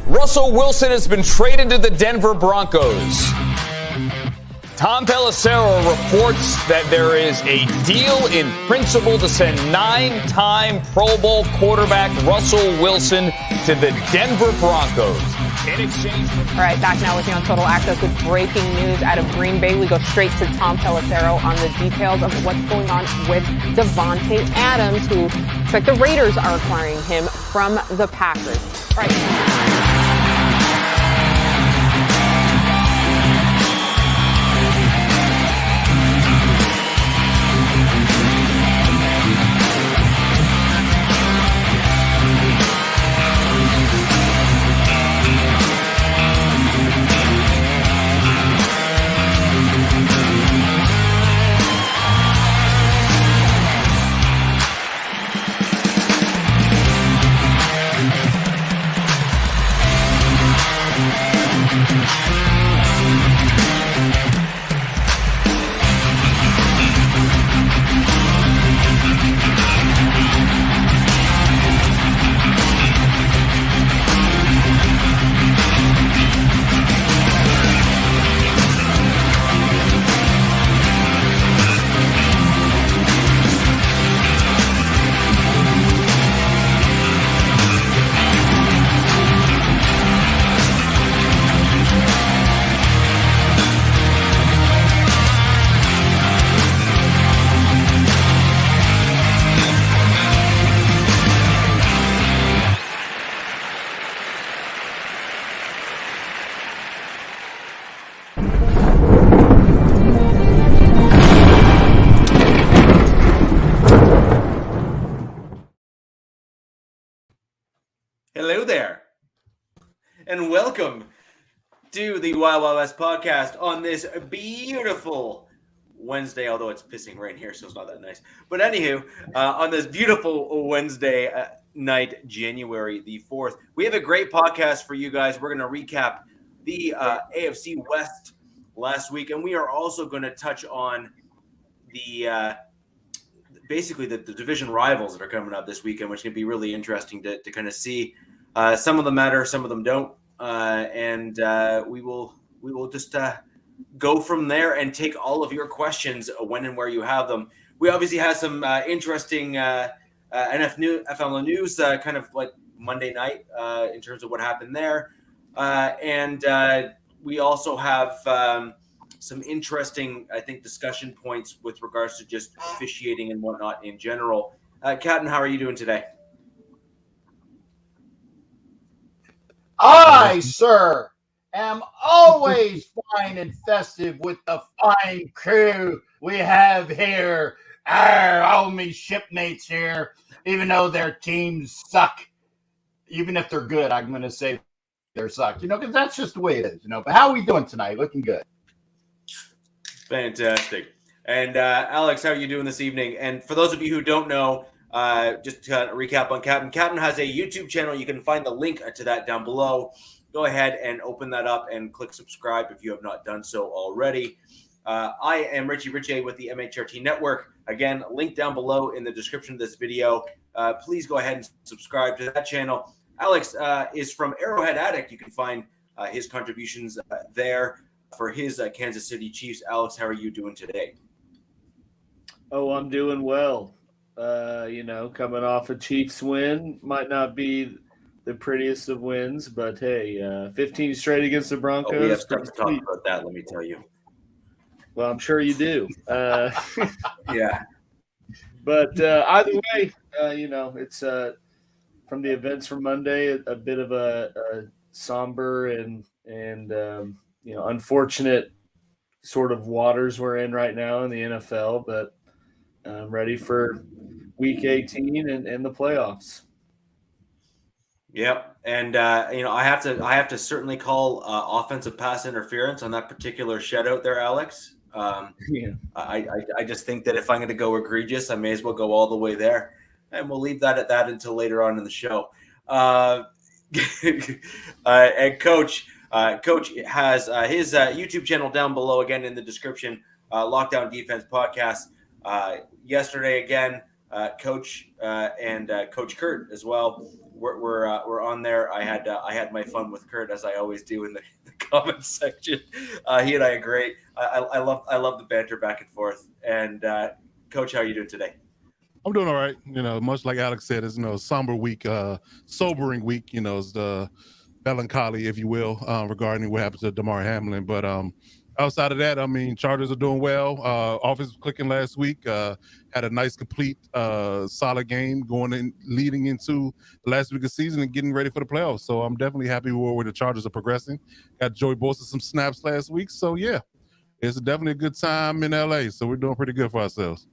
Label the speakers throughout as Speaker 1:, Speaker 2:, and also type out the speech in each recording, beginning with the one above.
Speaker 1: Russell Wilson has been traded to the Denver Broncos. Tom Pelissero reports that there is a deal in principle to send 9-time Pro Bowl quarterback Russell Wilson to the Denver Broncos. In exchange for...
Speaker 2: All right, back now with you on Total Access with breaking news out of Green Bay. We go straight to Tom Pelissero on the details of what's going on with Devontae Adams, who looks like the Raiders are acquiring him from the Packers. All right.
Speaker 3: Hello there, and welcome to the Wild Wild West podcast on this beautiful Wednesday, although it's pissing rain here, so it's not that nice. But anywho, on this beautiful Wednesday night, January the 4th, we have a great podcast for you guys. We're going to recap the AFC West last week, and we are also going to touch on the basically the division rivals that are coming up this weekend, which can be really interesting to kind of see. Some of them matter, some of them don't, and we will just go from there and take all of your questions when and where you have them. We obviously have some interesting NFL news, kind of like Monday night in terms of what happened there, and we also have some interesting, I think, discussion points with regards to just officiating and whatnot in general. Captain, how are you doing today?
Speaker 4: I, sir, am always fine and festive with the fine crew we have here. All me shipmates here, even though their teams suck. Even if they're good, I'm going to say they suck, because that's just the way it is, But how are we doing tonight? Looking good.
Speaker 3: Fantastic. And Alex, how are you doing this evening? And for those of you who don't know, just to recap on Captain. Captain has a YouTube channel. You can find the link to that down below. Go ahead and open that up and click subscribe if you have not done so already. I am RichiRichEh with the MHRT Network. Again, link down below in the description of this video. Please go ahead and subscribe to that channel. Alex is from Arrowhead Addict. You can find his contributions there for his Kansas City Chiefs. Alex, how are you doing today?
Speaker 5: Oh, I'm doing well. Coming off a Chiefs win might not be the prettiest of wins, but hey, 15 straight against the Broncos.
Speaker 3: Oh, we have stuff to talk about that, let me tell you.
Speaker 5: Well, I'm sure you do.
Speaker 3: Yeah.
Speaker 5: But either way, it's from the events from Monday, a bit of a somber and unfortunate sort of waters we're in right now in the NFL, but I'm ready for Week 18 and the playoffs.
Speaker 3: Yep, and I have to certainly call offensive pass interference on that particular shutout there, Alex.
Speaker 5: Yeah.
Speaker 3: I just think that if I'm going to go egregious, I may as well go all the way there, and we'll leave that at that until later on in the show. And Coach has his YouTube channel down below, again in the description. Lockdown Defense Podcast. Yesterday, again, Coach and Coach Kurt as well we're on there. I had my fun with Kurt, as I always do in the comment section. He and I are great. I love the banter back and forth. And Coach, how are you doing today?
Speaker 6: I'm doing all right. Much like Alex said, it's a somber week, sobering week. It's the melancholy, if you will, regarding what happened to Damar Hamlin. But outside of that, Chargers are doing well. Offense was clicking last week. Had a nice, complete, solid game leading into the last week of the season and getting ready for the playoffs. So I'm definitely happy with where the Chargers are progressing. Got Joey Bosa some snaps last week. So yeah, it's definitely a good time in LA. So we're doing pretty good for ourselves.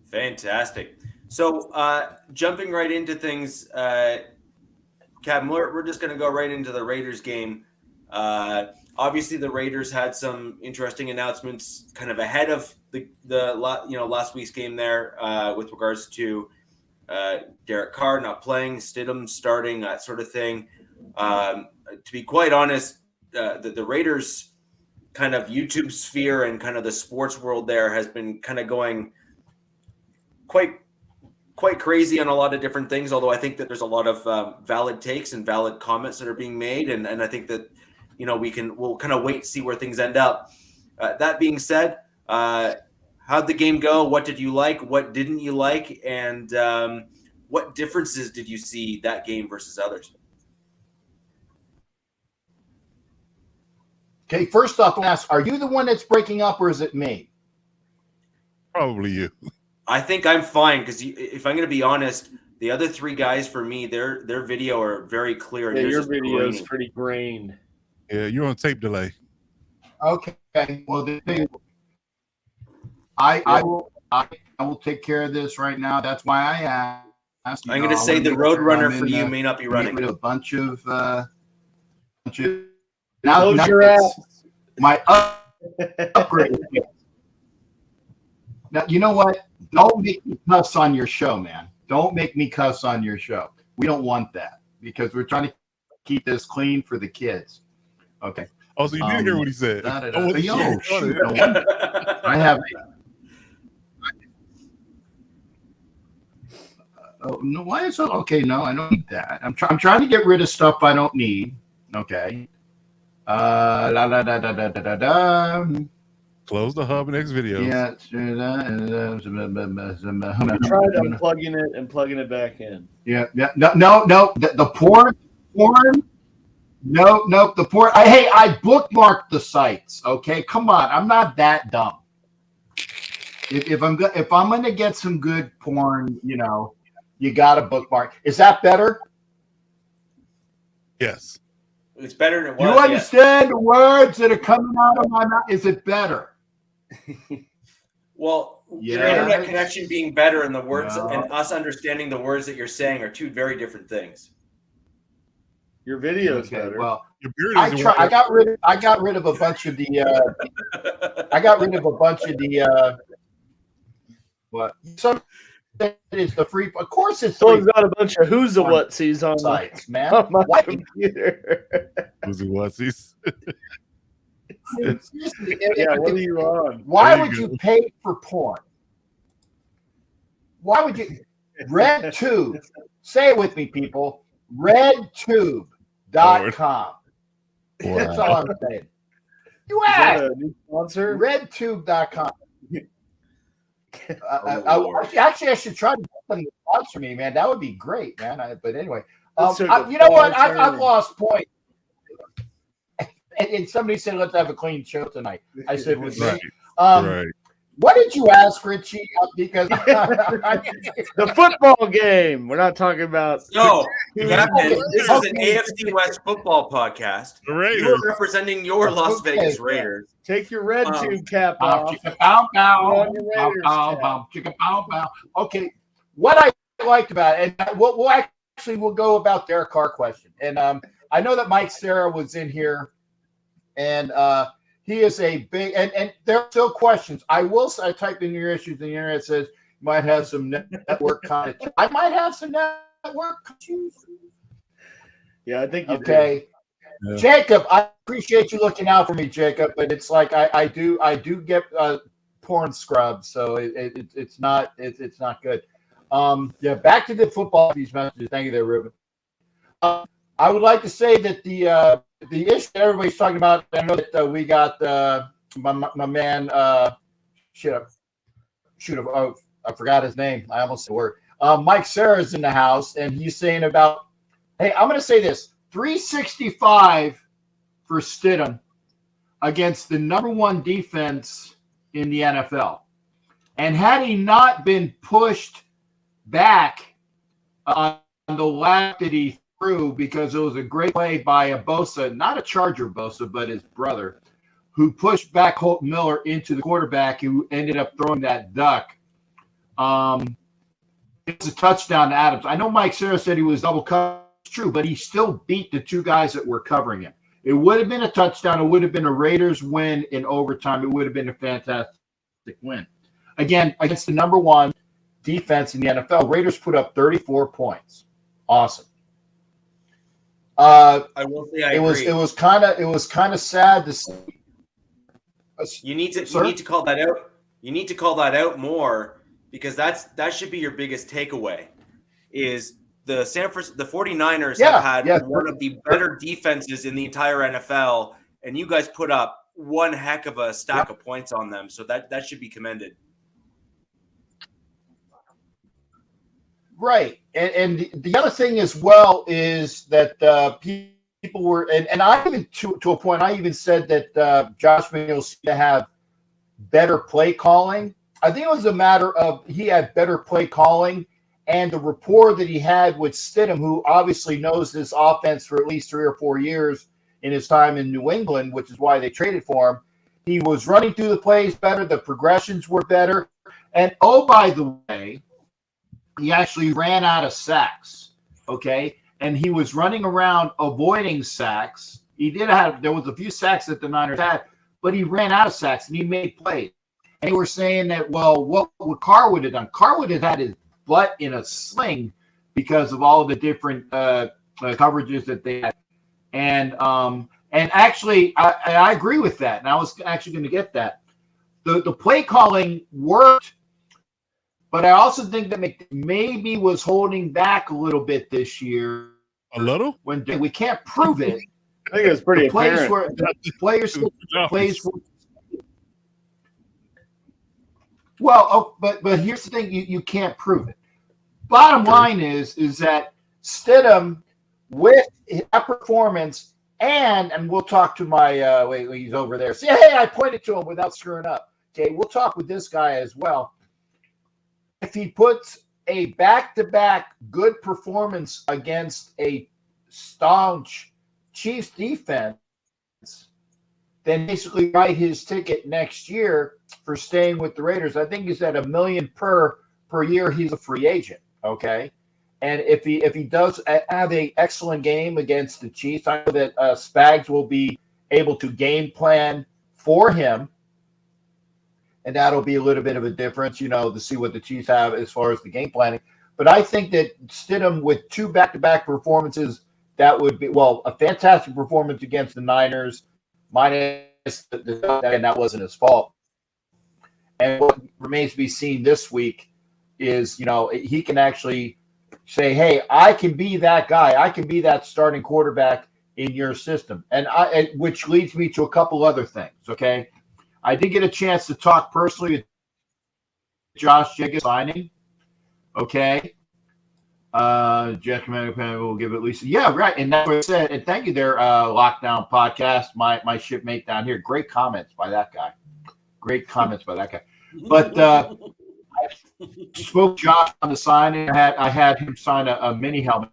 Speaker 3: Fantastic. So jumping right into things, Capt, we're just going to go right into the Raiders game. Obviously, the Raiders had some interesting announcements kind of ahead of the last week's game there with regards to Derek Carr not playing, Stidham starting, that sort of thing. To be quite honest, the Raiders kind of YouTube sphere and kind of the sports world there has been kind of going quite crazy on a lot of different things, although I think that there's a lot of valid takes and valid comments that are being made. And I think that, we'll kind of wait and see where things end up. That being said, how'd the game go? What did you like? What didn't you like? And what differences did you see that game versus others?
Speaker 4: Okay, first off, I'll ask, are you the one that's breaking up or is it me?
Speaker 6: Probably you.
Speaker 3: I think I'm fine because if I'm going to be honest, the other three guys for me, their video are very clear.
Speaker 5: Yeah, your video is pretty grained.
Speaker 6: Yeah, you're on tape delay.
Speaker 4: Okay. Well, I will take care of this right now. That's why I asked.
Speaker 3: I'm going to say the Roadrunner for you may not be running.
Speaker 4: A bunch of
Speaker 5: Close your ass.
Speaker 4: My upgrade. Now, you know what? Don't make me cuss on your show, man. Don't make me cuss on your show. We don't want that because we're trying to keep this clean for the kids. Okay.
Speaker 6: Oh, so you did hear what he said.
Speaker 4: Shoot, I have. Oh no! Why is it okay? No, I don't need that. I'm trying to get rid of stuff I don't need. Okay.
Speaker 6: Close the hub next video.
Speaker 4: Yeah.
Speaker 5: Tried unplugging it and plugging it back in.
Speaker 4: Yeah. No. The porn. No. The porn. I bookmarked the sites. Okay, come on. I'm not that dumb. If I'm gonna get some good porn, you got to bookmark. Is that better?
Speaker 3: It's
Speaker 6: Yes.
Speaker 3: better than it was.
Speaker 4: You understand the words that are coming out of my mouth? Is it better?
Speaker 3: Well, your internet connection being better and the words and us understanding the words that you're saying are two very different things.
Speaker 5: Your video is better.
Speaker 4: Well,
Speaker 6: your beard
Speaker 4: I got rid of a bunch of the. What? Some is the free. Of course, it's.
Speaker 5: So it's got a bunch of who's a whatsies on
Speaker 4: sites, man.
Speaker 5: On my computer.
Speaker 6: Who's a whatsies?
Speaker 5: Yeah, what are you on?
Speaker 4: Why would you pay for porn? Why would you? RedTube. Say it with me, people. RedTube.com. That's all I'm saying. You asked.
Speaker 5: A new sponsor?
Speaker 4: RedTube.com. Actually, I should try to get something to sponsor me, man. That would be great, man. But anyway, you know what? I've lost point. And somebody said, let's have a clean show tonight. I said, with me.
Speaker 6: Right.
Speaker 4: What did you ask, Richie? Because
Speaker 5: the football game. We're not talking about.
Speaker 3: No, Captain, this is an AFC West football podcast.
Speaker 6: The Raiders.
Speaker 3: You're representing your Las Vegas Raiders.
Speaker 5: Take your red tube cap off.
Speaker 4: Okay, what I liked about it, and we'll go about their car question. And I know that Mike Sarah was in here, and he is a big, and there are still questions. I typed in your issues, and the internet says you might have some network kind of. I might have some network issues.
Speaker 5: Yeah, I think you
Speaker 4: okay.
Speaker 6: Yeah.
Speaker 4: Jacob, I appreciate you looking out for me, Jacob, but it's like I do get porn scrub, so it's not good. Yeah, back to the football piece messages. Thank you there, Ruben. I would like to say that the issue that everybody's talking about, I know that we got my man, I forgot his name. I almost said the word. Mike Sarah's in the house, and he's saying about, hey, I'm going to say this, 365 for Stidham against the number one defense in the NFL. And had he not been pushed back on the lap that he threw, because it was a great play by a Bosa, not a Charger Bosa, but his brother, who pushed back Holt Miller into the quarterback, who ended up throwing that duck. It was a touchdown to Adams. I know Mike Sarah said he was double covered. It's true, but he still beat the two guys that were covering him. It would have been a touchdown. It would have been a Raiders win in overtime. It would have been a fantastic win. Again, against the number one defense in the NFL, Raiders put up 34 points. Awesome.
Speaker 3: I will say
Speaker 4: it was kind of sad to see.
Speaker 3: You need to call that out. You need to call that out more, because that should be your biggest takeaway. Is the 49ers have had one of the better defenses in the entire NFL, and you guys put up one heck of a stack of points on them. So that should be commended.
Speaker 4: Right. And the other thing as well is that people were, and I even, to a point, I even said that Josh McDaniels to have better play calling. I think it was a matter of he had better play calling, and the rapport that he had with Stidham, who obviously knows this offense for at least 3 or 4 years in his time in New England, which is why they traded for him. He was running through the plays better. The progressions were better. And, oh, by the way, he actually ran out of sacks, okay? And he was running around avoiding sacks. There was a few sacks that the Niners had, but he ran out of sacks and he made plays. And they were saying that, well, what would Carr would have done? Carr would have had his butt in a sling because of all of the different coverages that they had. And actually, I agree with that. And I was actually going to get that. The play calling worked, but I also think that maybe was holding back a little bit this year.
Speaker 6: A little?
Speaker 4: When we can't prove it.
Speaker 5: I think it was pretty apparent.
Speaker 4: Plays were. Well, but here's the thing: you can't prove it. Bottom line is that Stidham, with that performance, and we'll talk to my wait, he's over there. See, hey, I pointed to him without screwing up. Okay, we'll talk with this guy as well. If he puts a back-to-back good performance against a staunch Chiefs defense, then basically write his ticket next year for staying with the Raiders. I think he's at $1 million per year. He's a free agent, okay? And if he does have an excellent game against the Chiefs, I know that Spags will be able to game plan for him, and that'll be a little bit of a difference, to see what the Chiefs have as far as the game planning. But I think that Stidham with 2 back-to-back performances, that would be, well, a fantastic performance against the Niners, minus and that wasn't his fault. And what remains to be seen this week is, he can actually say, hey, I can be that guy. I can be that starting quarterback in your system. And which leads me to a couple other things, okay? I did get a chance to talk personally with Josh Jacobs signing. Okay. Jeff Commander will give it at least. Yeah, right. And that's what I said. And thank you there, Lockdown Podcast, my shipmate down here. Great comments by that guy. But I spoke to Josh on the signing. I had him sign a mini helmet.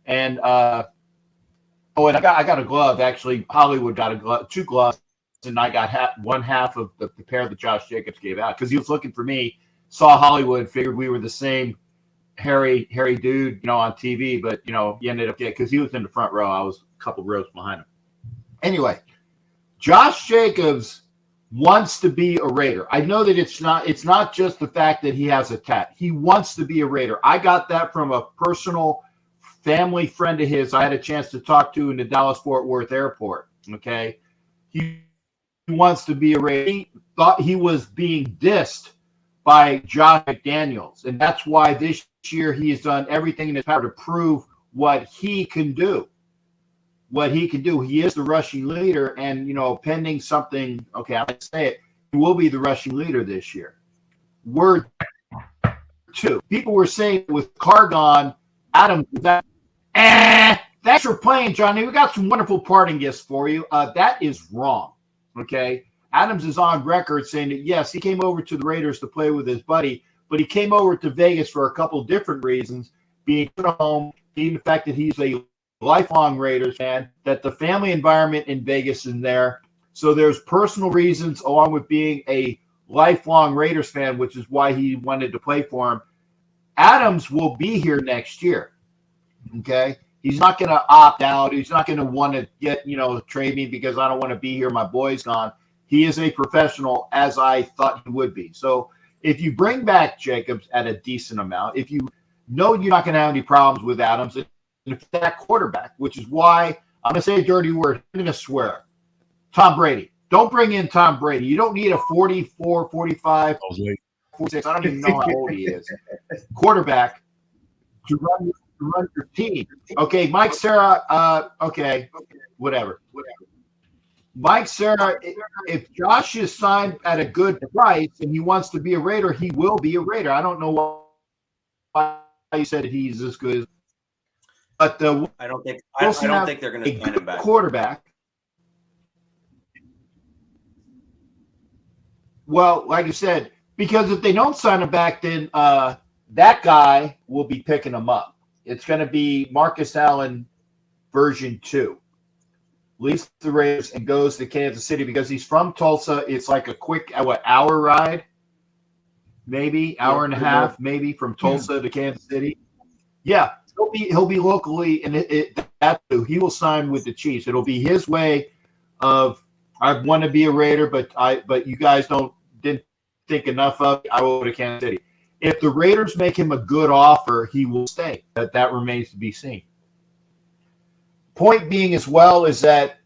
Speaker 4: And and I got a glove. Actually, Hollywood got a glove, 2 gloves. And I got one half of the pair that Josh Jacobs gave out because he was looking for me, saw Hollywood, figured we were the same hairy dude, on TV, but he ended up getting, because he was in the front row. I was a couple rows behind him. Anyway, Josh Jacobs wants to be a Raider. I know that it's not just the fact that he has a tat. He wants to be a Raider. I got that from a personal family friend of his I had a chance to talk to in the Dallas-Fort Worth airport. Okay. He wants to be a Raider. He thought he was being dissed by Josh McDaniels. And that's why this year he has done everything in his power to prove what he can do. What he can do. He is the rushing leader, and, pending something, okay, I'll say it, he will be the rushing leader this year. Word two. People were saying with Cargon, Adams, thanks for playing, Johnny. We got some wonderful parting gifts for you. That is wrong. Okay. Adams is on record saying that, yes, he came over to the Raiders to play with his buddy, but he came over to Vegas for a couple of different reasons, being at home, being the fact that he's a lifelong Raiders fan, that the family environment in Vegas is there. So there's personal reasons along with being a lifelong Raiders fan, which is why he wanted to play for him. Adams will be here next year. Okay. He's not going to opt out. He's not going to want to get, trade me because I don't want to be here. My boy's gone. He is a professional, as I thought he would be. So if you bring back Jacobs at a decent amount, if you know you're not going to have any problems with Adams, and if that quarterback, which is why I'm going to say a dirty word, I'm going to swear. Tom Brady. Don't bring in Tom Brady. You don't need a 44, 45, 46. I don't even know how old he is. Quarterback to run your team. Okay, Mike Sarah. Okay, whatever. Mike Sarah, if Josh is signed at a good price and he wants to be a Raider, he will be a Raider. I don't know why you said he's as good. But
Speaker 3: I don't think they're going to sign him back.
Speaker 4: Quarterback. Well, like I said, because if they don't sign him back, then that guy will be picking him up. It's going to be Marcus Allen version 2. Leaves the Raiders and goes to Kansas City because he's from Tulsa. It's like a quick, hour ride, maybe hour and a half, maybe from Tulsa to Kansas City. Yeah, he'll be locally, and he will sign with the Chiefs. It'll be his way of, I want to be a Raider, but you guys didn't think enough of it. I will go to Kansas City. If the Raiders make him a good offer, he will stay. That remains to be seen. Point being as well is that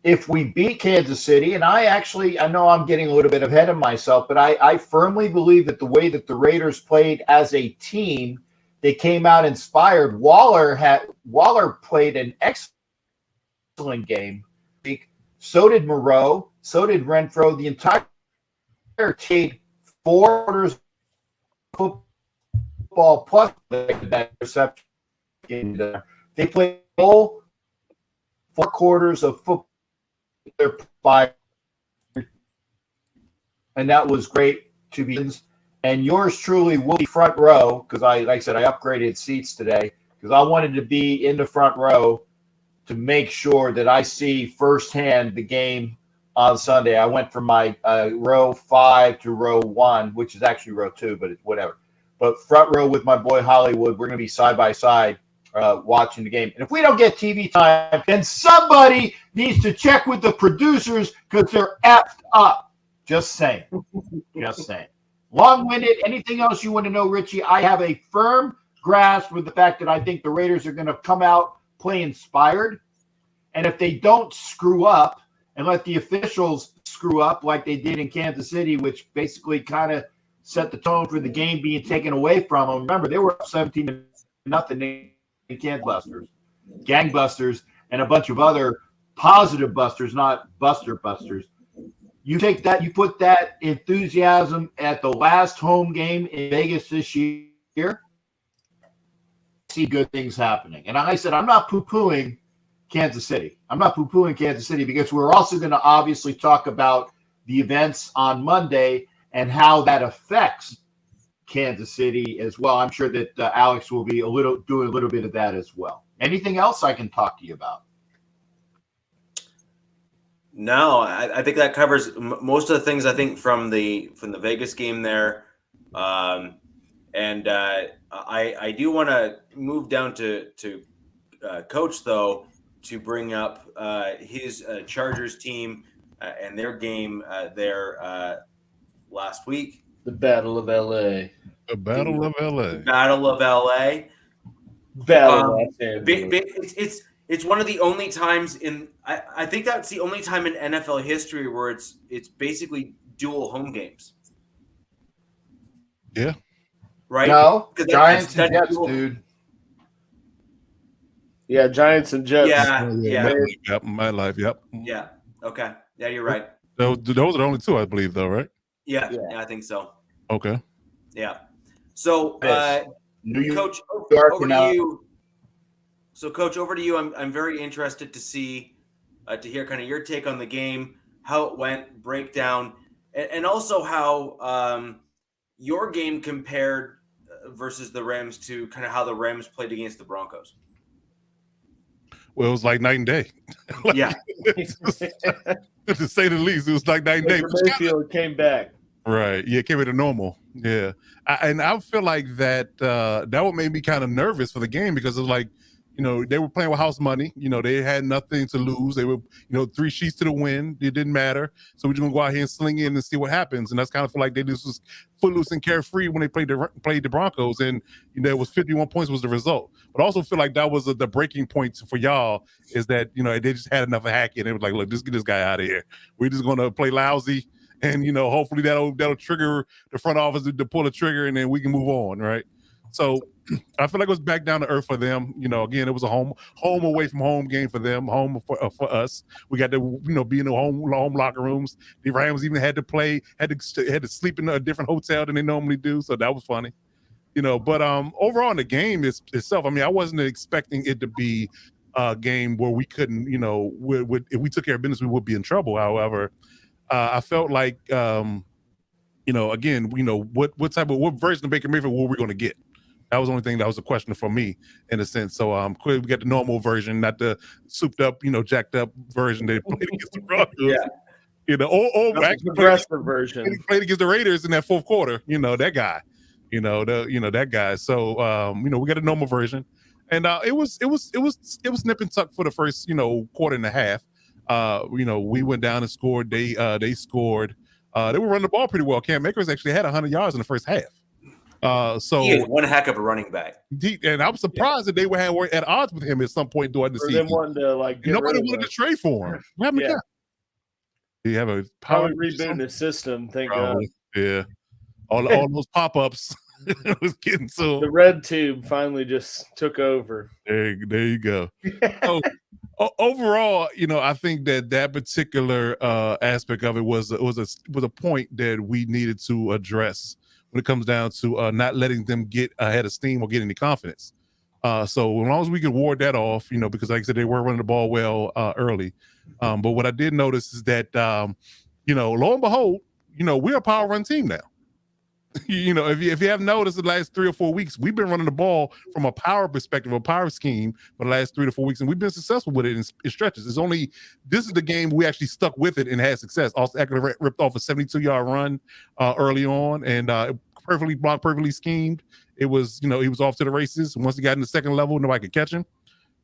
Speaker 4: if we beat Kansas City, and I know I'm getting a little bit ahead of myself, but I firmly believe that the way that the Raiders played as a team, they came out inspired. Waller played an excellent game. So did Moreau. So did Renfro. The entire team, 4 quarters of football plus that reception. They played all 4 quarters of football. And that was great to be. And yours truly will be front row because like I said, I upgraded seats today because I wanted to be in the front row to make sure that I see firsthand the game on Sunday. I went from my row 5 to row 1, which is actually row 2, but it's whatever. But front row with my boy Hollywood, we're going to be side by side watching the game. And if we don't get TV time, then somebody needs to check with the producers because they're effed up. Just saying. Just saying. Long-winded. Anything else you want to know, Richie? I have a firm grasp with the fact that I think the Raiders are going to come out play inspired. And if they don't screw up and let the officials screw up like they did in Kansas City, which basically kind of set the tone for the game being taken away from them. Remember, they were up 17-0 in gangbusters, and a bunch of other positive busters, not busters. You take that, you put that enthusiasm at the last home game in Vegas this year, see good things happening. And like I said, I'm not poo-pooing Kansas City. Because we're also going to obviously talk about the events on Monday and how that affects Kansas City as well. I'm sure that Alex will be doing a little bit of that as well. Anything else I can talk to you about?
Speaker 3: No, I think that covers most of the things I think from the Vegas game there. I do want to move down to Coach though to bring up his Chargers team and their game there last week.
Speaker 5: The Battle of LA.
Speaker 6: Battle of LA.
Speaker 3: It's one of the only times I think that's the only time in NFL history where it's basically dual home games.
Speaker 6: Yeah.
Speaker 3: Right?
Speaker 4: No,
Speaker 3: 'Cause
Speaker 4: Giants and
Speaker 3: that's
Speaker 4: Jets, dude.
Speaker 5: Yeah, Giants and Jets.
Speaker 3: Yeah.
Speaker 6: My life. Yep.
Speaker 3: Yeah. Okay. Yeah, you're right.
Speaker 6: Those are the only two, I believe, though, right?
Speaker 3: Yeah.
Speaker 5: Yeah.
Speaker 3: Yeah, I think so.
Speaker 6: Okay.
Speaker 3: Yeah. So,
Speaker 4: This. New
Speaker 3: Coach,
Speaker 4: York
Speaker 3: over
Speaker 4: and,
Speaker 3: to you. So, Coach, over to you. I'm very interested to see, to hear kind of your take on the game, how it went, breakdown, and also how your game compared versus the Rams to kind of how the Rams played against the Broncos.
Speaker 6: Well, it was like night and day.
Speaker 3: Yeah.
Speaker 6: To say the least, it was like night and day.
Speaker 5: Baker Mayfield came back.
Speaker 6: Right. Yeah, it came into normal. Yeah. And I feel like that that what made me kind of nervous for the game because it was like, you know, they were playing with house money. You know, they had nothing to lose. They were, 3 sheets to the wind. It didn't matter. So we're just gonna go out here and sling in and see what happens. And that's kind of feel like they just was footloose and carefree when they played the Broncos. And it was 51 points was the result. But I also feel like that was the breaking point for y'all is that they just had enough of Hackett. And it was like, look, just get this guy out of here. We're just gonna play lousy. And hopefully that'll trigger the front office to pull the trigger, and then we can move on, right? So I feel like it was back down to earth for them. Again, it was a home away from home game for them, home for us. We got to be in the home locker rooms. The Rams even had to sleep in a different hotel than they normally do, so that was funny. But overall in the game itself, I mean, I wasn't expecting it to be a game where we couldn't, if we took care of business, we would be in trouble. However, I felt like, again, what version of Baker Mayfield were we going to get? That was the only thing that was a question for me in a sense. So clearly we got the normal version, not the souped up, jacked up version they played against the Broncos.
Speaker 3: Yeah.
Speaker 5: Or actually progressive version.
Speaker 6: Played against the Raiders in that fourth quarter. That guy. That guy. So we got a normal version, and it was nip and tuck for the first quarter and a half. We went down and scored. They scored. They were running the ball pretty well. Cam Akers actually had 100 yards in the first half. So
Speaker 3: he is one heck of a running back.
Speaker 6: And I'm surprised that they were at odds with him at some point during the season.
Speaker 5: Wanted to
Speaker 6: nobody wanted to trade for him. Do you have a power
Speaker 5: rebooting the system? Thank God.
Speaker 6: Yeah, all those pop-ups was getting so.
Speaker 5: The red tube finally just took over.
Speaker 6: There you go. So, overall, I think that particular aspect of it was a point that we needed to address when it comes down to not letting them get ahead of steam or get any confidence. So as long as we could ward that off, because like I said, they were running the ball well early. But what I did notice is that, lo and behold, we're a power run team now. If you have noticed the last 3 or 4 weeks, we've been running the ball from a power perspective, a power scheme for the last 3 to 4 weeks, and we've been successful with it in stretches. This is the game we actually stuck with it and had success. Also, Eckler ripped off a 72-yard run early on, and perfectly blocked, perfectly schemed. It was, he was off to the races. Once he got in the second level, nobody could catch him.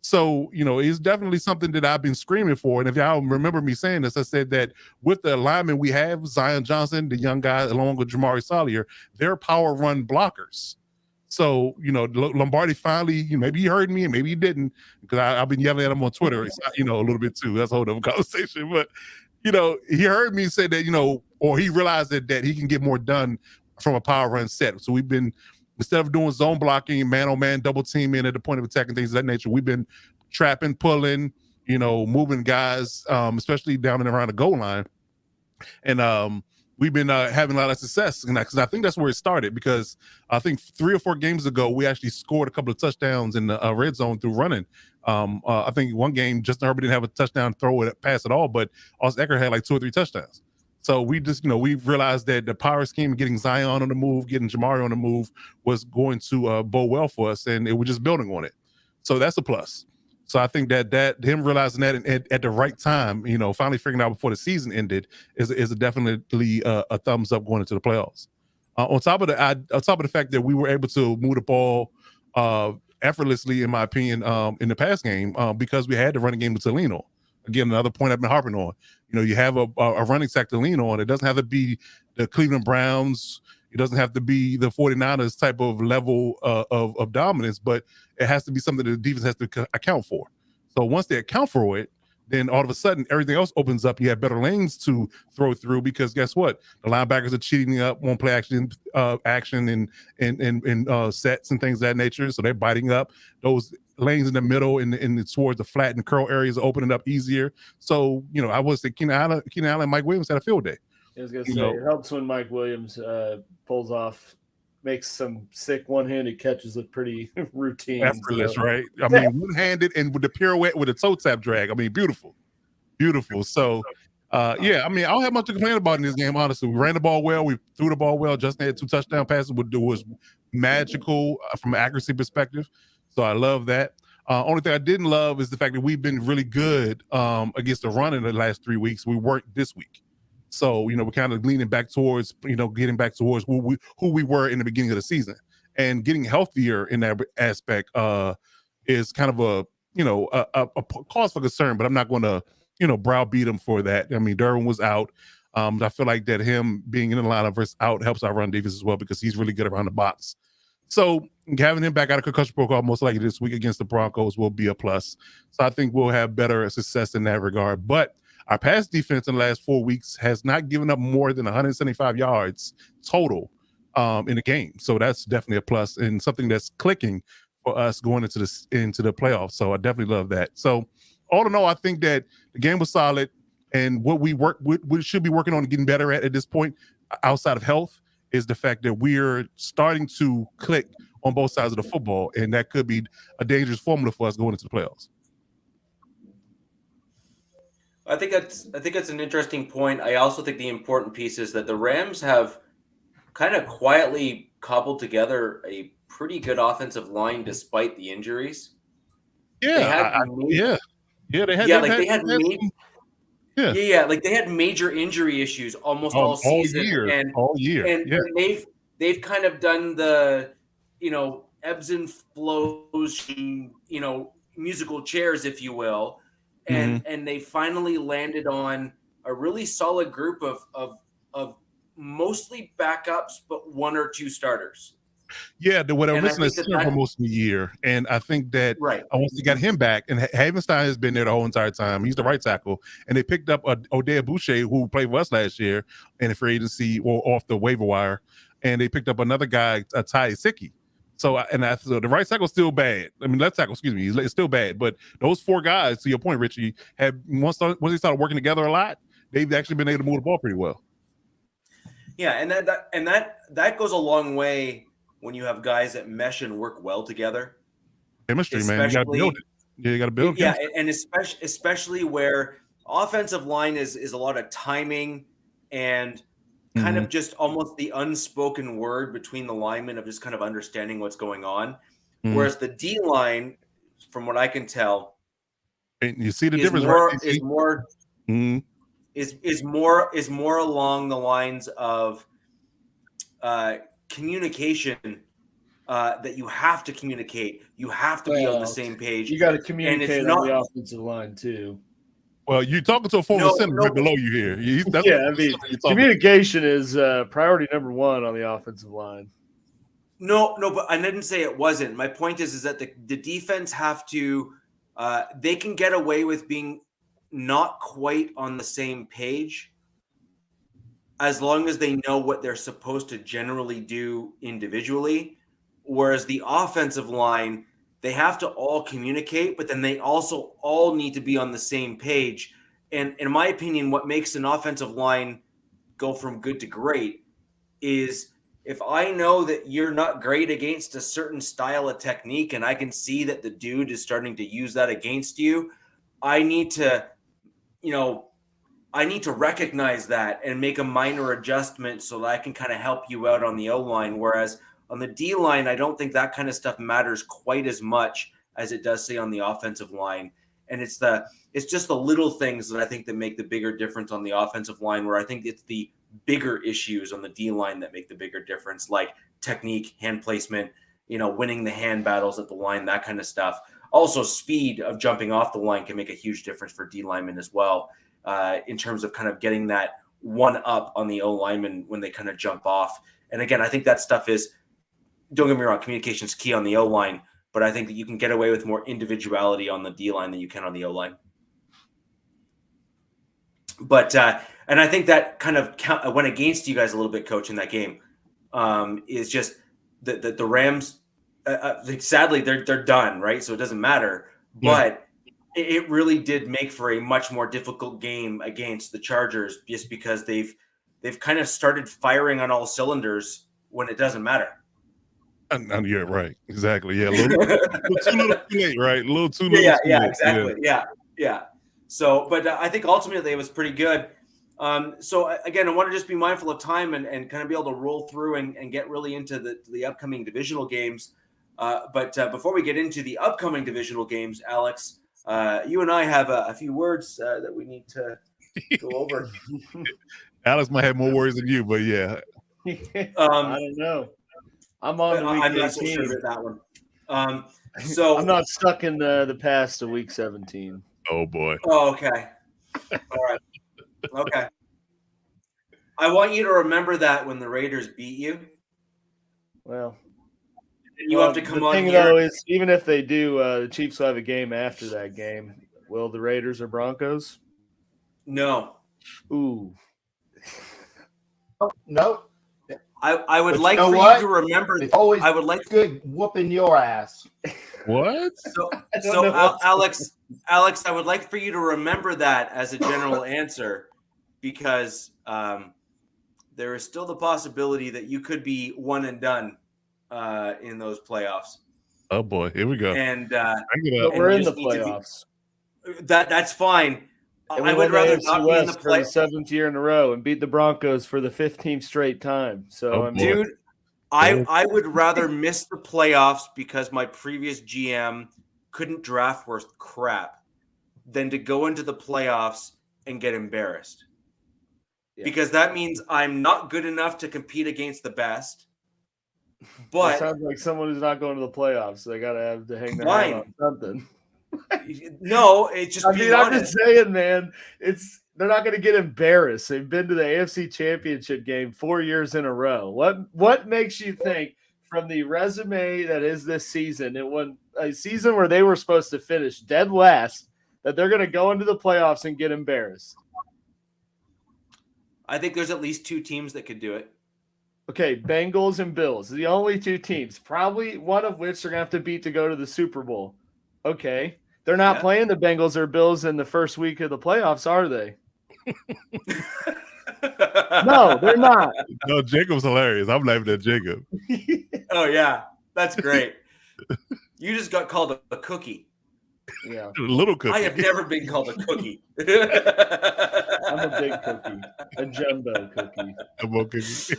Speaker 6: So, it's definitely something that I've been screaming for. And if y'all remember me saying this, I said that with the alignment we have, Zion Johnson, the young guy, along with Jamari Sallier, they're power run blockers. So, Lombardi finally, maybe he heard me and maybe he didn't, because I've been yelling at him on Twitter, a little bit too. That's a whole other conversation. But, he heard me say that, or he realized that he can get more done from a power run set. So we've been, instead of doing zone blocking, man-on-man, double teaming at the point of attack and things of that nature, we've been trapping, pulling, moving guys, especially down and around the goal line. And we've been having a lot of success. Because I think that's where it started, because I think 3 or 4 games ago, we actually scored a couple of touchdowns in the red zone through running. I think one game, Justin Herbert didn't have a touchdown pass at all, but Austin Eckler had like 2 or 3 touchdowns. So we just, we've realized that the power scheme, getting Zion on the move, getting Jamari on the move was going to bode well for us, and we're just building on it. So that's a plus. So I think that him realizing that at the right time, finally figuring out before the season ended is definitely a thumbs up going into the playoffs. On top of the fact that we were able to move the ball effortlessly, in my opinion, in the pass game, because we had the running game to lean on. Again, another point I've been harping on. You have a running sack to lean on. It doesn't have to be the Cleveland Browns. It doesn't have to be the 49ers type of level of dominance, but it has to be something that the defense has to account for. So once they account for it, then all of a sudden everything else opens up. You have better lanes to throw through because guess what? The linebackers are cheating up, won't play action and sets and things of that nature. So they're biting up. Those lanes in the middle and towards the flat and curl areas are opening up easier. So, I would say Keenan Allen and Mike Williams had a field day.
Speaker 5: I was going to say, it helps when Mike Williams makes some sick one-handed catches look pretty routine.
Speaker 6: Effortless, right? I mean, one-handed and with the pirouette with a toe tap drag. I mean, beautiful. So, I mean, I don't have much to complain about in this game, honestly. We ran the ball well. We threw the ball well. Justin had 2 touchdown passes, which was magical from an accuracy perspective. So I love that. Only thing I didn't love is the fact that we've been really good against the run in the last 3 weeks. We weren't this week. So, we're kind of leaning back towards, getting back towards who we were in the beginning of the season. And getting healthier in that aspect is kind of a cause for concern, but I'm not going to, browbeat him for that. I mean, Derwin was out. I feel like that him being in the lineup versus out helps our run defense as well because he's really good around the box. So having him back out of concussion protocol most likely this week against the Broncos will be a plus. So I think we'll have better success in that regard. But our pass defense in the last 4 weeks has not given up more than 175 yards total in the game. So that's definitely a plus and something that's clicking for us going into the playoffs. So I definitely love that. So all in all, I think that the game was solid, and what we should be working on getting better at this point, outside of health, is the fact that we're starting to click on both sides of the football, and that could be a dangerous formula for us going into the playoffs.
Speaker 3: I think that's an interesting point. I also think the important piece is that the Rams have kind of quietly cobbled together a pretty good offensive line despite the injuries.
Speaker 6: Yeah, they
Speaker 3: had major injury issues almost all season,
Speaker 6: all year.
Speaker 3: And they've kind of done the ebbs and flows, musical chairs, if you will. And they finally landed on a really solid group of mostly backups, but 1 or 2 starters.
Speaker 6: Yeah, they were missing a center for most of the year, and I think that once they got him back, and Havenstein has been there the whole entire time. He's the right tackle, and they picked up Odea Boucher, who played for us last year in the free agency or off the waiver wire, and they picked up another guy, Ty Sicki. So the right tackle is still bad. I mean, left tackle, excuse me, it's still bad. But those 4 guys, to your point, Richie, have once they started working together a lot, they've actually been able to move the ball pretty well.
Speaker 3: Yeah, and that goes a long way when you have guys that mesh and work well together.
Speaker 6: Chemistry, man, you got to build it. Yeah, you got to build.
Speaker 3: Yeah, and especially where offensive line is a lot of timing and kind of just almost the unspoken word between the linemen of just kind of understanding what's going on. Whereas the D line, from what I can tell,
Speaker 6: and you see the difference,
Speaker 3: is more along the lines of communication. That you have to communicate. You have to be on the same page.
Speaker 5: You got to communicate on the offensive line too.
Speaker 6: Well, you're talking to a former center right below you here.
Speaker 5: Communication is priority number 1 on the offensive line.
Speaker 3: No, but I didn't say it wasn't. My point is that the defense have to they can get away with being not quite on the same page as long as they know what they're supposed to generally do individually. Whereas the offensive line, they have to all communicate, but then they also all need to be on the same page. And in my opinion, what makes an offensive line go from good to great is if I know that you're not great against a certain style of technique and I can see that the dude is starting to use that against you, I need to recognize that and make a minor adjustment so that I can kind of help you out on the O-line. Whereas on the D-line, I don't think that kind of stuff matters quite as much as it does, say, on the offensive line. And it's just the little things that I think that make the bigger difference on the offensive line, where I think it's the bigger issues on the D-line that make the bigger difference, like technique, hand placement, winning the hand battles at the line, that kind of stuff. Also, speed of jumping off the line can make a huge difference for D linemen as well, in terms of kind of getting that one up on the O lineman when they kind of jump off. And again, I think that stuff is, don't get me wrong, communication is key on the O-line, but I think that you can get away with more individuality on the D-line than you can on the O-line. But and I think that kind of went against you guys a little bit, Coach, in that game. Is just the Rams. Sadly, they're done, right? So it doesn't matter. But it really did make for a much more difficult game against the Chargers, just because they've kind of started firing on all cylinders when it doesn't matter.
Speaker 6: And yeah, right, exactly. Yeah, a little too late, right? A little too little.
Speaker 3: Yeah,
Speaker 6: too
Speaker 3: yeah,
Speaker 6: late.
Speaker 3: exactly. Yeah. So, but I think ultimately it was pretty good. So again, I want to just be mindful of time and kind of be able to roll through and get really into the upcoming divisional games. But before we get into the upcoming divisional games, Alex, you and I have a few words that we need to go over.
Speaker 6: Alex might have more words than you, but yeah.
Speaker 5: I don't know. I'm on to week 18.
Speaker 3: I'm not so sure about that one. So
Speaker 5: I'm not stuck in the past to week 17.
Speaker 6: Oh boy.
Speaker 3: Oh, okay. All right. Okay. I want you to remember that when the Raiders beat you.
Speaker 5: Well,
Speaker 3: you have to come
Speaker 5: the
Speaker 3: on
Speaker 5: thing,
Speaker 3: here.
Speaker 5: though, is even if they do, the Chiefs will have a game after that game. Will the Raiders or Broncos?
Speaker 3: No.
Speaker 5: Ooh.
Speaker 4: No.
Speaker 3: I would
Speaker 4: But
Speaker 3: like
Speaker 4: you know
Speaker 3: for
Speaker 4: what?
Speaker 3: you to remember.
Speaker 4: It's always
Speaker 3: I would like
Speaker 4: good whooping your ass.
Speaker 6: What?
Speaker 3: So Alex, I would like for you to remember that as a general answer, because there is still the possibility that you could be one and done in those playoffs.
Speaker 6: Oh boy, here we go.
Speaker 3: And
Speaker 5: but we're in the
Speaker 3: just need to
Speaker 5: playoffs.
Speaker 3: That's fine.
Speaker 5: And
Speaker 3: I would rather not be in the
Speaker 5: for the 7th year in a row and beat the Broncos for the 15th straight time. So,
Speaker 3: dude, I would rather miss the playoffs because my previous GM couldn't draft worth crap than to go into the playoffs and get embarrassed. Yeah. Because that means I'm not good enough to compete against the best. But
Speaker 5: it sounds like someone who's not going to the playoffs. They got to have to hang their hat on something.
Speaker 3: No, it's just.
Speaker 5: I'm just saying, man. They're not going to get embarrassed. They've been to the AFC Championship game 4 years in a row. What makes you think, from the resume that is this season, it was a season where they were supposed to finish dead last, that they're going to go into the playoffs and get embarrassed?
Speaker 3: I think there's at least 2 teams that could do it.
Speaker 5: Okay, Bengals and Bills, the only 2 teams, probably one of which they're going to have to beat to go to the Super Bowl. Okay. They're not playing the Bengals or Bills in the first week of the playoffs, are they? No, they're not.
Speaker 6: No, Jacob's hilarious. I'm laughing at Jacob.
Speaker 3: Oh, yeah. That's great. You just got called a cookie.
Speaker 5: Yeah.
Speaker 6: A little cookie.
Speaker 3: I have never been called a cookie.
Speaker 5: I'm a big cookie. A jumbo cookie.
Speaker 6: Jumbo cookie.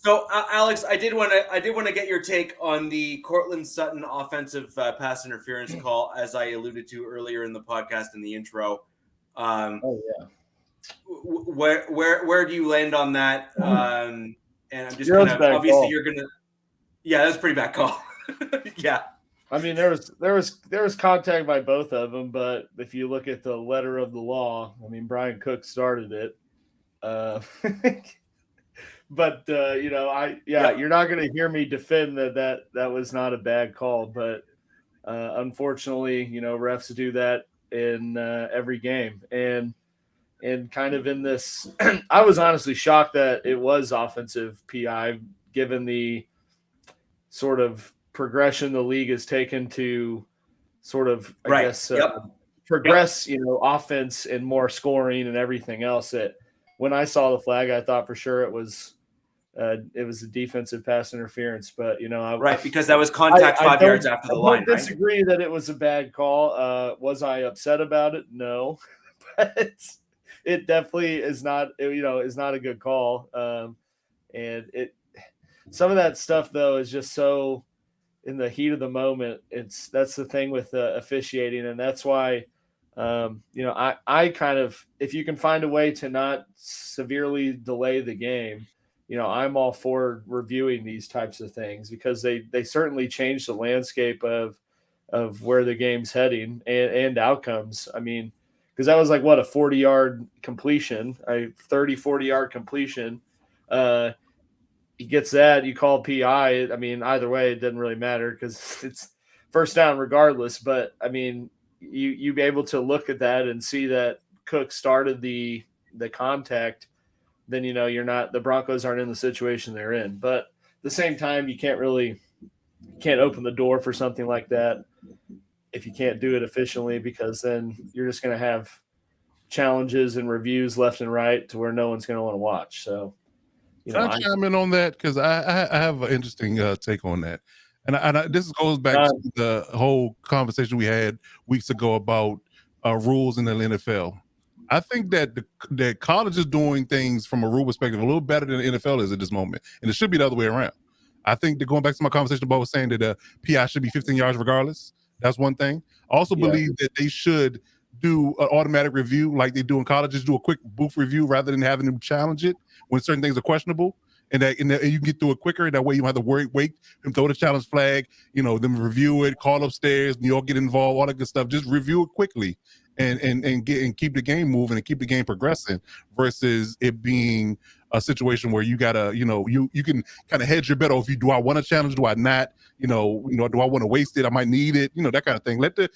Speaker 3: So, Alex, I did want to get your take on the Courtland Sutton offensive pass interference call, as I alluded to earlier in the podcast in the intro.
Speaker 5: Oh yeah.
Speaker 3: Where do you land on that? And I'm just gonna obviously you're gonna. Yeah, that's a pretty bad call. Yeah.
Speaker 5: I mean, there was contact by both of them, but if you look at the letter of the law, I mean, Brian Cook started it. But you're not going to hear me defend that was not a bad call. But unfortunately, refs do that in every game, and kind of in this, I was honestly shocked that it was offensive PI, given the sort of progression the league has taken to sort of, I guess, progress, offense and more scoring and everything else. That when I saw the flag, I thought for sure it was a defensive pass interference, but
Speaker 3: because that was contact 5 yards after the line.
Speaker 5: I don't disagree that it was a bad call. Was I upset about it? No, but it definitely is not. Is not a good call. And some of that stuff though is just so in the heat of the moment. That's the thing with officiating, and that's why. I kind of, if you can find a way to not severely delay the game, I'm all for reviewing these types of things, because they certainly change the landscape of where the game's heading and outcomes. I mean, because that was like a 40-yard completion, a 40-yard completion. He gets that, you call PI. I mean, either way, it doesn't really matter because it's first down regardless. But I mean, you be able to look at that and see that Cook started the contact, then the Broncos aren't in the situation they're in. But at the same time, you can't open the door for something like that if you can't do it efficiently, because then you're just going to have challenges and reviews left and right to where no one's going to want to watch. So,
Speaker 6: Can I chime in on that? Because I have an interesting take on that. And this goes back to the whole conversation we had weeks ago about rules in the NFL. I think that college is doing things from a rule perspective a little better than the NFL is at this moment. And it should be the other way around. I think that going back to my conversation about saying that PI should be 15 yards regardless. That's one thing. I also believe that they should do an automatic review like they do in colleges, do a quick booth review rather than having them challenge it when certain things are questionable. And you can get through it quicker. That way you don't have to wait and throw the challenge flag, them review it, call upstairs, New York get involved, all that good stuff. Just review it quickly and keep the game moving and keep the game progressing versus it being a situation where you gotta, you can kind of hedge your bet. If do I want to challenge? Do I not? Do I want to waste it? I might need it. That kind of thing. Let the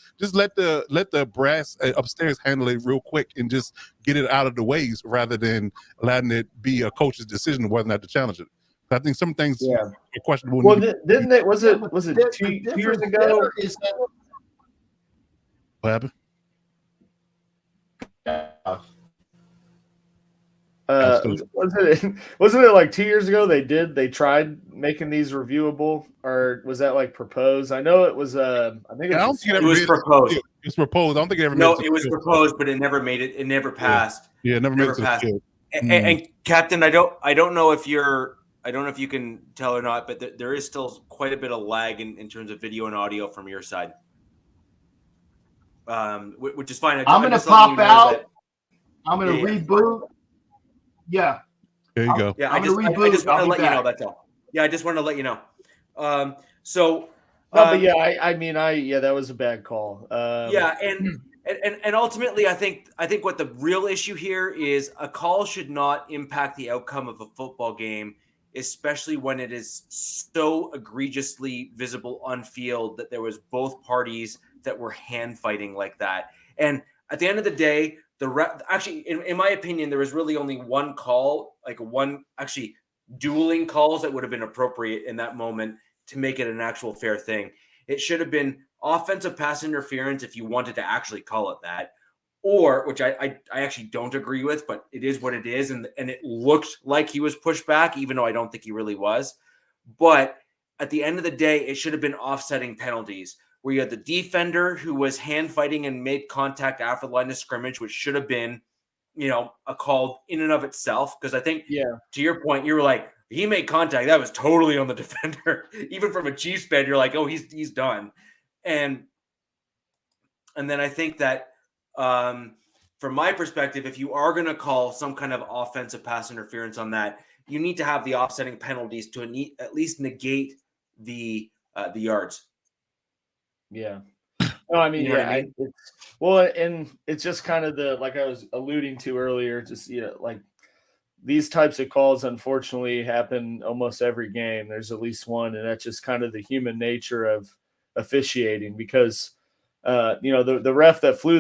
Speaker 6: brass upstairs handle it real quick and just get it out of the ways rather than letting it be a coach's decision whether or not to challenge it. I think some things are questionable.
Speaker 5: Well, didn't it? Was it 2 years ago?
Speaker 6: What happened?
Speaker 5: Wasn't it like 2 years ago they tried making these reviewable, or was that like proposed? I know it was I think
Speaker 3: it was proposed.
Speaker 6: It's proposed. I don't think it ever
Speaker 3: made it was proposed, but it never made it. It never passed.
Speaker 6: Yeah, it never made it passed.
Speaker 3: And Captain, I don't know if you can tell or not, but there is still quite a bit of lag in terms of video and audio from your side. Which is fine.
Speaker 4: I'm going to pop out. I'm going to reboot. Yeah.
Speaker 6: There you go.
Speaker 3: Yeah, I just want to let you know that's all. Yeah, I just wanted to let you know. But
Speaker 5: that was a bad call.
Speaker 3: And ultimately, I think what the real issue here is a call should not impact the outcome of a football game, especially when it is so egregiously visible on field that there was both parties that were hand fighting like that. And at the end of the day, in my opinion, there was really only one call, dueling calls that would have been appropriate in that moment to make it an actual fair thing. It should have been offensive pass interference if you wanted to actually call it that, or which I actually don't agree with, but it is what it is. And it looked like he was pushed back, even though I don't think he really was. But at the end of the day, it should have been offsetting penalties where you had the defender who was hand fighting and made contact after the line of scrimmage, which should have been, a call in and of itself. Because I think, to your point, you were like, he made contact. That was totally on the defender. Even from a Chiefs fan, you're like, oh, he's done. And then I think that from my perspective, if you are going to call some kind of offensive pass interference on that, you need to have the offsetting penalties to at least negate the yards.
Speaker 5: Yeah. No, I mean, and it's just kind of like I was alluding to earlier, just, like these types of calls, unfortunately, happen almost every game. There's at least one, and that's just kind of the human nature of officiating because, the ref that threw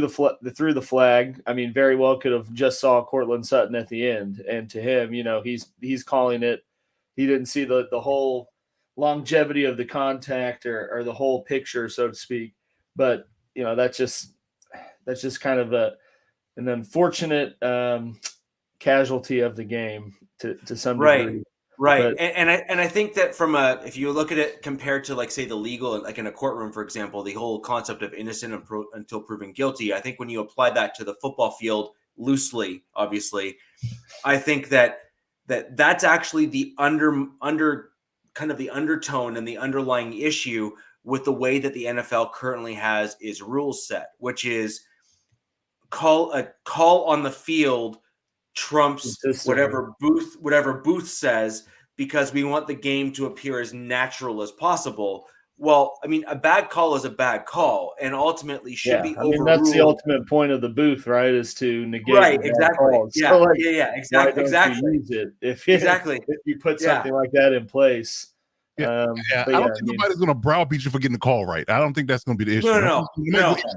Speaker 5: the flag, I mean, very well could have just saw Cortland Sutton at the end. And to him, he's calling it. He didn't see the whole longevity of the contact or the whole picture, so to speak. But that's just kind of an unfortunate casualty of the game to some degree.
Speaker 3: Right. But, and I think that if you look at it compared to, like, say, the legal, like in a courtroom, for example, the whole concept of innocent until proven guilty, I think when you apply that to the football field loosely, obviously, I think that's actually the under kind of the undertone and the underlying issue with the way that the NFL currently has is rules set, which is call on the field trumps whatever Booth says, because we want the game to appear as natural as possible. Well, I mean, a bad call is a bad call, and ultimately should be overruled.
Speaker 5: That's the ultimate point of the booth, right? Is to negate.
Speaker 3: Right. Exactly.
Speaker 5: So,
Speaker 3: Exactly.
Speaker 5: Use it if you put something like that in place.
Speaker 6: Yeah,
Speaker 5: But
Speaker 6: I don't think nobody's going to browbeat you for getting the call right. I don't think that's going to be the issue.
Speaker 3: No.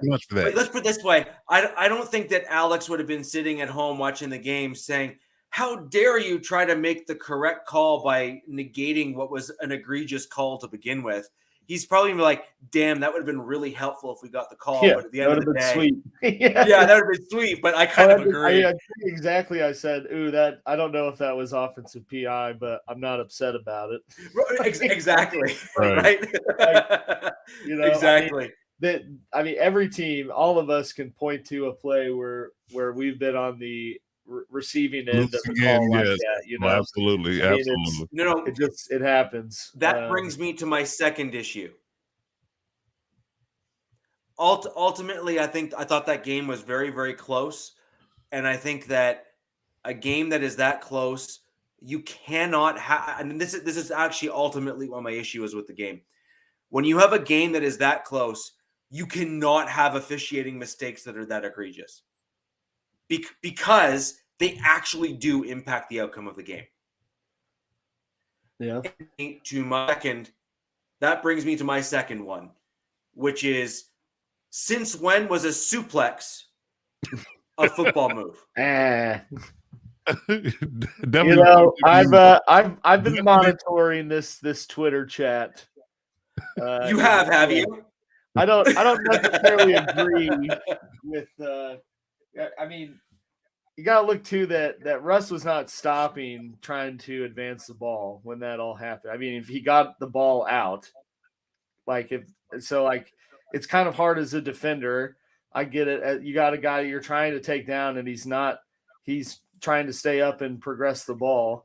Speaker 6: Much for that.
Speaker 3: But let's put it this way. I don't think that Alex would have been sitting at home watching the game saying, how dare you try to make the correct call by negating what was an egregious call to begin with. He's probably like, damn, that would have been really helpful if we got the call.
Speaker 5: Yeah,
Speaker 3: but at the end of the day,
Speaker 5: sweet.
Speaker 3: yeah, that would have been sweet. But I kind of agree.
Speaker 5: Exactly. I said, ooh, that I don't know if that was offensive PI, but I'm not upset about it.
Speaker 3: Exactly.
Speaker 6: Right.
Speaker 3: Exactly.
Speaker 5: I mean, every team, all of us can point to a play where we've been on the receiving end of the call like that.
Speaker 6: Absolutely.
Speaker 5: It happens.
Speaker 3: That brings me to my second issue. Ultimately, I thought that game was very, very close, and I think that a game that is that close, you cannot have. I mean, this is actually ultimately what my issue is with the game. When you have a game that is that close, you cannot have officiating mistakes that are that egregious. Because they actually do impact the outcome of the game.
Speaker 5: Yeah.
Speaker 3: That brings me to my second one, which is, since when was a suplex a football move?
Speaker 5: I've been monitoring this Twitter chat.
Speaker 3: You have you?
Speaker 5: I don't necessarily agree with. I mean, you got to look too that Russ was not stopping trying to advance the ball when that all happened. I mean, if he got the ball out, it's kind of hard as a defender. I get it. You got a guy you're trying to take down, and he's trying to stay up and progress the ball.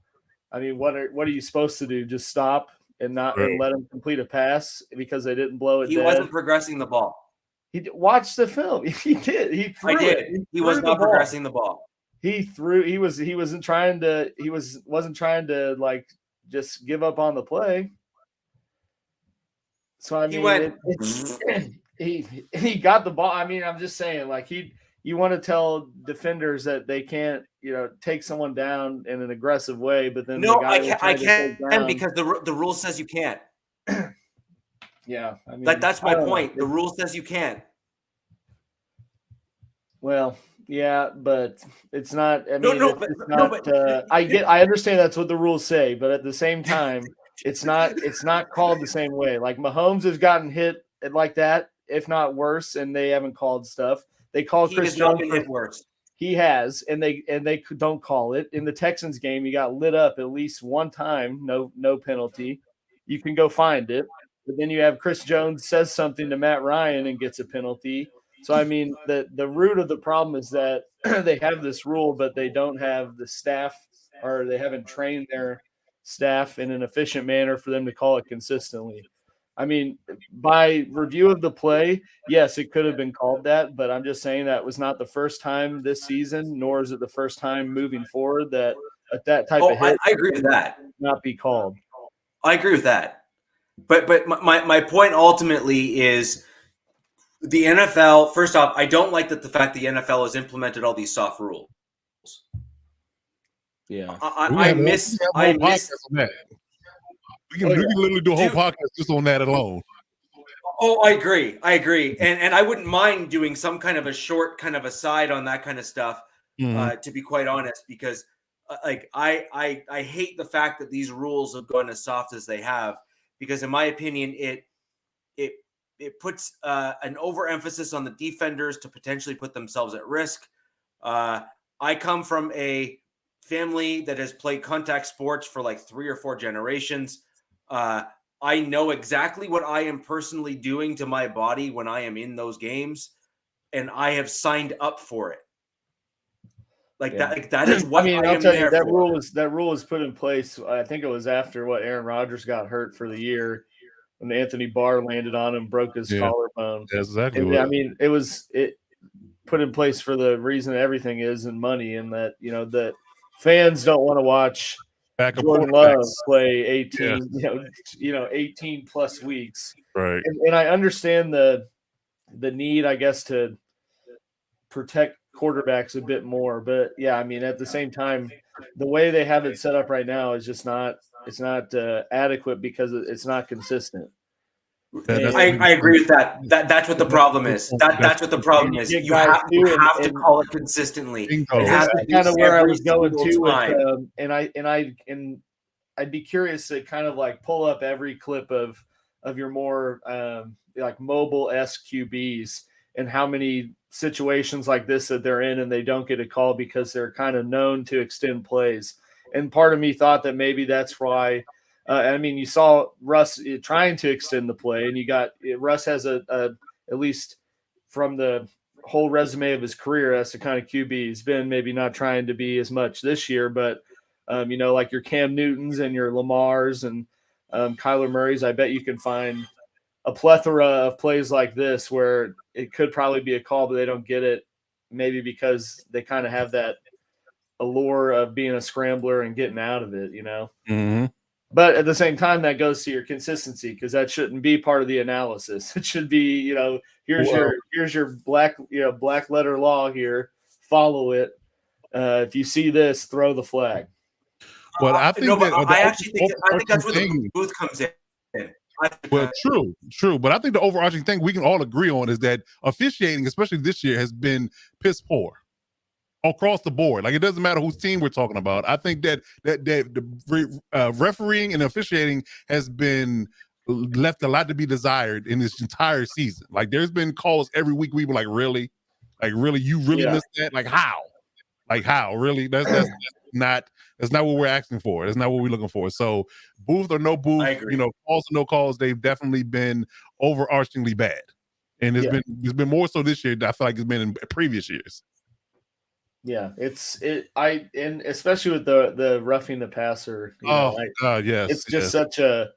Speaker 5: I mean, what are you supposed to do? Just stop and and let him complete a pass because they didn't blow it.
Speaker 3: He wasn't progressing the ball.
Speaker 5: He watched the film. He did. He threw it.
Speaker 3: He was not progressing the ball.
Speaker 5: He threw. He wasn't trying to. He wasn't trying to like just give up on the play. So I mean, he got the ball. I mean, I'm just saying, like you want to tell defenders that they can't, take someone down in an aggressive way, but then
Speaker 3: I can't because the rule says you can't.
Speaker 5: Yeah, I mean,
Speaker 3: that's my point. The rule says you can't.
Speaker 5: Well, yeah, but it's not. I mean, I understand that's what the rules say, but at the same time, it's not called the same way. Like Mahomes has gotten hit like that, if not worse, and they haven't called stuff. They call Chris Jones
Speaker 3: worse.
Speaker 5: He has, and they don't call it. In the Texans game, he got lit up at least one time, no penalty. You can go find it. But then you have Chris Jones says something to Matt Ryan and gets a penalty. So, I mean, the root of the problem is that they have this rule, but they don't have the staff, or they haven't trained their staff in an efficient manner for them to call it consistently. I mean, by review of the play, yes, it could have been called that, but I'm just saying that was not the first time this season, nor is it the first time moving forward that type of hit.
Speaker 3: I agree with that.
Speaker 5: Not be called.
Speaker 3: I agree with that. But my point ultimately is the NFL, first off, I don't like that the fact the NFL has implemented all these soft rules.
Speaker 5: Yeah.
Speaker 3: I miss
Speaker 6: that. We can literally do a whole podcast just on that alone.
Speaker 3: Oh, I agree. And I wouldn't mind doing some kind of a short kind of aside on that kind of stuff, to be quite honest, because I hate the fact that these rules have gone as soft as they have, because in my opinion, it puts an overemphasis on the defenders to potentially put themselves at risk. I come from a family that has played contact sports for like 3 or 4 generations. I know exactly what I am personally doing to my body when I am in those games, and I have signed up for it. That is what
Speaker 5: I'll tell you, that rule was put in place. I think it was after Aaron Rodgers got hurt for the year when Anthony Barr landed on him, broke his collarbone.
Speaker 6: That's exactly
Speaker 5: what. I mean, it put in place for the reason everything is, and money, and that that fans don't want to watch Jordan Love play 18 plus weeks.
Speaker 6: Right.
Speaker 5: And I understand the need, I guess, to protect quarterbacks a bit more. But yeah, I mean, at the same time, the way they have it set up right now is just not adequate because it's not consistent.
Speaker 3: I agree with that. That's what the problem is. That's what the problem is. You have to call it consistently.
Speaker 6: Bingo.
Speaker 3: It has
Speaker 5: That's
Speaker 3: to be
Speaker 5: kind of where I
Speaker 3: every
Speaker 5: was going
Speaker 3: single
Speaker 5: to
Speaker 3: time.
Speaker 5: and I'd be curious to kind of like pull up every clip of your more like mobile QBs and how many situations like this that they're in and they don't get a call because they're kind of known to extend plays. And part of me thought that maybe that's why. I mean, you saw Russ trying to extend the play, and you got Russ has a at least from the whole resume of his career, that's the kind of QB he's been. Maybe not trying to be as much this year, but you know, like your Cam Newtons and your Lamars and Kyler Murray's. I bet you can find a plethora of plays like this where it could probably be a call, but they don't get it. Maybe because they kind of have that allure of being a scrambler and getting out of it, you know.
Speaker 6: Mm-hmm.
Speaker 5: But at the same time, that goes to your consistency because that shouldn't be part of the analysis. It should be, you know, here's your black letter law here. Follow it. If you see this, throw the flag.
Speaker 6: Well, I think
Speaker 3: I think that's where the booth comes in.
Speaker 6: Well, true. But I think the overarching thing we can all agree on is that officiating, especially this year, has been piss poor across the board. Like, it doesn't matter whose team we're talking about. I think that the refereeing and officiating has been left a lot to be desired in this entire season. Like, there's been calls every week we were like, really, you really missed that? Like, how? Really? That's not what we're asking for. That's not what we're looking for. So, booth or no booth, you know, calls or no calls, they've definitely been overarchingly bad. And it's been more so this year than I feel like it's been in previous years.
Speaker 5: Yeah, and especially with the roughing the passer.
Speaker 6: Yes,
Speaker 5: it's just
Speaker 6: that's the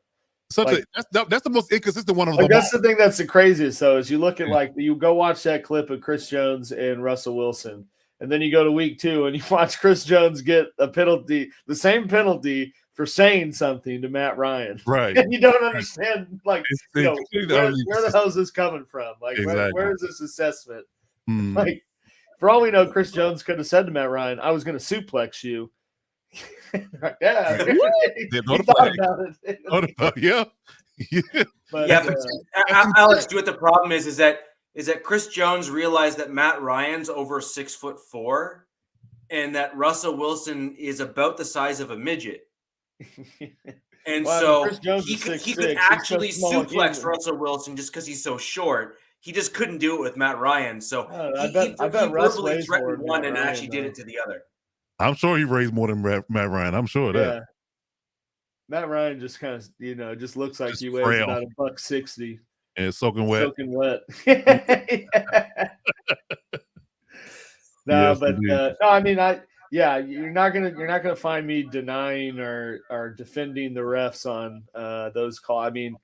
Speaker 6: most inconsistent one of them.
Speaker 5: That's the thing that's the craziest though, is you look at like you go watch that clip of Chris Jones and Russell Wilson, and then you go to week 2 and you watch Chris Jones get a penalty, the same penalty for saying something to Matt Ryan,
Speaker 6: right?
Speaker 5: And you don't understand, like, where the hell is this coming from? Like, where is this assessment? Like. For all we know, Chris Jones could have said to Matt Ryan, I was going to suplex you. Yeah.
Speaker 3: But Alex, what the problem is that Chris Jones realized that Matt Ryan's over 6'4", and that Russell Wilson is about the size of a midget. And so he could actually suplex Russell Wilson just because he's so short. He just couldn't do it with Matt Ryan. So
Speaker 5: I bet Russ
Speaker 3: verbally threatened one and actually did it to the other.
Speaker 6: I'm sure he raised more than Matt Ryan. I'm sure of that.
Speaker 5: Matt Ryan just kind of, just looks like he weighs about $160.
Speaker 6: And soaking wet.
Speaker 5: No, but no, I mean, you're not gonna find me denying or defending the refs on those calls. I mean,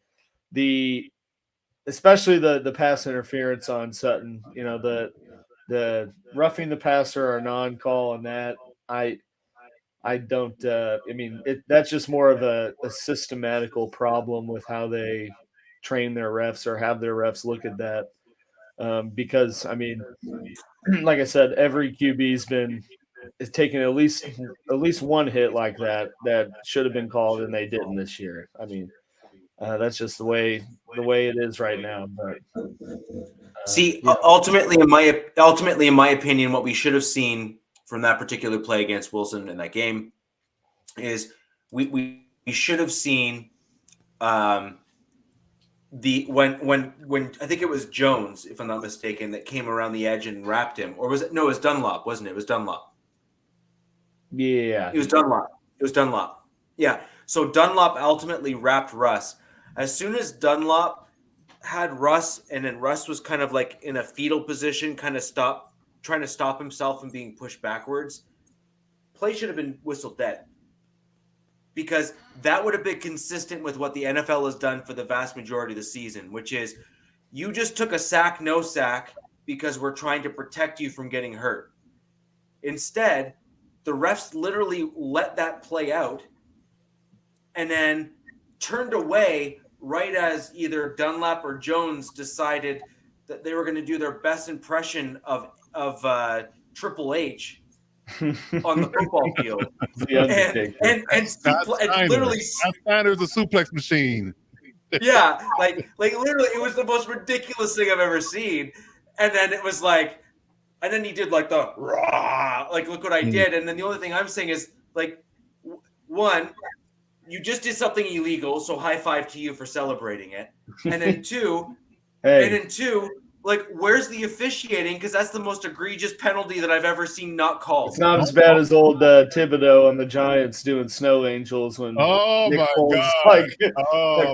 Speaker 5: especially the pass interference on Sutton, you know, the roughing the passer or non-call on that, I don't. I mean, that's just more of a systematical problem with how they train their refs or have their refs look at that. Because I mean, like I said, every QB is taking at least one hit like that should have been called and they didn't this year. I mean, that's just the way it is right now. But
Speaker 3: ultimately, in my opinion, what we should have seen from that particular play against Wilson in that game is we should have seen when I think it was Jones, if I'm not mistaken, that came around the edge and wrapped him, or was it? No, it was Dunlop, wasn't it? It was Dunlop.
Speaker 5: Yeah,
Speaker 3: it was Dunlop. Yeah. So Dunlop ultimately wrapped Russ. As soon as Dunlop had Russ, and then Russ was kind of like in a fetal position, trying to stop himself from being pushed backwards, play should have been whistled dead. Because that would have been consistent with what the NFL has done for the vast majority of the season, which is you just took a sack, no sack, because we're trying to protect you from getting hurt. Instead, the refs literally let that play out and then turned away right as either Dunlap or Jones decided that they were going to do their best impression of Triple H on the football field.
Speaker 5: The Undertaker.
Speaker 3: And literally,
Speaker 6: Scott Steiner's a suplex machine.
Speaker 3: yeah, like literally, it was the most ridiculous thing I've ever seen. And then it was like, and then he did like the rah, like look what I did. And then the only thing I'm saying is like, one, you just did something illegal, so high five to you for celebrating it. And then two, like, where's the officiating? Because that's the most egregious penalty that I've ever seen not called.
Speaker 5: It's not as bad as old Thibodeau and the Giants doing snow angels when Nick Foles like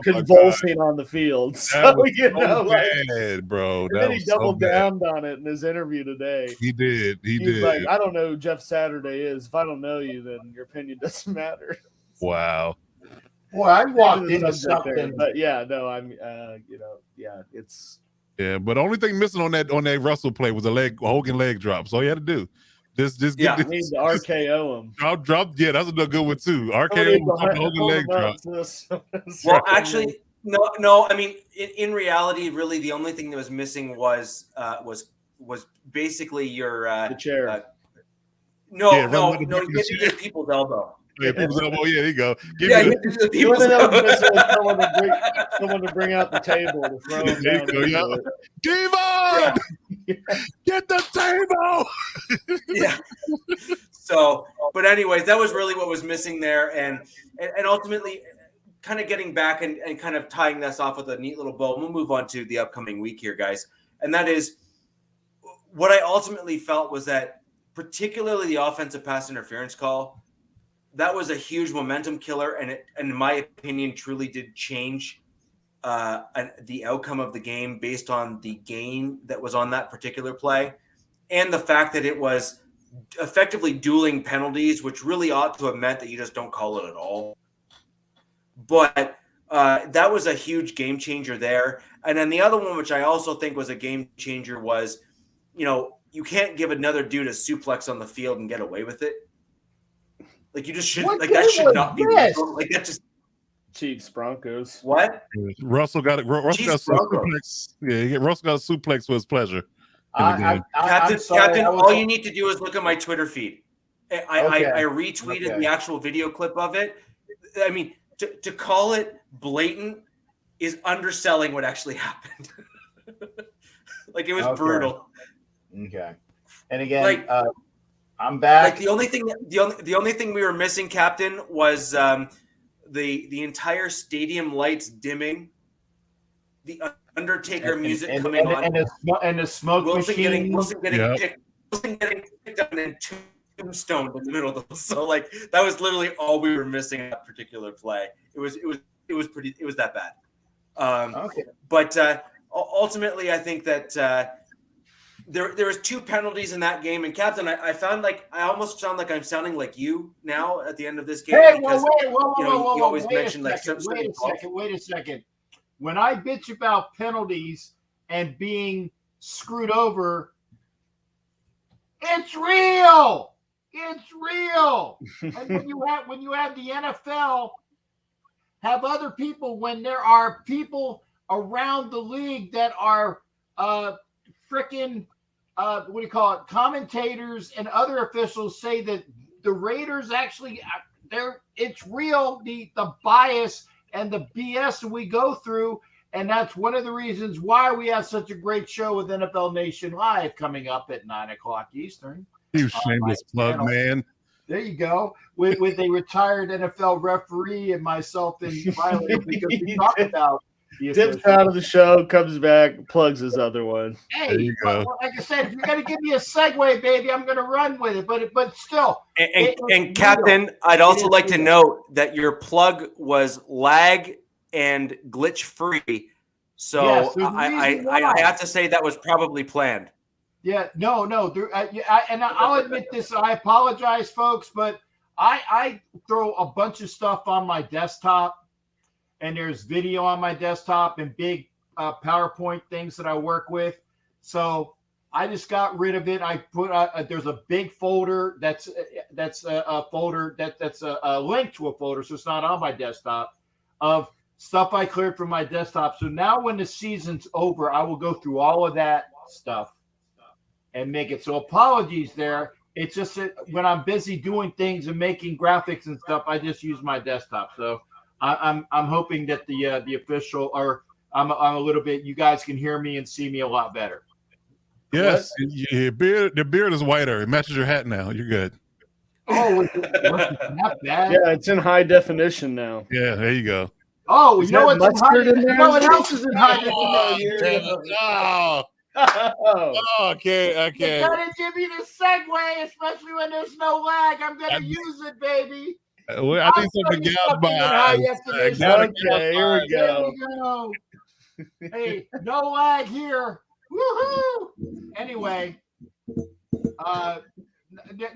Speaker 5: convulsing on the field. So,
Speaker 6: bad, bro.
Speaker 5: And then he doubled down on it in his interview today.
Speaker 6: He did.
Speaker 5: He's like, I don't know who Jeff Saturday is. If I don't know you, then your opinion doesn't matter.
Speaker 6: Wow.
Speaker 4: Boy, I walked into something.
Speaker 5: But yeah, no, I'm, it's.
Speaker 6: Yeah, but the only thing missing on that Russell play was a Hogan leg drop. So all you had to do, just get
Speaker 5: need to RKO him.
Speaker 6: Drop. Yeah, that's a good one too. RKO Hogan leg drop.
Speaker 3: Well, actually, no. I mean, in reality, really, the only thing that was missing was basically your
Speaker 5: the chair.
Speaker 3: No, you get to get people's elbow.
Speaker 6: Yeah, people's elbow. Yeah, there you go.
Speaker 5: Someone to bring out the table to throw him down.
Speaker 6: Devon! Get the table!
Speaker 3: Yeah. So, but anyways, that was really what was missing there. And ultimately, kind of getting back and kind of tying this off with a neat little bow. We'll move on to the upcoming week here, guys. And that is what I ultimately felt was that particularly the offensive pass interference call, that was a huge momentum killer, and it, in my opinion, truly did change the outcome of the game based on the gain that was on that particular play, and the fact that it was effectively dueling penalties, which really ought to have meant that you just don't call it at all. But that was a huge game changer there. And then the other one, which I also think was a game changer, was, you can't give another dude a suplex on the field and get away with it. Like, you just should, like, that should not be legal. Like, that just.
Speaker 5: Chiefs Broncos.
Speaker 3: What?
Speaker 6: Russell got it. Russell got a suplex. Yeah, Russell got a suplex for his pleasure.
Speaker 3: Captain, all you need to do is look at my Twitter feed. I retweeted the actual video clip of it. I mean, to call it blatant is underselling what actually happened. Like, it was brutal.
Speaker 4: Okay. And again, I'm back.
Speaker 3: Like, the only thing we were missing, Captain, was the entire stadium lights dimming, the Undertaker music coming on,
Speaker 4: and the smoke machine.
Speaker 3: Wilson getting picked up and tombstoned in the middle of the. So, like, that was literally all we were missing in that particular play. It was that bad. But ultimately, I think that there was two penalties in that game. And Captain, I found like I almost sound like I'm sounding like you now at the end of this game.
Speaker 4: Hey,
Speaker 3: because,
Speaker 4: whoa,
Speaker 3: you always
Speaker 4: wait
Speaker 3: mention like
Speaker 4: wait a second. When I bitch about penalties and being screwed over, it's real. It's real. And when you have the NFL have other people, when there are people around the league that are freaking commentators and other officials say that the Raiders actually it's real, the bias and the BS we go through. And that's one of the reasons why we have such a great show with NFL Nation Live coming up at 9:00 Eastern.
Speaker 6: You shameless plug, man.
Speaker 4: There you go. With a retired NFL referee and myself and Riley, because we talk about
Speaker 5: dips out of the show, comes back, plugs his other one.
Speaker 4: Hey,
Speaker 6: there you go.
Speaker 4: Like I said, if you're going to give me a segue, baby, I'm going to run with it. But still.
Speaker 3: And Captain, I'd also like to note that your plug was lag and glitch free. So yes, I have to say that was probably planned.
Speaker 4: Yeah, no. And I'll admit this. I apologize, folks, but I throw a bunch of stuff on my desktop. And there's video on my desktop and big PowerPoint things that I work with. So I just got rid of it. I put there's a big folder that's a folder that's a link to a folder, so it's not on my desktop, of stuff I cleared from my desktop. So now when the season's over, I will go through all of that stuff and make it. So apologies there It's just that when I'm busy doing things and making graphics and stuff, I just use my desktop. So I'm hoping that the official, or I'm a little bit. You guys can hear me and see me a lot better.
Speaker 6: Yes, the beard is whiter. It matches your hat now. You're good.
Speaker 4: Oh, was that bad?
Speaker 5: Yeah, it's in high definition now.
Speaker 6: Yeah, there you go.
Speaker 4: Oh,
Speaker 5: Is
Speaker 4: you know
Speaker 5: that
Speaker 4: what's in high?
Speaker 5: mustard in there?
Speaker 4: You know what else is in high
Speaker 6: Oh,
Speaker 4: definition?
Speaker 6: damn it. Oh,
Speaker 5: Oh,
Speaker 6: I can't.
Speaker 4: You gotta give me the segue, especially when there's no lag. I'm gonna use it, baby.
Speaker 6: Well, I need something to gouge my eyes. I gotta gouge
Speaker 5: okay, here
Speaker 6: my
Speaker 5: we
Speaker 6: eyes.
Speaker 5: go.
Speaker 4: Hey, no lag here. Woohoo! Anyway,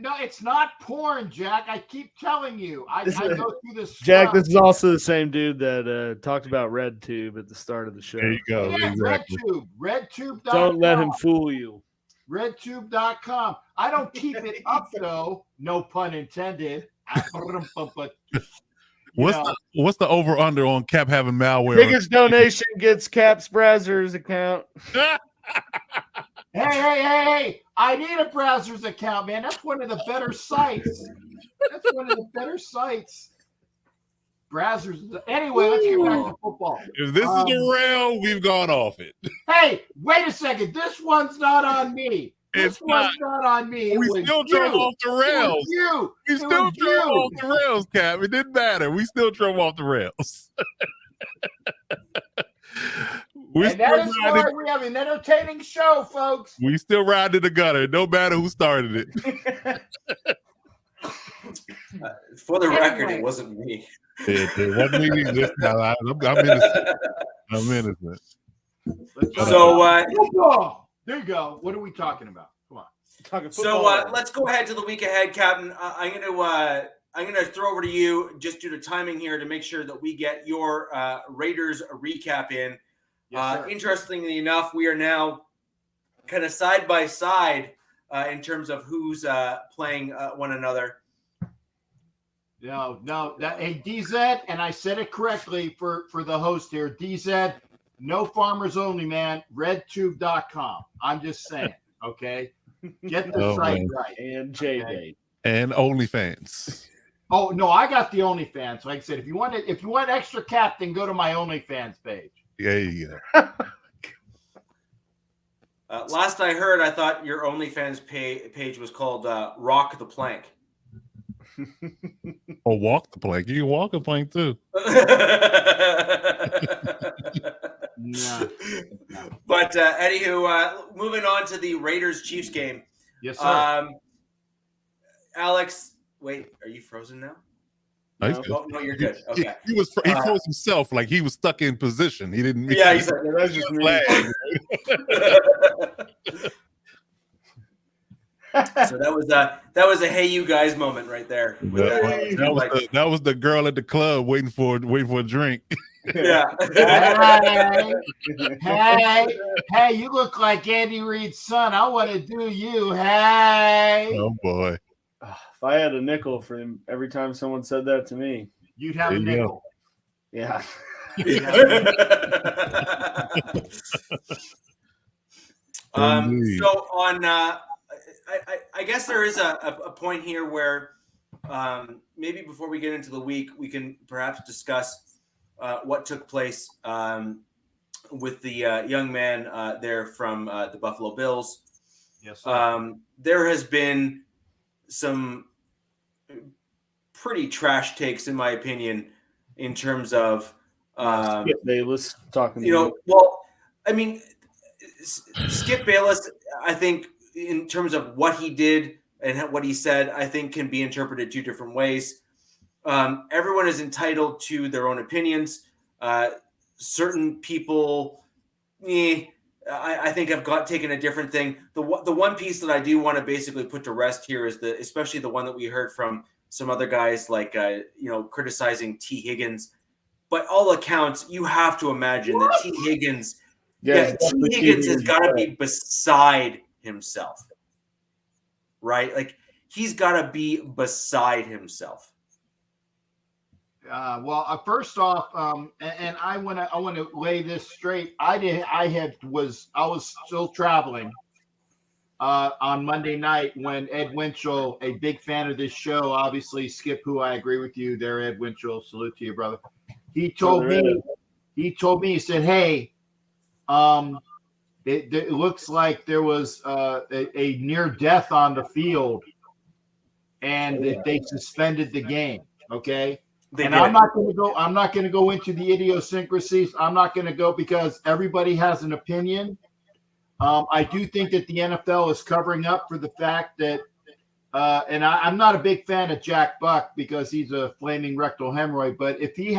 Speaker 4: no, it's not porn, Jack. I keep telling you. I go through this.
Speaker 5: Jack, this is also the same dude that talked about RedTube at the start of the show.
Speaker 6: There you go.
Speaker 4: Yeah,
Speaker 6: Exactly.
Speaker 4: RedTube.
Speaker 5: Don't let him fool you.
Speaker 4: RedTube.com. I don't keep it up though. No pun intended.
Speaker 6: What's the over under on Cap having malware?
Speaker 5: Biggest donation gets Cap's browser's account.
Speaker 4: Hey! I need a browser's account, man. That's one of the better sites. Browsers. Anyway, let's get back to football.
Speaker 6: If this is the rail, we've gone off it.
Speaker 4: Hey, wait a second. This one's not on me. This one's not on me.
Speaker 6: We still drove off the rails. We still drove off the rails, Cap. It didn't matter. We still drove off the rails.
Speaker 4: And that is why we have an entertaining show, folks.
Speaker 6: We still ride to the gutter. No matter who started it.
Speaker 3: For the record, it wasn't me.
Speaker 6: It wasn't me this time. I'm innocent. I'm innocent.
Speaker 4: So, there you go. What are we talking about? Come on.
Speaker 3: So let's go ahead to the week ahead, Captain. I'm gonna throw over to you just due to timing here to make sure that we get your Raiders recap in.
Speaker 4: Yes,
Speaker 3: interestingly enough, we are now kind of side by side in terms of who's playing one another.
Speaker 4: No. Hey, DZ, and I said it correctly for the host here. DZ, no farmers only, man. RedTube.com. I'm just saying, okay? Get the site right.
Speaker 5: And J-Date.
Speaker 6: And OnlyFans.
Speaker 4: Oh, no, I got the OnlyFans. Like I said, if you want extra Capt, then go to my OnlyFans page.
Speaker 6: There you go.
Speaker 3: Last I heard, I thought your OnlyFans page was called Rock the Plank.
Speaker 6: Or walk the plank. You can walk the plank too.
Speaker 4: No.
Speaker 3: But anywho, moving on to the Raiders-Chiefs game.
Speaker 4: Yes, sir.
Speaker 3: Alex, wait, are you frozen now? No, you're good. Okay.
Speaker 6: He froze himself like he was stuck in position. He didn't.
Speaker 3: Yeah, he's like,
Speaker 5: That's just me.
Speaker 3: So that was a hey you guys moment right there.
Speaker 6: That was the girl at the club waiting for a drink.
Speaker 3: Yeah.
Speaker 4: Hey, you look like Andy Reid's son. I want to do you. Hey.
Speaker 6: Oh boy.
Speaker 5: If I had a nickel for him every time someone said that to me,
Speaker 4: You'd have a nickel.
Speaker 5: yeah.
Speaker 3: So on, I guess there is a point here where maybe before we get into the week, we can perhaps discuss what took place with the young man there from the Buffalo Bills.
Speaker 4: Yes, sir.
Speaker 3: There has been some pretty trash takes, in my opinion, in terms of
Speaker 5: Skip Bayless talking.
Speaker 3: Well, I mean, Skip Bayless, I think, in terms of what he did and what he said, I think can be interpreted two different ways. Everyone is entitled to their own opinions. Certain people, I think have taken a different thing. The one piece that I do want to basically put to rest here is especially the one that we heard from some other guys like criticizing T. Higgins. By all accounts, you have to imagine that T. Higgins, T. Higgins has got to be beside himself, right? Like he's got to be beside himself.
Speaker 4: Well, first off, and I want to lay this straight. I was still traveling on Monday night when Ed Winchell, a big fan of this show, obviously Skip, who I agree with you there, Ed Winchell, salute to you, brother. He told me, he said, hey, it looks like there was a near death on the field, and they suspended the game. Okay. I'm not going to go into the idiosyncrasies. I'm not going to go because everybody has an opinion. I do think that the NFL is covering up for the fact that, and I'm not a big fan of Jack Buck because he's a flaming rectal hemorrhoid. But if he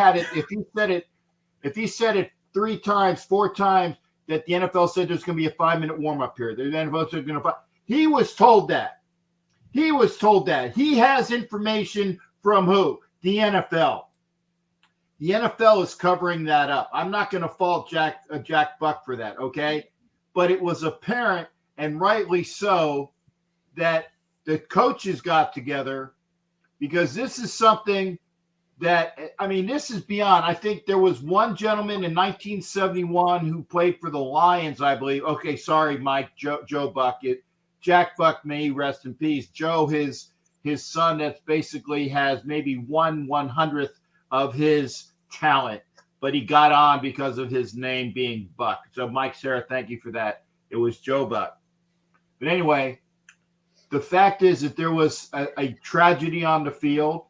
Speaker 4: said it 3 times, 4 times that the NFL said there's going to be a 5-minute warm up period, the NFL said going to. He was told that. He was told that. He has information from who? The NFL. The NFL is covering that up. I'm not going to fault Jack Buck for that, okay? But it was apparent, and rightly so, that the coaches got together because this is something that, I mean, this is beyond. I think there was one gentleman in 1971 who played for the Lions, I believe. Okay, sorry, Mike, Joe Buck. Jack Buck, may he rest in peace. Joe, his son that basically has maybe 1/100th of his talent, but he got on because of his name being Buck. So, Mike, Sarah, thank you for that. It was Joe Buck. But anyway, the fact is that there was a tragedy on the field.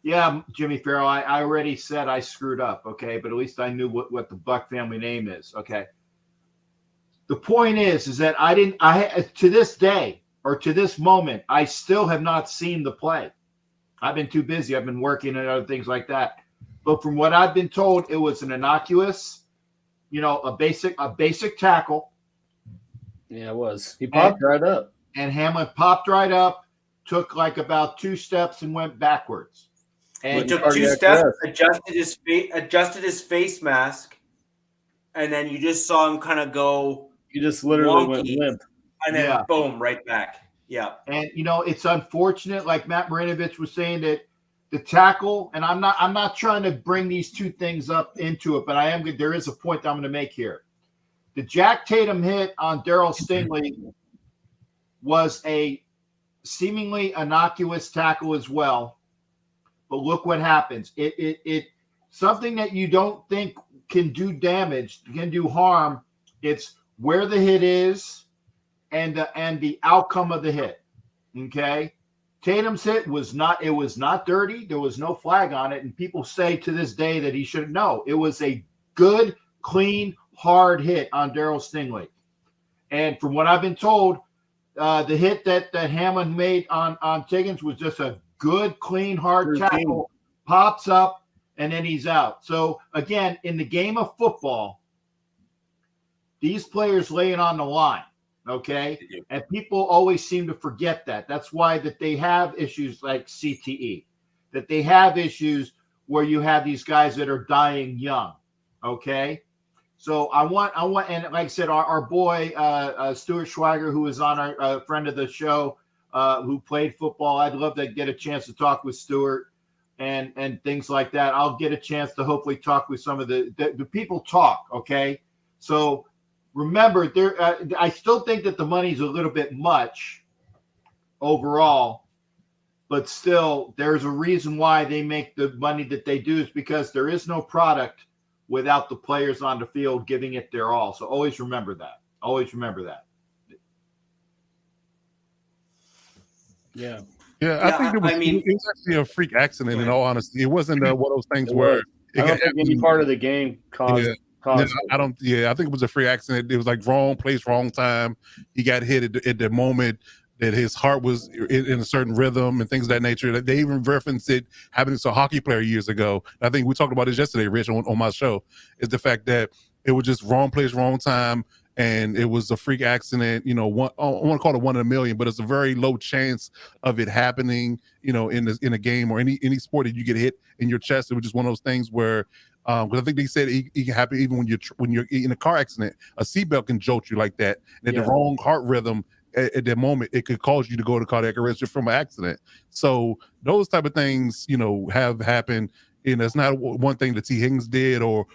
Speaker 4: Yeah, Jimmy Farrell, I already said I screwed up, okay? But at least I knew what the Buck family name is, okay? The point is that to this day, or to this moment, I still have not seen the play. I've been too busy. I've been working and other things like that. But from what I've been told, it was an innocuous, a basic tackle.
Speaker 5: Yeah, it was. He popped right up.
Speaker 4: And Hamlin popped right up, took like about 2 steps and went backwards. And
Speaker 3: he took 2 steps, adjusted his face mask, and then you just saw him kind of go.
Speaker 5: He just literally went limp.
Speaker 3: And then boom, right back. Yeah.
Speaker 4: And it's unfortunate, like Matt Marinovich was saying, that the tackle, and I'm not trying to bring these two things up into it, but there is a point that I'm going to make here. The Jack Tatum hit on Darryl Stingley was a seemingly innocuous tackle as well. But look what happens. It something that you don't think can do damage, can do harm. It's where the hit is and the outcome of the hit. Okay. Tatum's hit was not dirty. There was no flag on it. And people say to this day that he shouldn't know. It was a good, clean, hard hit on Darryl Stingley. And from what I've been told, the hit that Hammond made on Tiggins was just a good, clean, hard tackle, pops up, and then he's out. So, again, in the game of football, these players lay it on the line, okay? And people always seem to forget that. That's why that they have issues like CTE, that they have issues where you have these guys that are dying young, okay? So I want, and like I said, our boy Stuart Schwager, who is on our friend of the show, who played football. I'd love to get a chance to talk with Stuart and things like that. I'll get a chance to hopefully talk with some of the people talk. Okay, so remember, I still think that the money's a little bit much overall, but still, there's a reason why they make the money that they do is because there is no product without the players on the field giving it their all. So always remember that. Always remember that.
Speaker 6: Yeah. I think it was actually a freak accident, in all honesty. It wasn't one of those things where
Speaker 5: I don't think any part of the game caused
Speaker 6: I think it was a free accident. It was like wrong place, wrong time. He got hit at the moment that his heart was in a certain rhythm and things of that nature. They even referenced it happening to a hockey player years ago. I think we talked about this yesterday, Rich, on my show, is the fact that it was just wrong place, wrong time, and it was a freak accident. I want to call it 1 in a million, but it's a very low chance of it happening, in a game or any sport that you get hit in your chest. It was just one of those things where, because I think they said it can happen even when you're in a car accident. A seatbelt can jolt you like that, and the wrong heart rhythm at that moment, it could cause you to go to cardiac arrest just from an accident. So those type of things, have happened. And it's not one thing that T. Higgins did or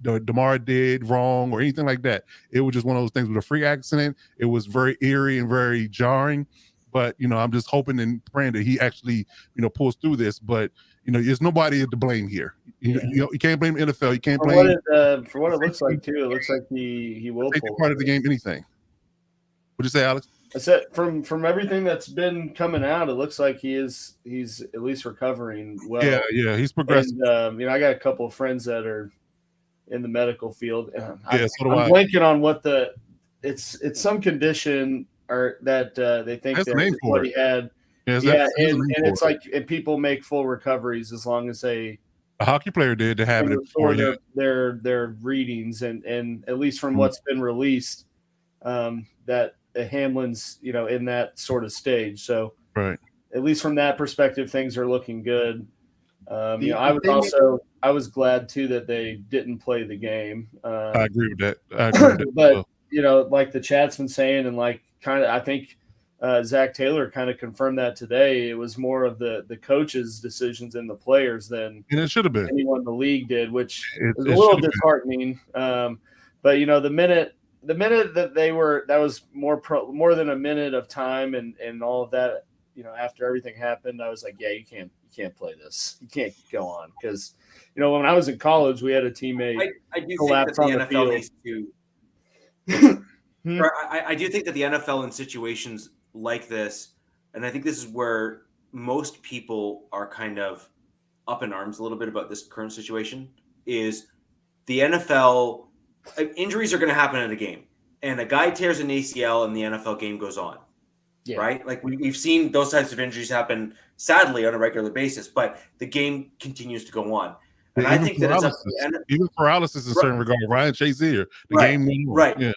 Speaker 6: DeMar did wrong or anything like that. It was just one of those things with a freak accident. It was very eerie and very jarring. But, I'm just hoping and praying that he actually, pulls through this. But, there's nobody to blame here. You can't blame the NFL. You can't blame.
Speaker 5: For what it looks like, too, it looks like he will
Speaker 6: take
Speaker 5: pull
Speaker 6: part of the game, anything. What'd you say, Alex?
Speaker 5: I said from everything that's been coming out, it looks like he's at least recovering well.
Speaker 6: Yeah, he's progressing.
Speaker 5: And, I got a couple of friends that are in the medical field. I'm blanking on what it's some condition or that they think
Speaker 6: that's
Speaker 5: that what he had. And it's like and people make full recoveries as long as a
Speaker 6: hockey player did to have it before
Speaker 5: their readings and at least from what's been released, that Hamlin's in that sort of stage. So
Speaker 6: right,
Speaker 5: at least from that perspective, things are looking good. I was glad too that they didn't play the game.
Speaker 6: I agree with that.
Speaker 5: But like the chat's been saying, and like I think Zach Taylor kind of confirmed that today. It was more of the coaches' decisions and the players than
Speaker 6: it should have been
Speaker 5: anyone in the league did, which is a little disheartening. But the minute that that was more than a minute of time and all of that, after everything happened, I was like, yeah, you can't play this. You can't go on because, when I was in college, we had a teammate
Speaker 3: I do
Speaker 5: collapse
Speaker 3: think
Speaker 5: on
Speaker 3: that
Speaker 5: the
Speaker 3: the NFL
Speaker 5: field.
Speaker 3: needs to. I do think that the NFL in situations like this, and I think this is where most people are kind of up in arms a little bit about this current situation, is the NFL. Injuries are going to happen in a game, and a guy tears an ACL and the NFL game goes on, right? Like we've seen those types of injuries happen, sadly, on a regular basis, but the game continues to go on. And I think that it's
Speaker 6: even paralysis in certain regard. Ryan Shazier, the game went on.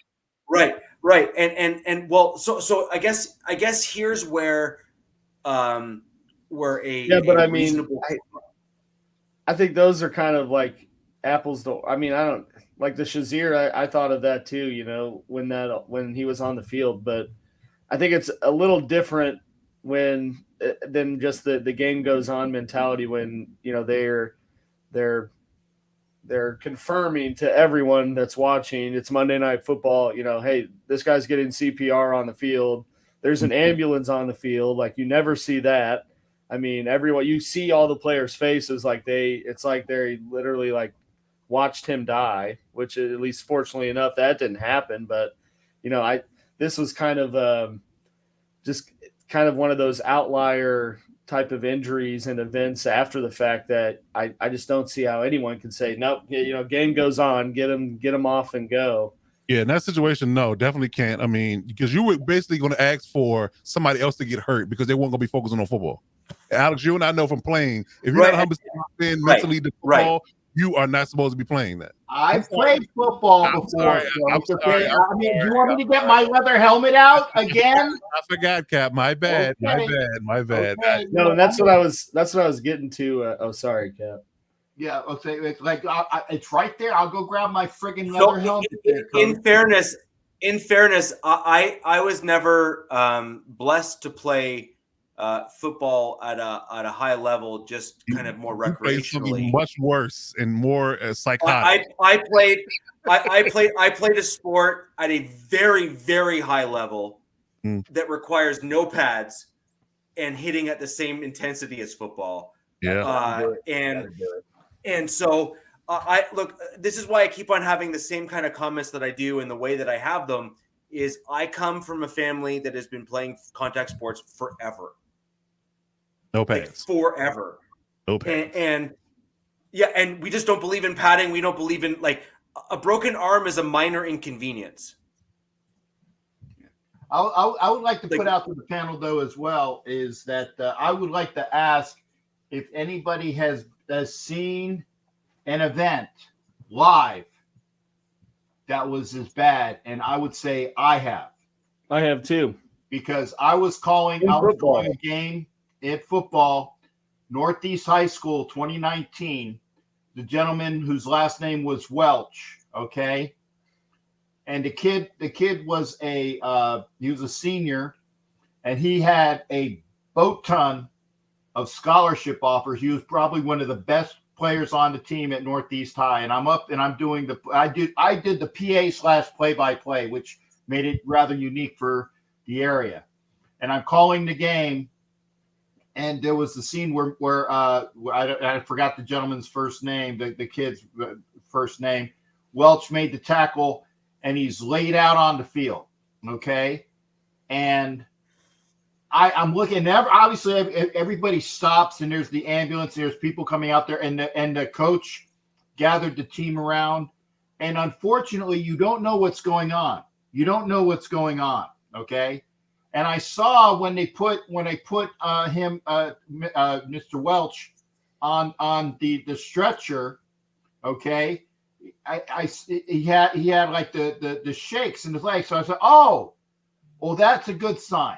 Speaker 3: Right. And well, so I guess here's where a reasonable.
Speaker 5: I think those are kind of like apples to. I mean, I don't like the Shazier. I thought of that too. When he was on the field, but I think it's a little different than just the game goes on mentality when they're confirming to everyone that's watching. It's Monday Night Football. Hey, this guy's getting CPR on the field. There's an ambulance on the field. Like you never see that. I mean, everyone you see all the players' faces it's like they literally like watched him die, which at least fortunately enough that didn't happen. But this was kind of just kind of one of those outlier type of injuries and events after the fact that I just don't see how anyone can say nope. Game goes on, get him off and go.
Speaker 6: Yeah, in that situation, no, definitely can't. I mean, because you were basically going to ask for somebody else to get hurt because they weren't going to be focusing on football. Alex, you and I know from playing, if you're not 100% mentally to football, you are not supposed to be playing that.
Speaker 4: I played football before.
Speaker 6: I'm sorry.
Speaker 4: I mean, do you want me to get my leather helmet out again?
Speaker 6: I forgot, Cap. My bad.
Speaker 4: Okay.
Speaker 6: My bad.
Speaker 4: Okay.
Speaker 5: No, that's what I was getting to. Sorry, Cap.
Speaker 4: Yeah, okay. It's like it's right there. I'll go grab my friggin' leather helmet.
Speaker 3: In fairness, I was never blessed to play football at a high level, just kind of more recreationally.
Speaker 6: Much worse and more psychotic.
Speaker 3: I played a sport at a very, very high level that requires no pads and hitting at the same intensity as football.
Speaker 6: Yeah.
Speaker 3: And so I look, this is why I keep on having the same kind of comments that I do, and the way that I have them is I come from a family that has been playing contact sports forever.
Speaker 6: No pads.
Speaker 3: Like forever.
Speaker 6: No pads.
Speaker 3: And we just don't believe in padding. We don't believe in a broken arm is a minor inconvenience.
Speaker 4: I would like to put out to the panel though as well is that I would like to ask if anybody has seen an event live that was as bad, and I would say I have
Speaker 5: too,
Speaker 4: because I was calling a game in football, Northeast High School 2019, the gentleman whose last name was Welch, okay? And the kid was he was a senior, and he had a boat ton of scholarship offers. He was probably one of the best players on the team at Northeast High, and I'm up and I'm doing I did the PA / play-by-play, which made it rather unique for the area. And I'm calling the game, and there was the scene where I forgot the gentleman's first name, the kid's first name. Welch made the tackle, and he's laid out on the field. Okay, and I'm looking. Obviously, everybody stops, and there's the ambulance. There's people coming out there, and the coach gathered the team around. And unfortunately, you don't know what's going on. You don't know what's going on. Okay, and I saw when they put him, Mr. Welch, on the stretcher. Okay, he had like the shakes in his legs. So I said, oh, well, that's a good sign.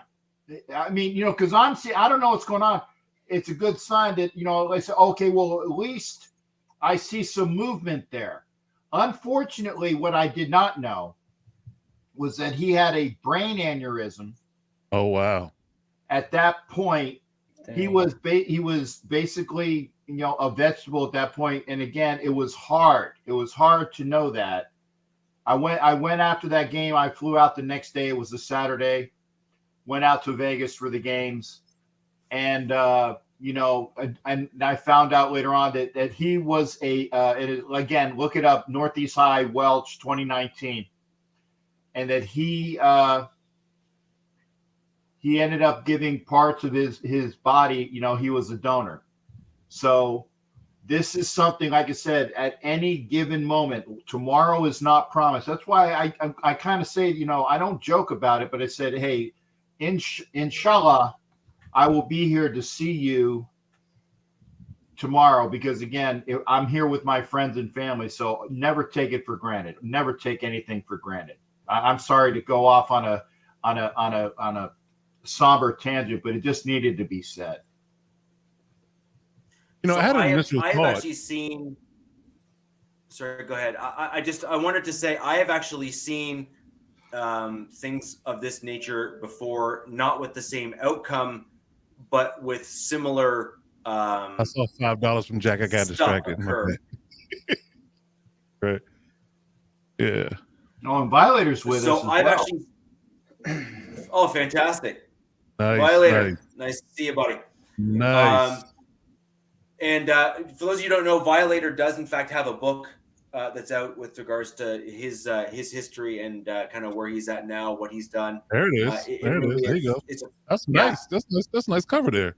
Speaker 4: I mean, because I don't know what's going on. It's a good sign that, I said, okay, well, at least I see some movement there. Unfortunately, what I did not know was that he had a brain aneurysm.
Speaker 6: Oh, wow.
Speaker 4: At that point,
Speaker 5: Dang.
Speaker 4: he was basically, a vegetable at that point. And again, it was hard. It was hard to know that. I went after that game. I flew out the next day. It was a Saturday. Went out to Vegas for the games, and and I found out later on that he was again, look it up, Northeast High Welch 2019, and that he ended up giving parts of his body. He was a donor. So this is something, like I said, at any given moment. Tomorrow is not promised. That's why I kind of say, I don't joke about it, but I said, hey, inshallah, I will be here to see you tomorrow, because again, I'm here with my friends and family. So never take it for granted. Never take anything for granted. I'm sorry to go off on a somber tangent, but it just needed to be said.
Speaker 3: So
Speaker 6: I had an initial
Speaker 3: I've
Speaker 6: thought.
Speaker 3: actually seen. Sorry, go ahead. I wanted to say I have actually seen things of this nature before, not with the same outcome, but with similar.
Speaker 6: I saw $5 from Jack. I got distracted. Right. Yeah.
Speaker 4: Oh, and Violators with us.
Speaker 3: So I've actually. Oh, fantastic!
Speaker 6: Nice.
Speaker 3: Violator, nice to see you, buddy.
Speaker 6: Nice.
Speaker 3: And for those of you who don't know, Violator does in fact have a book that's out with regards to his history and kind of where he's at now, what he's done.
Speaker 6: There it is. There you go. That's nice. That's a nice cover there.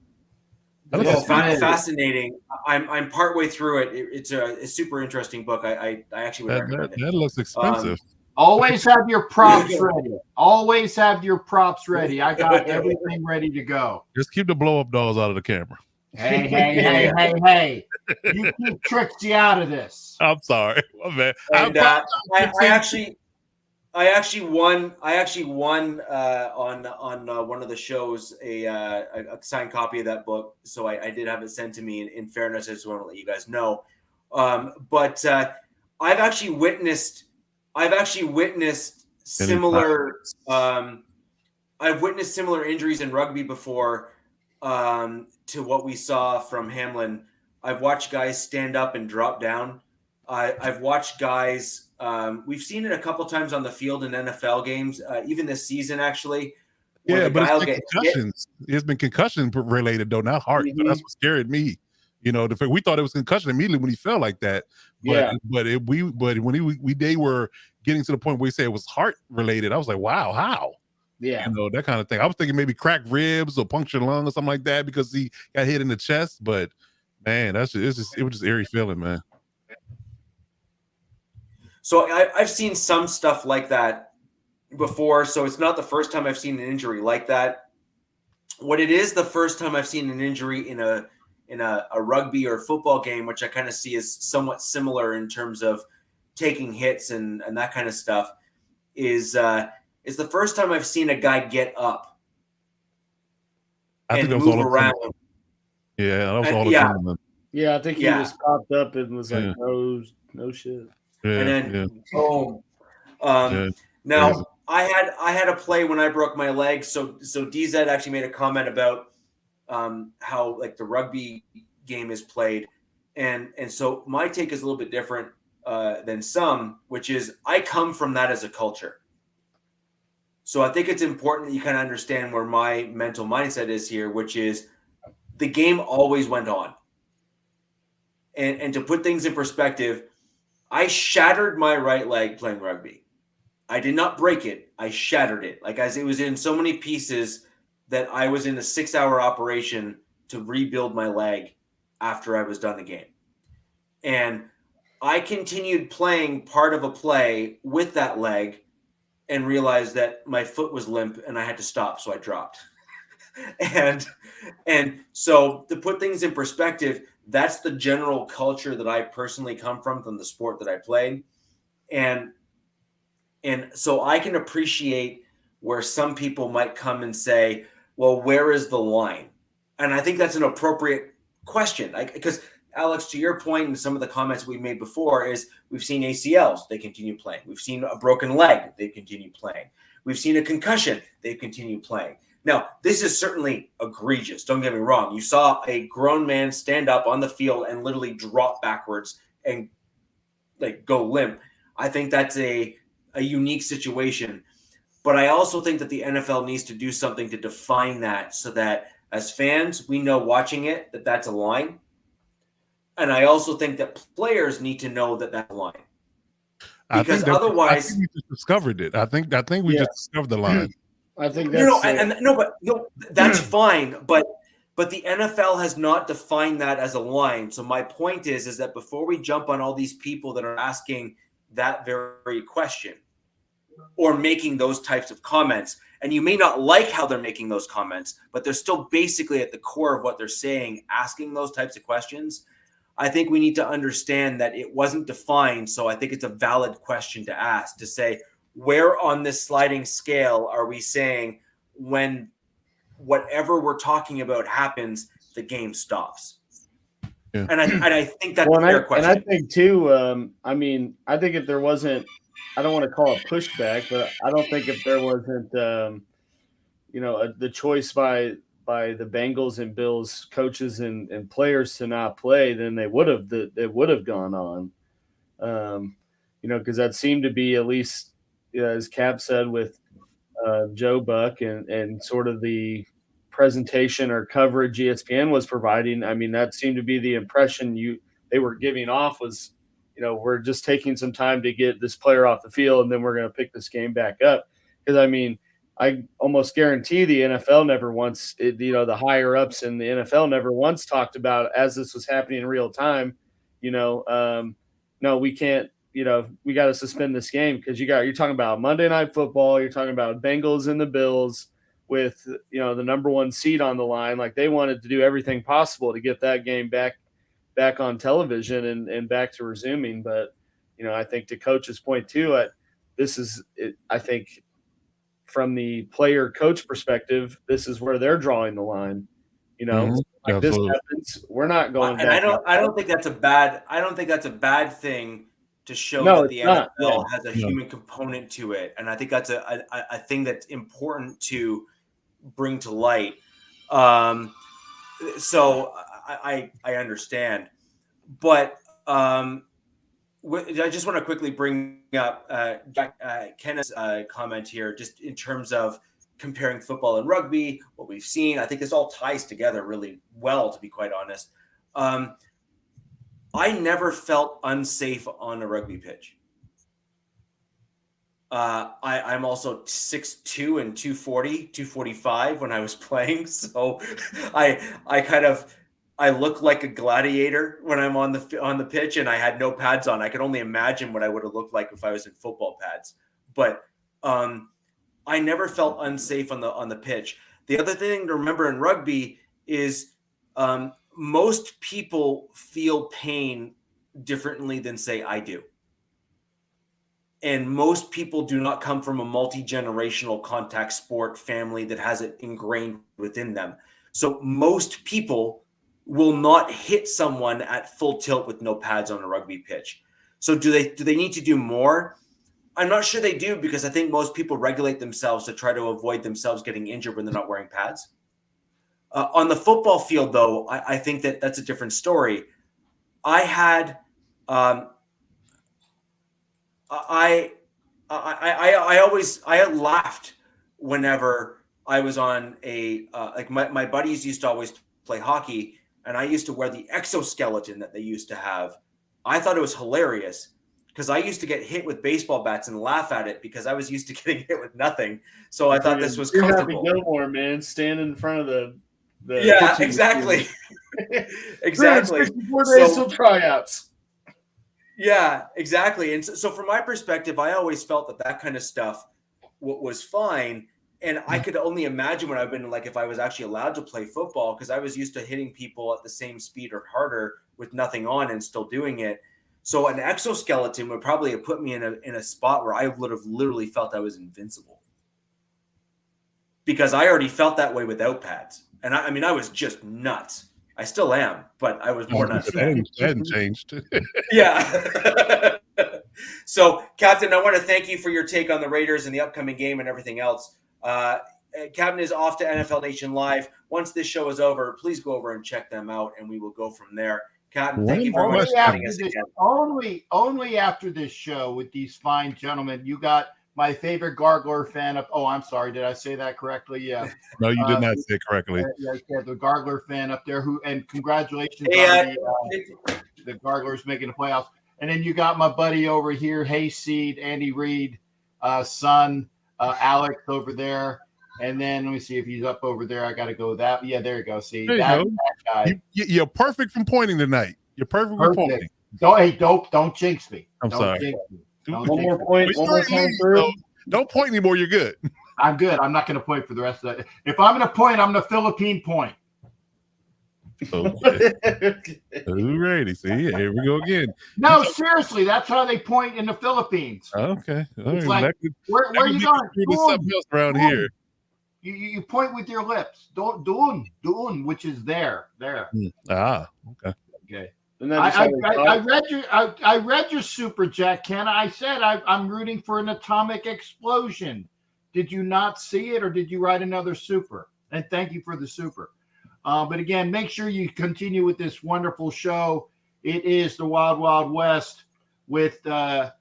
Speaker 3: Fascinating. I'm partway through it. It's a super interesting book. I actually would recommend it.
Speaker 6: That looks expensive.
Speaker 4: Always have your props ready. Always have your props ready. I got everything ready to go.
Speaker 6: Just keep the blow up dolls out of the camera.
Speaker 4: Hey. You keep Trixie out of this.
Speaker 6: I'm sorry. My man.
Speaker 3: And I actually won on one of the shows a signed copy of that book. So I did have it sent to me. In fairness, I just want to let you guys know. But I've actually witnessed similar. I've witnessed similar injuries in rugby before to what we saw from Hamlin. I've watched guys stand up and drop down. I've watched guys. We've seen it a couple times on the field in NFL games, even this season, actually.
Speaker 6: Yeah, but it's been concussions. It's been concussion related, though, not heart. Mm-hmm. That's what scared me. We thought it was concussion immediately when he fell like that. But when they were getting to the point where he said it was heart related, I was like, wow, how?
Speaker 5: Yeah,
Speaker 6: that kind of thing. I was thinking maybe cracked ribs or punctured lung or something like that because he got hit in the chest. But man, it was just eerie feeling, man.
Speaker 3: So I've seen some stuff like that before. So it's not the first time I've seen an injury like that. What it is the first time I've seen an injury in a rugby or football game, which I kind of see as somewhat similar in terms of taking hits and that kind of stuff, is the first time I've seen a guy get up and move around.
Speaker 6: Yeah, that was all the time.
Speaker 5: Yeah, I think he was popped up and was like, no shit.
Speaker 6: Yeah,
Speaker 3: and then boom. Now I had a play when I broke my leg. So DZ actually made a comment about how like the rugby game is played, And so my take is a little bit different than some, which is I come from that as a culture. So I think it's important that you kind of understand where my mental mindset is here, which is the game always went on. And to put things in perspective, I shattered my right leg playing rugby. I did not break it. I shattered it. Like, as it was in so many pieces that I was in a 6-hour operation to rebuild my leg after I was done the game. And I continued playing part of a play with that leg and realized that my foot was limp and I had to stop. So I dropped. and so to put things in perspective, that's the general culture that I personally come from the sport that I played. And so I can appreciate where some people might come and say, well, where is the line? And I think that's an appropriate question. Because Alex, to your point and some of the comments we made before is we've seen ACLs, they continue playing. We've seen a broken leg, they continue playing. We've seen a concussion, they continue playing. Now, this is certainly egregious. Don't get me wrong. You saw a grown man stand up on the field and literally drop backwards and like go limp. I think that's a unique situation. But I also think that the NFL needs to do something to define that so that as fans, we know watching it that that's a line. And I also think that players need to know that that's a line. Because otherwise,
Speaker 6: I think we just discovered it. I think we just discovered the line.
Speaker 5: I think that's
Speaker 3: that's fine. But the NFL has not defined that as a line. So my point is that before we jump on all these people that are asking that very question or making those types of comments, and you may not like how they're making those comments, but they're still basically at the core of what they're saying, asking those types of questions. I think we need to understand that it wasn't defined. So I think it's a valid question to ask, to say, where on this sliding scale are we saying when whatever we're talking about happens, the game stops? Yeah. And I think that's a fair question.
Speaker 5: And I think too, I think if there wasn't, I don't want to call it pushback, but I don't think if there wasn't, the choice by the Bengals and Bills coaches and players to not play, then it would have gone on. Because that seemed to be, at least as Capt said, with Joe Buck and sort of the presentation or coverage ESPN was providing. I mean, that seemed to be the impression they were giving off was, we're just taking some time to get this player off the field and then we're going to pick this game back up. Because I almost guarantee the NFL never once, the higher ups in the NFL never once talked about, as this was happening in real time, no, we can't, we got to suspend this game because you're talking about Monday Night Football. You're talking about Bengals and the Bills with, the number one seed on the line. Like, they wanted to do everything possible to get that game back on television and back to resuming. But, I think to Coach's point too, I think from the player coach perspective, this is where they're drawing the line. Like, this happens, we're not going back.
Speaker 3: I don't think that's a bad thing to show that the NFL has a human component to it. And I think that's a thing that's important to bring to light. So I understand, but I just want to quickly bring up Kenneth's comment here, just in terms of comparing football and rugby, what we've seen. I think this all ties together really well, to be quite honest. I never felt unsafe on a rugby pitch. I'm also 6'2" and 240, 245 when I was playing. So I look like a gladiator when I'm on the pitch, and I had no pads on. I could only imagine what I would have looked like if I was in football pads. But I never felt unsafe on the pitch. The other thing to remember in rugby is most people feel pain differently than, say, I do. And most people do not come from a multi-generational contact sport family that has it ingrained within them. So most people will not hit someone at full tilt with no pads on a rugby pitch. So do they need to do more? I'm not sure they do, because I think most people regulate themselves to try to avoid themselves getting injured when they're not wearing pads. On the football field, though, I think that's a different story. I had I always laughed whenever I was on a like my buddies used to always play hockey, and I used to wear the exoskeleton that they used to have. I thought it was hilarious because I used to get hit with baseball bats and laugh at it because I was used to getting hit with nothing. So I thought this was comfortable.
Speaker 5: Happy Gilmore, man, standing in front of the
Speaker 3: yeah, exactly. Exactly.
Speaker 5: 64 days till tryouts.
Speaker 3: Yeah, exactly. And so from my perspective, I always felt that kind of stuff was fine. And I could only imagine what I've been like if I was actually allowed to play football, because I was used to hitting people at the same speed or harder with nothing on and still doing it. So an exoskeleton would probably have put me in a spot where I would have literally felt I was invincible, because I already felt that way without pads. And I mean, I was just nuts. I still am, but I was more nuts.
Speaker 6: That hadn't changed.
Speaker 3: Yeah. So, Captain, I want to thank you for your take on the Raiders and the upcoming game and everything else. Captain is off to NFL Nation Live. Once this show is over, please go over and check them out, and we will go from there. Captain, thank you very much for joining us again.
Speaker 4: Only after this show with these fine gentlemen, you got my favorite Gargler fan up. Oh, I'm sorry. Did I say that correctly? Yeah.
Speaker 6: No, you did not say it correctly.
Speaker 4: Yeah, the Gargler fan up there and congratulations on the Garglers making the playoffs. And then you got my buddy over here, Hayseed, Andy Reid, son, Alex over there. And then let me see if he's up over there. I got to go that. Yeah, there you go. See, that guy.
Speaker 6: You're perfect from pointing tonight. You're perfect from pointing.
Speaker 4: Don't jinx me.
Speaker 6: I'm sorry.
Speaker 4: Jinx me.
Speaker 5: One more point. One more time through.
Speaker 6: Don't point anymore. You're good.
Speaker 4: I'm good. I'm not going to point for the rest of that. If I'm going to point, I'm the Philippine point.
Speaker 6: Okay. Alrighty. See, here we go again.
Speaker 4: No, seriously, that's how they point in the Philippines.
Speaker 6: Okay. All
Speaker 4: It's
Speaker 6: right.
Speaker 4: like, where are you going?
Speaker 6: Something else around here.
Speaker 4: You point with your lips. Doon, which is there.
Speaker 6: Okay.
Speaker 4: Okay. I read your super chat, Ken. I said I'm rooting for an atomic explosion. Did you not see it, or did you write another super? And thank you for the super. But again, make sure you continue with this wonderful show. It is the Wild Wild West with the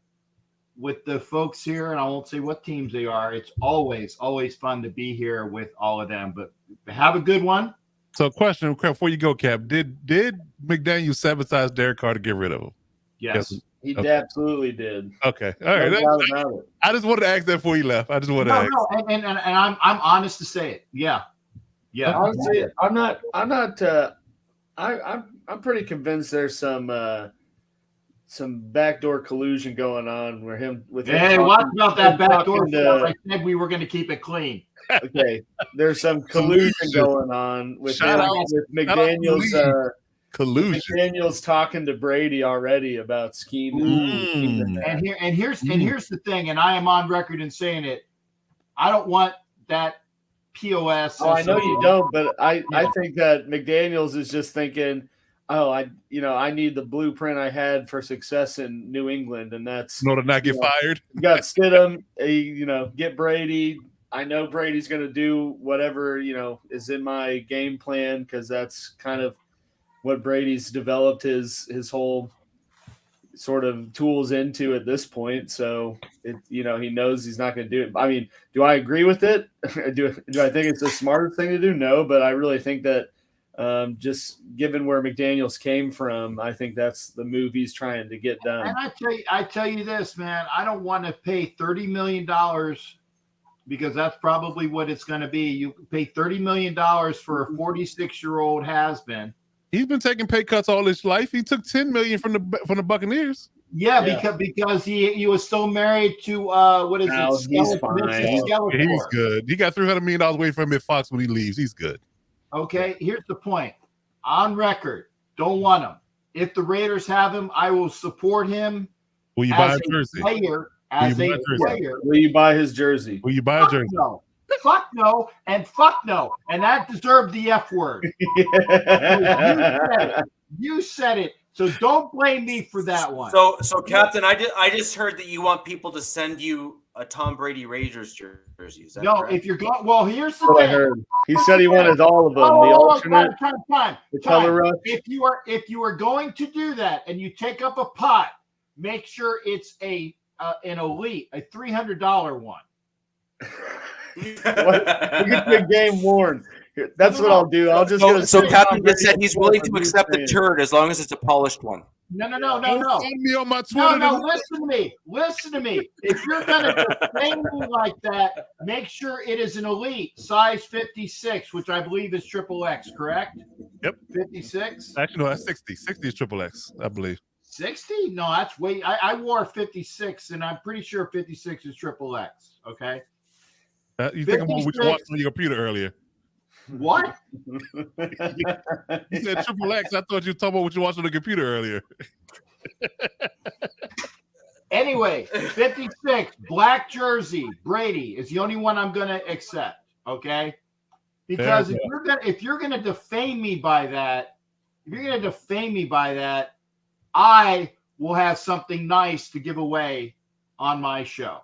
Speaker 4: folks here, and I won't say what teams they are. It's always fun to be here with all of them. But have a good one.
Speaker 6: So, question before you go, Cap: Did McDaniel sabotage Derek Carr to get rid of him?
Speaker 4: Yes.
Speaker 5: He absolutely did.
Speaker 6: Okay, all right. I just wanted to ask that before he left. I just wanted to ask.
Speaker 4: No, and I'm honest to say it. Yeah.
Speaker 5: Honestly, I'm pretty convinced there's some backdoor collusion going on where
Speaker 4: Hey, watch about that backdoor stuff. I said we were going to keep it clean.
Speaker 5: Okay, there's some collusion going on with McDaniel's.
Speaker 6: Collusion.
Speaker 5: McDaniel's talking to Brady already about scheming.
Speaker 4: And here's the thing, and I am on record in saying it. I don't want that POS.
Speaker 5: Oh, I know you don't, but I think that McDaniel's is just thinking, I need the blueprint I had for success in New England, and that's
Speaker 6: to not get fired.
Speaker 5: You got Stidham, get Brady. I know Brady's going to do whatever is in my game plan, because that's kind of what Brady's developed his whole sort of tools into at this point. So he knows he's not going to do it. I mean, do I agree with it? do I think it's the smartest thing to do? No, but I really think that just given where McDaniels came from, I think that's the move he's trying to get done.
Speaker 4: And I tell you this, man, I don't want to pay $30 million, because that's probably what it's going to be. You pay $30 million for a 46-year-old has-been.
Speaker 6: He's been taking pay cuts all his life. He took $10 million from the Buccaneers.
Speaker 4: Yeah, because he was still married to what is it?
Speaker 5: He's fine.
Speaker 6: He's good. He got $300 million away from him at Fox when he leaves. He's good.
Speaker 4: Okay, here's the point. On record, don't want him. If the Raiders have him, I will support him.
Speaker 6: Will you buy a jersey?
Speaker 5: Will you buy his jersey?
Speaker 6: Will you buy a jersey?
Speaker 4: No. Fuck no, and fuck no. And that deserved the F word. You said it. So don't blame me for that one.
Speaker 3: So Captain, I just heard that you want people to send you a Tom Brady Raiders jersey. Is that correct?
Speaker 4: If you're going, well, here's the
Speaker 5: What I
Speaker 4: thing.
Speaker 5: heard. He said he wanted all of them. The alternate, the color rush.
Speaker 4: If you are going to do that and you take up a pot, make sure it's an elite, a $300 one.
Speaker 5: What? You get the game worn. That's what I'll do. I'll just
Speaker 3: so Captain just said he's willing to accept the turd as long as it's a polished one.
Speaker 4: No.
Speaker 6: Send me on my Twitter.
Speaker 4: No, listen to me. If you're going to defend me like that, make sure it is an elite, size 56, which I believe is XXX, correct?
Speaker 6: Yep.
Speaker 4: 56?
Speaker 6: Actually, no, that's 60. 60 is XXX, I believe.
Speaker 4: 60? No, that's way. I wore 56, and I'm pretty sure 56 is XXX, okay?
Speaker 6: You think I'm what you watched on your computer earlier.
Speaker 4: What?
Speaker 6: You said XXX. I thought you were talking about what you watched on the computer earlier.
Speaker 4: Anyway, 56, black jersey, Brady is the only one I'm going to accept, okay? Because if you're gonna defame me by that, I will have something nice to give away on my show.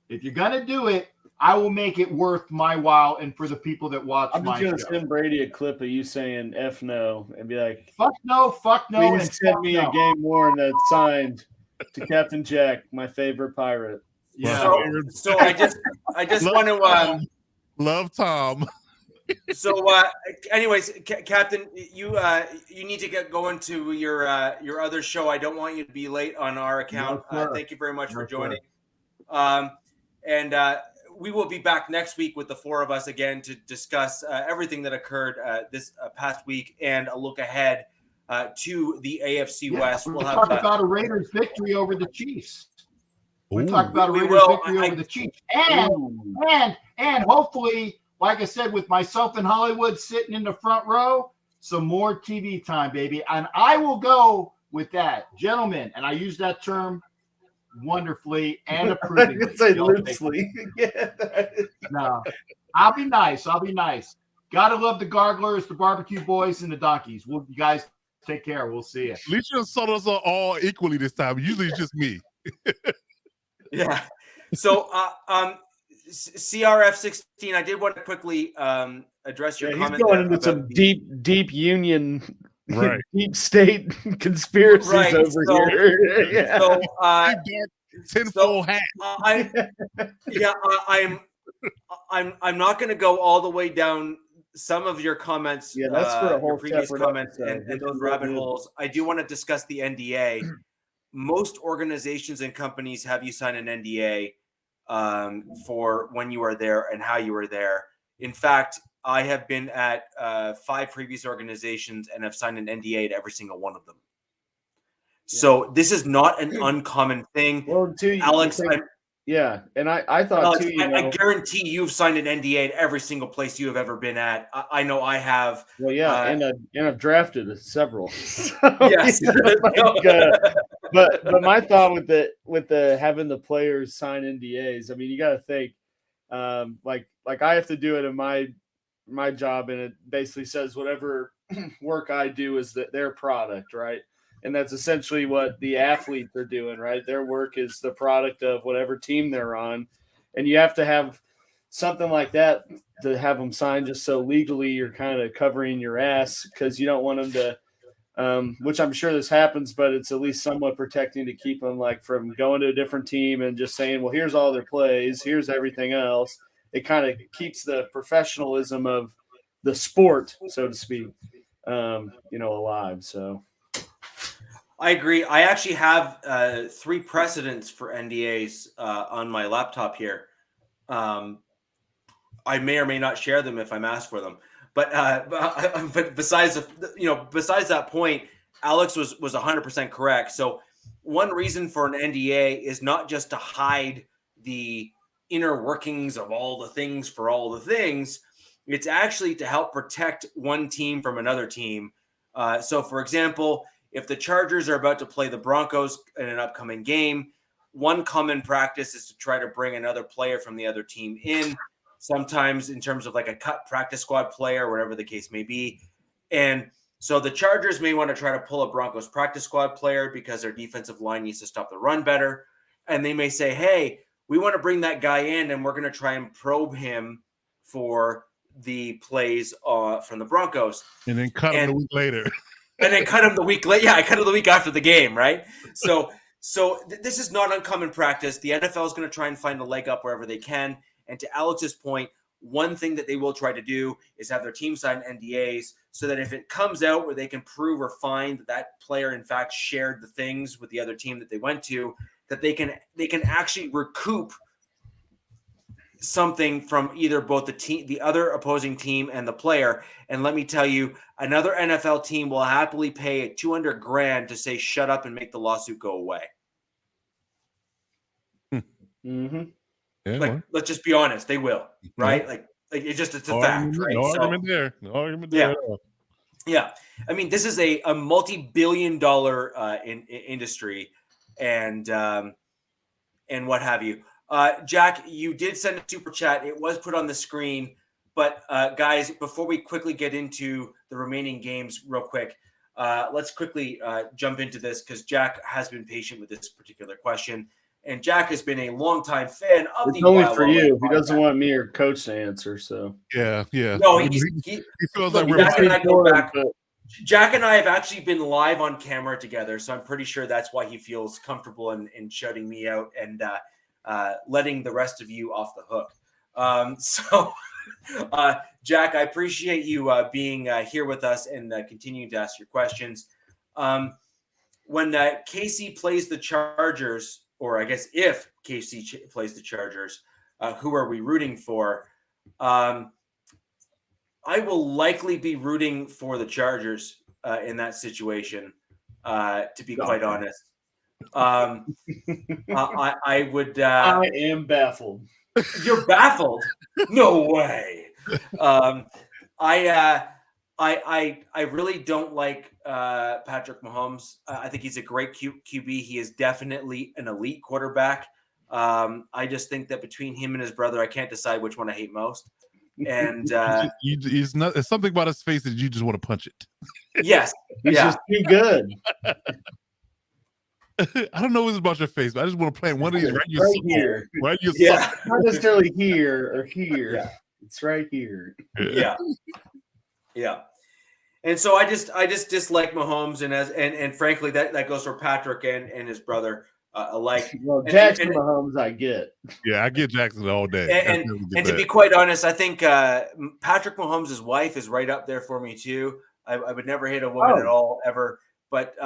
Speaker 4: If you're gonna do it, I will make it worth my while and for the people that watch my show.
Speaker 5: I'm just gonna send Brady a clip of you saying "F no" and be like,
Speaker 4: "Fuck no,
Speaker 5: please
Speaker 4: and
Speaker 5: send me a game worn that's signed to Captain Jack, my favorite pirate."
Speaker 4: Yeah.
Speaker 3: So I just want to
Speaker 6: love Tom.
Speaker 3: So, anyways, Captain, you need to get going to your other show. I don't want you to be late on our account. Thank you very much for joining. And we will be back next week with the four of us again to discuss everything that occurred this past week and a look ahead to the AFC West.
Speaker 4: We'll talk about a Raiders victory over the Chiefs. We'll talk about a Raiders victory over the Chiefs, and hopefully, like I said, with myself in Hollywood sitting in the front row, some more TV time, baby. And I will go with that, gentlemen. And I use that term wonderfully and approvingly.
Speaker 5: Say loosely.
Speaker 4: No, I'll be nice. Gotta love the Garglers, the Barbecue Boys, and the Donkeys. You guys take care. We'll see you.
Speaker 6: At least you sold us all equally this time. Usually it's just me.
Speaker 3: Yeah. So, CRF 16. I did want to quickly address your comment.
Speaker 5: He's going into some deep union,
Speaker 3: right?
Speaker 5: Deep state conspiracies over here. Yeah.
Speaker 3: So,
Speaker 6: tinfoil hat.
Speaker 3: I'm not going to go all the way down some of your comments.
Speaker 5: Yeah, that's for a whole
Speaker 3: your previous comments
Speaker 5: episode.
Speaker 3: and those rabbit holes. I do want to discuss the NDA. Most organizations and companies have you sign an NDA for when you are there and how you are there. In fact, I have been at 5 previous organizations and have signed an NDA at every single one of them. So this is not an uncommon thing.
Speaker 5: Well,
Speaker 3: Alex,
Speaker 5: and I thought
Speaker 3: Alex,
Speaker 5: too.
Speaker 3: I guarantee you've signed an NDA at every single place you have ever been at. I know I have.
Speaker 5: Well, and I've drafted several. So,
Speaker 3: yes,
Speaker 5: but my thought with the having the players sign NDAs, I mean, you got to think, like I have to do it in my job, and it basically says whatever work I do is their product, right? And that's essentially what the athletes are doing, right? Their work is the product of whatever team they're on. And you have to have something like that to have them sign just so legally you're kind of covering your ass because you don't want them to, which I'm sure this happens, but it's at least somewhat protecting to keep them like from going to a different team and just saying, well, here's all their plays, here's everything else. It kind of keeps the professionalism of the sport, so to speak, alive. So.
Speaker 3: I agree. I actually have 3 precedents for NDAs on my laptop here. I may or may not share them if I'm asked for them. But besides that point, Alex was 100% correct. So one reason for an NDA is not just to hide the inner workings of all the things for all the things. It's actually to help protect one team from another team. So, for example, if the Chargers are about to play the Broncos in an upcoming game, one common practice is to try to bring another player from the other team in, sometimes in terms of like a cut practice squad player, whatever the case may be. And So the Chargers may want to try to pull a Broncos practice squad player because their defensive line needs to stop the run better. And they may say, hey, we want to bring that guy in and we're going to try and probe him for the plays from the Broncos.
Speaker 6: And then cut him a week later.
Speaker 3: And then cut him the week later. Yeah, I cut him the week after the game, right? So this is not uncommon practice. The NFL is going to try and find a leg up wherever they can. And to Alex's point, one thing that they will try to do is have their team sign NDAs so that if it comes out where they can prove or find that player in fact shared the things with the other team that they went to, that they can actually recoup something from either both the other opposing team and the player. And let me tell you, another NFL team will happily pay $200,000 to say shut up and make the lawsuit go away.
Speaker 5: Mm-hmm.
Speaker 6: Yeah,
Speaker 3: let's just be honest, they will, right? Like it's a fact, right?
Speaker 6: No argument there. No argument there.
Speaker 3: Yeah. I mean, this is a multi-billion-dollar industry, and what have you. Jack, you did send a super chat. It was put on the screen, but guys, before we quickly get into the remaining games, real quick, let's quickly jump into this because Jack has been patient with this particular question. And Jack has been a longtime fan of the
Speaker 5: only for you. He doesn't want me or Coach to answer. So
Speaker 6: yeah.
Speaker 3: No, he
Speaker 6: feels
Speaker 3: look,
Speaker 6: like we're
Speaker 3: Jack and I go back. Jack and I have actually been live on camera together, so I'm pretty sure that's why he feels comfortable in shutting me out and letting the rest of you off the hook. Jack, I appreciate you being here with us and continuing to ask your questions. When KC plays the Chargers, or I guess if KC plays the Chargers, who are we rooting for? I will likely be rooting for the Chargers in that situation, to be quite honest. I would.
Speaker 5: I am baffled.
Speaker 3: You're baffled? No way. I really don't like Patrick Mahomes. I think he's a great QB. He is definitely an elite quarterback. I just think that between him and his brother, I can't decide which one I hate most. And
Speaker 6: he's not. It's something about his face that you just want to punch it.
Speaker 3: Yes,
Speaker 5: he's just too good.
Speaker 6: I don't know what's about your face, but I just want to plant one of these right
Speaker 5: here.
Speaker 6: Right your
Speaker 5: yeah, not necessarily here or here. Yeah. It's right here.
Speaker 3: Yeah. And so I just dislike Mahomes, and frankly that goes for Patrick and his brother alike.
Speaker 5: Well, Jackson Mahomes, I get.
Speaker 6: Yeah, I get Jackson all day.
Speaker 3: And to be quite honest, I think Patrick Mahomes' wife is right up there for me too. I would never hate a woman at all ever, but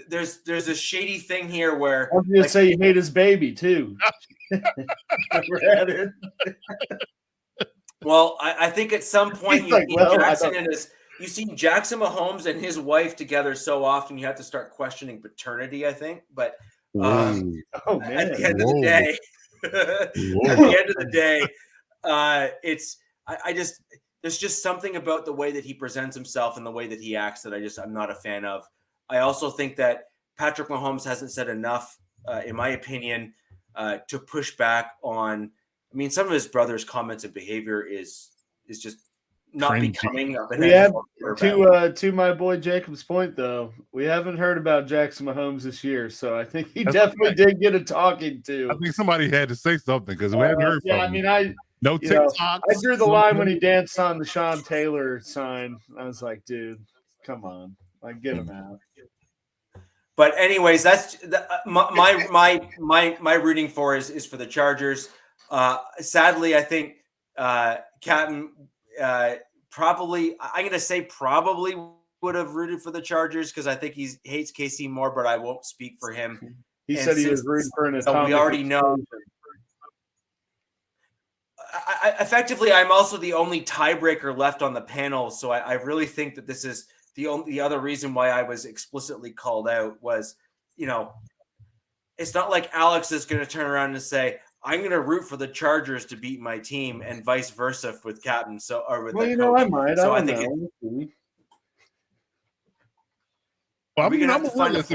Speaker 3: there's a shady thing here where
Speaker 5: I was gonna say you hate his baby too. Never had it.
Speaker 3: Well, I think at some point you've seen Jackson Mahomes and his wife together so often you have to start questioning paternity, I think. But at the end of the day, there's just something about the way that he presents himself and the way that he acts that I'm not a fan of. I also think that Patrick Mahomes hasn't said enough, in my opinion, to push back on. I mean, some of his brother's comments and behavior is just not becoming.
Speaker 5: We have to my boy Jacob's point, though. We haven't heard about Jackson Mahomes this year, so I think he definitely did get a talking to.
Speaker 6: I think somebody had to say something because we haven't heard from him.
Speaker 5: I mean, I drew the line when he danced on the Sean Taylor sign. I was like, dude, come on, like get him out.
Speaker 3: But anyways, that's my rooting for is for the Chargers. Sadly, I think Captain probably would have rooted for the Chargers because I think he hates KC more, but I won't speak for him.
Speaker 5: He said he was rooting for an atomic.
Speaker 3: We already know. Effectively, I'm also the only tiebreaker left on the panel, so I really think that this is the other reason why I was explicitly called out was, it's not like Alex is going to turn around and say, I'm going to root for the Chargers to beat my team, and vice versa with Captain.
Speaker 5: I might. So I think.
Speaker 6: Well, I mean, I'm a realist.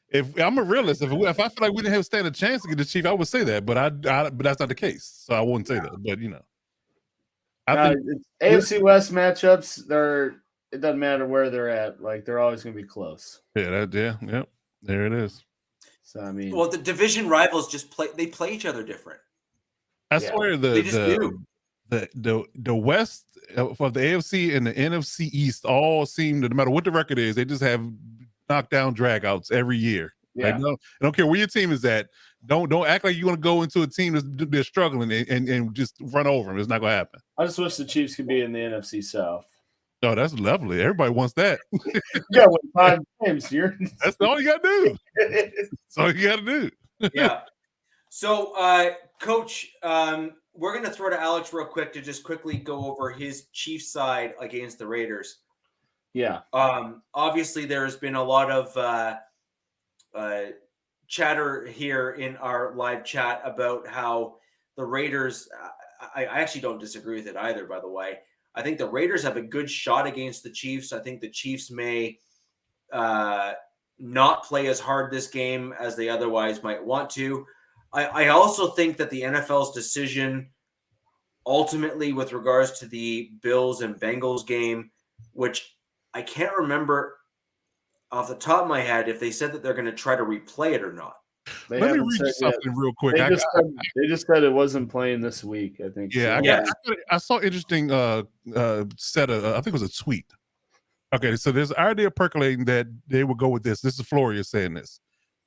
Speaker 6: If I'm a realist, if I feel like we didn't have a stand a chance to get the Chief, I would say that. But but that's not the case, so I wouldn't say that. But I think
Speaker 5: AFC West matchups. it doesn't matter where they're at. Like they're always going to be close.
Speaker 6: Yeah, yep. There it is.
Speaker 5: So I mean,
Speaker 3: Well, the division rivals just play each other different.
Speaker 6: I swear
Speaker 3: They just do.
Speaker 6: the West for the AFC and the NFC East all seem to, no matter what the record is, they just have knockdown dragouts every year.
Speaker 5: yeah.
Speaker 6: Like, no, I don't care where your team is at. Don't act like you want to go into a team they're struggling and just run over them. It's not gonna happen.
Speaker 5: I just wish the Chiefs could be in the NFC South.
Speaker 6: No, that's lovely. Everybody wants that.
Speaker 5: Yeah, with 5 games,
Speaker 6: That's all you gotta do. That's all you gotta do.
Speaker 3: Yeah. So, Coach, we're going to throw to Alex real quick to just quickly go over his Chiefs side against the Raiders.
Speaker 5: Yeah.
Speaker 3: Obviously, there's been a lot of chatter here in our live chat about how the Raiders. I actually don't disagree with it either. By the way, I think the Raiders have a good shot against the Chiefs. I think the Chiefs may not play as hard this game as they otherwise might want to. I also think that the NFL's decision ultimately with regards to the Bills and Bengals game, which I can't remember off the top of my head if they said that they're going to try to replay it or not.
Speaker 6: Let me read you something real quick.
Speaker 5: They just said it wasn't playing this week, I think.
Speaker 6: Yeah, I saw interesting set of, I think it was a tweet. Okay, so there's an idea percolating that they would go with this. This is Floria saying this.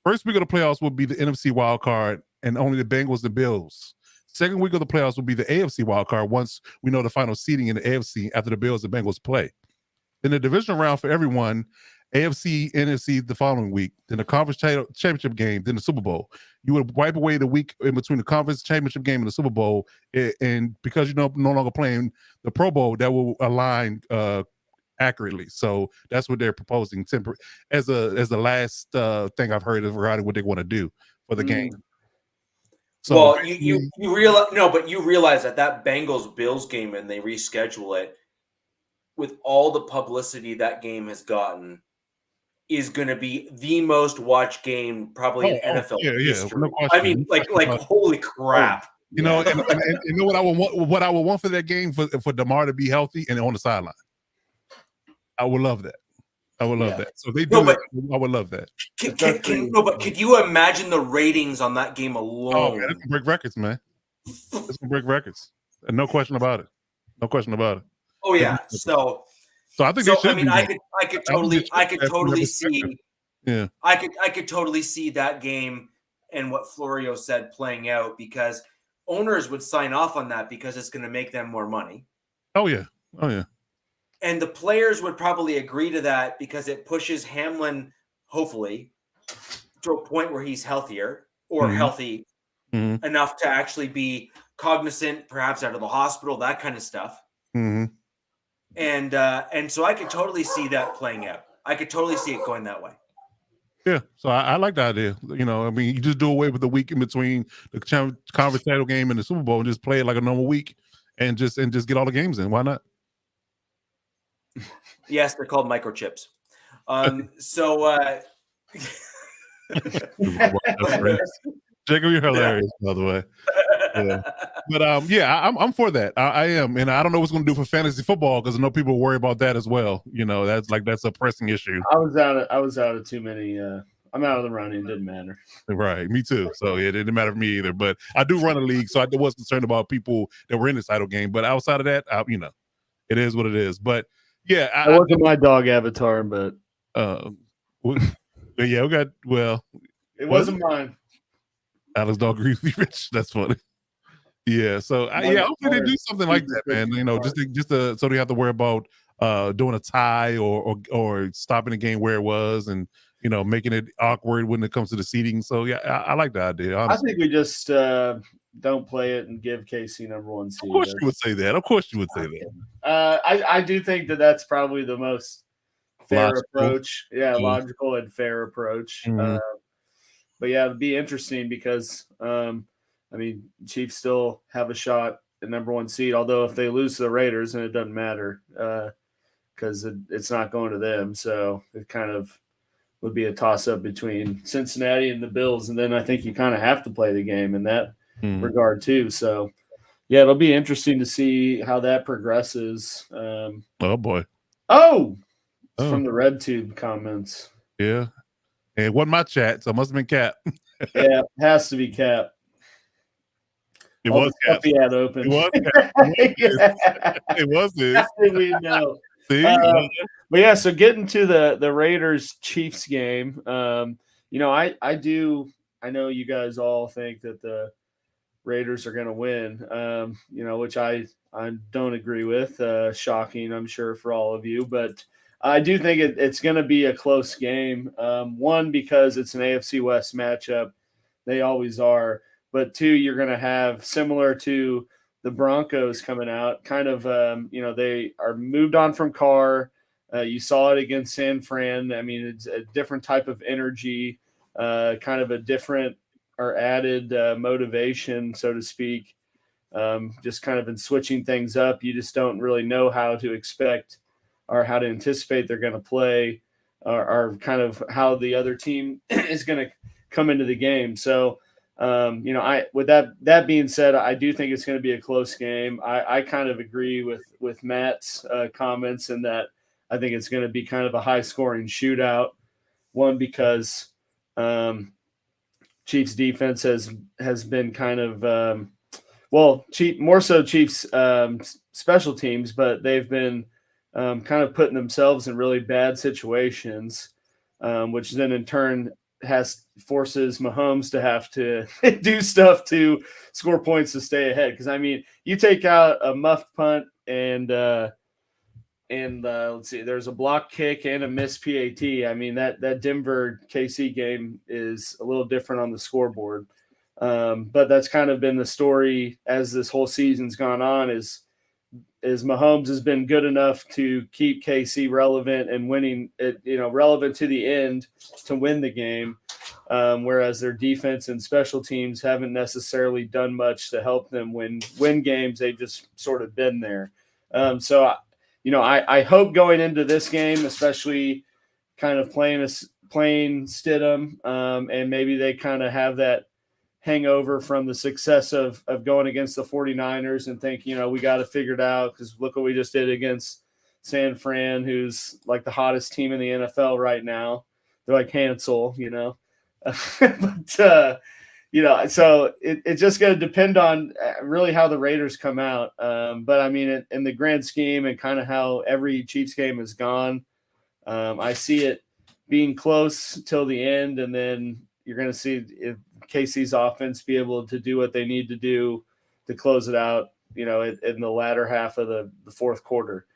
Speaker 6: First week of the playoffs will be the NFC wild card and only the Bengals and Bills. Second week of the playoffs will be the AFC wild card once we know the final seeding in the AFC after the Bills and Bengals play. Then the divisional round for everyone, AFC, NFC the following week, then the conference championship game, then the Super Bowl. You would wipe away the week in between the conference championship game and the Super Bowl, and because you're no longer playing the Pro Bowl, that will align accurately. So that's what they're proposing as the last thing I've heard regarding what they want to do for the game. So,
Speaker 3: well, you realize but you realize that Bengals Bills game, and they reschedule it with all the publicity that game has gotten, is going to be the most watched game probably in NFL history. No question. I mean, like holy crap!
Speaker 6: You know, and you know what I would want? What I would want for that game for DeMar to be healthy and on the sideline. I would love that. I would love that. So if they do that, I would love that.
Speaker 3: But could you imagine the ratings on that game alone?
Speaker 6: Oh, man, it's gonna break records, man. It's gonna break records, and no question about it. No question about it.
Speaker 3: Oh yeah. So
Speaker 6: I think they should.
Speaker 3: I mean, I could totally see.
Speaker 6: Yeah.
Speaker 3: I could totally see that game and what Florio said playing out, because owners would sign off on that because it's going to make them more money.
Speaker 6: Oh yeah. Oh yeah.
Speaker 3: And the players would probably agree to that because it pushes Hamlin, hopefully, to a point where he's healthier or healthy enough to actually be cognizant, perhaps out of the hospital, that kind of stuff. And so I could totally see that playing out. I could totally see it going that way.
Speaker 6: Yeah, so I like the idea. You know, I mean, you just do away with the week in between the conference title game and the Super Bowl and just play it like a normal week and just get all the games in. Why not?
Speaker 3: Yes, they're called microchips.
Speaker 6: Jacob, you're hilarious, by the way. Yeah. But I'm for that. I am, and I don't know what's going to do for fantasy football because I know people worry about that as well. You know, that's a pressing issue.
Speaker 5: I was out of too many. I'm out of the running. Didn't matter.
Speaker 6: Right, me too. So it didn't matter for me either. But I do run a league, so I was concerned about people that were in the title game. But outside of that, it is what it is. But yeah,
Speaker 5: I wasn't my dog avatar, but
Speaker 6: we got
Speaker 5: it wasn't mine.
Speaker 6: Alex dog agrees with you, Rich. That's funny. Yeah, so hopefully they do something like that, man. You know, so they have to worry about doing a tie or stopping the game where it was, and making it awkward when it comes to the seating. So yeah, I like the idea. Honestly.
Speaker 5: I think we just don't play it and give KC number 1 seed.
Speaker 6: Of course you would say that. Of course you would say that.
Speaker 5: I do think that's probably the most fair approach. Yeah, logical and fair approach. But yeah, it'd be interesting because Chiefs still have a shot at number 1 seed. Although if they lose to the Raiders, then it doesn't matter because it's not going to them. So it kind of would be a toss-up between Cincinnati and the Bills, and then I think you kind of have to play the game in that regard too. So yeah, it'll be interesting to see how that progresses.
Speaker 6: Oh boy.
Speaker 5: Oh, it's
Speaker 6: Oh.
Speaker 5: from the RedTube comments.
Speaker 6: Yeah. And it wasn't my chat, so it must have been Cap.
Speaker 5: Yeah, has to be Cap.
Speaker 6: It
Speaker 5: All
Speaker 6: was
Speaker 5: the stuff
Speaker 6: Cap.
Speaker 5: he had open.
Speaker 6: It was Cap. It was his.
Speaker 5: How did we know?
Speaker 6: See?
Speaker 5: But yeah, so getting to the Raiders Chiefs game, you know, I know you guys all think that the Raiders are going to win, you know, which I don't agree with. Shocking, I'm sure, for all of you, but I do think it's going to be a close game. One, because it's an AFC West matchup, they always are. But two, you're going to have, similar to the Broncos coming out, kind of, you know, they are moved on from Carr. You saw it against San Fran. I mean, it's a different type of energy, kind of a different or added motivation, so to speak. Just kind of in switching things up, you just don't really know how to expect or how to anticipate they're going to play, or kind of how the other team is going to come into the game. So, you know, with that being said, I do think it's going to be a close game. I kind of agree with Matt's comments in that I think it's going to be kind of a high scoring shootout. One, because Chiefs defense has been kind of more so Chiefs special teams, but they've been kind of putting themselves in really bad situations, which then in turn forces Mahomes to have to do stuff to score points to stay ahead. Because I mean, you take out a muffed punt and let's see, there's a block kick and a missed PAT. I mean, that Denver KC game is a little different on the scoreboard. But that's kind of been the story as this whole season's gone on, is Mahomes has been good enough to keep KC relevant and winning it, you know, relevant to the end to win the game. Whereas their defense and special teams haven't necessarily done much to help them win games. They've just sort of been there. So, you know, I hope going into this game, especially kind of playing Stidham, and maybe they kind of have that hangover from the success of going against the 49ers and think, you know, we got to figure it out, because look what we just did against San Fran, who's like the hottest team in the NFL right now. They're like Hansel, you know. But, you know, so it's just going to depend on really how the Raiders come out. But, I mean, in the grand scheme and kind of how every Chiefs game has gone, I see it being close till the end, and then you're going to see if KC's offense be able to do what they need to do to close it out, you know, in the latter half of the fourth quarter.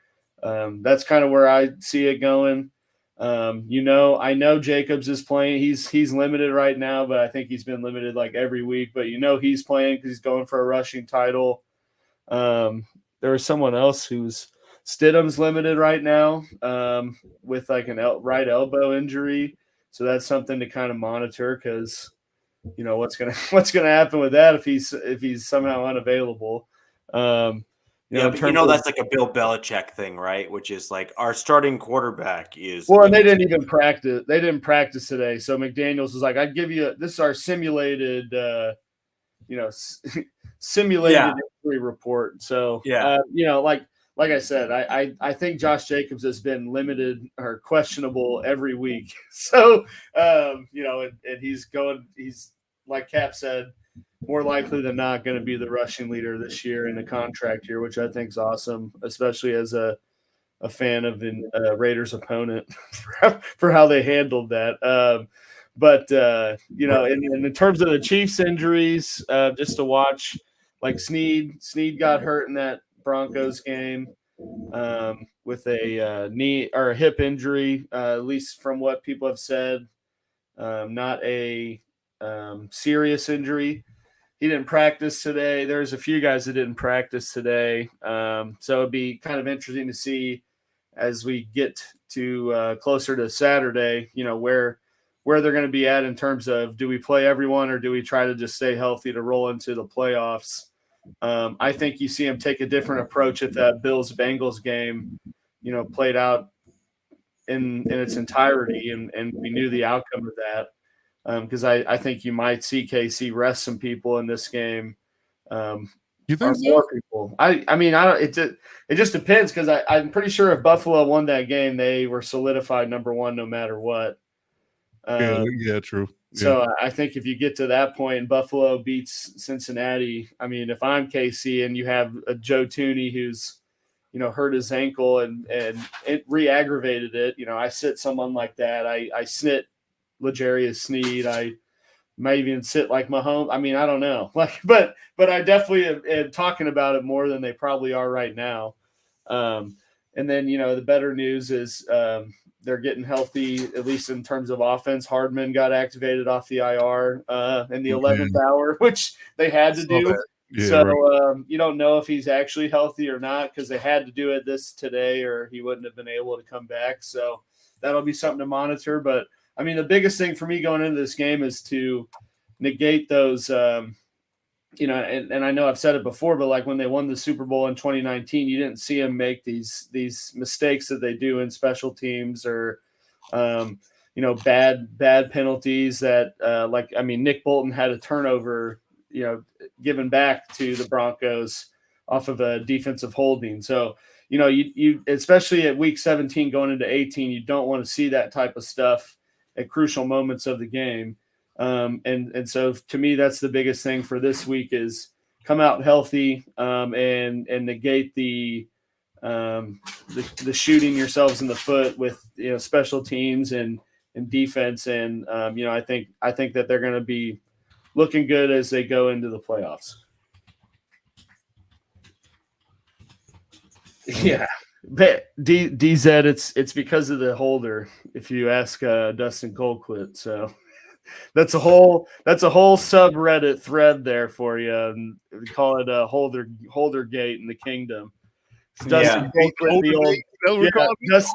Speaker 5: That's kind of where I see it going. You know, I know Jacobs is playing. He's limited right now, but I think he's been limited like every week. But you know he's playing because he's going for a rushing title. There was someone else who's Stidham's limited right now with like an right elbow injury. So that's something to kind of monitor, because you know what's gonna happen with that if he's somehow unavailable.
Speaker 3: But you know that's like a Bill Belichick thing, right? Which is like our starting quarterback is.
Speaker 5: Well, and they didn't even practice. They didn't practice today. So McDaniels was like, "I'd give you this is our simulated, simulated injury report." So you know, like I said, I think Josh Jacobs has been limited or questionable every week. So you know, and he's like Cap said, more likely than not going to be the rushing leader this year in the contract year, which I think is awesome, especially as a fan of the Raiders opponent for how they handled that. But you know, in terms of the Chiefs injuries, just to watch, like Snead got hurt in that Broncos game with a knee or a hip injury, at least from what people have said, not a serious injury. He didn't practice today. There's a few guys that didn't practice today. So it'd be kind of interesting to see as we get to closer to Saturday, you know, where they're going to be at in terms of, do we play everyone or do we try to just stay healthy to roll into the playoffs? I think you see him take a different approach if that Bills-Bengals game, you know, played out in its entirety, and we knew the outcome of that. Because I think you might see KC rest some people in this game,
Speaker 6: You think so?
Speaker 5: More people. I mean, I don't. It just depends because I'm pretty sure if Buffalo won that game, they were solidified number one no matter what.
Speaker 6: Yeah, true. Yeah.
Speaker 5: So I think if you get to that point and Buffalo beats Cincinnati, I mean, if I'm KC and you have a Joe Tooney who's, hurt his ankle and it re-aggravated it, I sit someone like that. I sit L'Jarius Sneed. I might even sit like Mahomes. I mean, I don't know. But I definitely am talking about it more than they probably are right now. And then, the better news is they're getting healthy, at least in terms of offense. Hardman got activated off the IR in the 11th hour, which they had to do.
Speaker 6: Yeah,
Speaker 5: so
Speaker 6: right.
Speaker 5: you don't know if he's actually healthy or not because they had to do it today or he wouldn't have been able to come back. So that'll be something to monitor. But, I mean, the biggest thing for me going into this game is to negate those and I know I've said it before, but like when they won the Super Bowl in 2019, you didn't see them make these mistakes that they do in special teams or, bad penalties that Nick Bolton had a turnover, given back to the Broncos off of a defensive holding. So, you especially at week 17 going into 18, you don't want to see that type of stuff at crucial moments of the game. And so to me, that's the biggest thing for this week is come out healthy and negate the shooting yourselves in the foot with special teams and defense. And I think that they're going to be looking good as they go into the playoffs. Yeah. DZ, it's because of the holder. If you ask Dustin Goldquit, so. That's a whole subreddit thread there for you. And we call it a holder gate in the kingdom. Dustin Goldquit,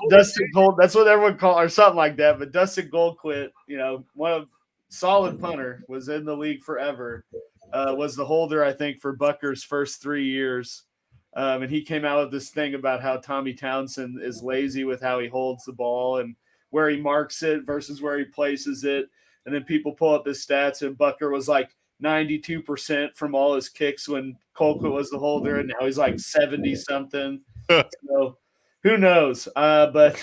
Speaker 5: Dustin Gold. That's what everyone calls or something like that. But Dustin Goldquit, one of solid punter, was in the league forever. Was the holder, I think, for Bucker's first 3 years. And he came out with this thing about how Tommy Townsend is lazy with how he holds the ball and where he marks it versus where he places it. And then people pull up his stats, and Bucker was like 92% from all his kicks when Colquitt was the holder, and now he's like 70-something. So who knows? But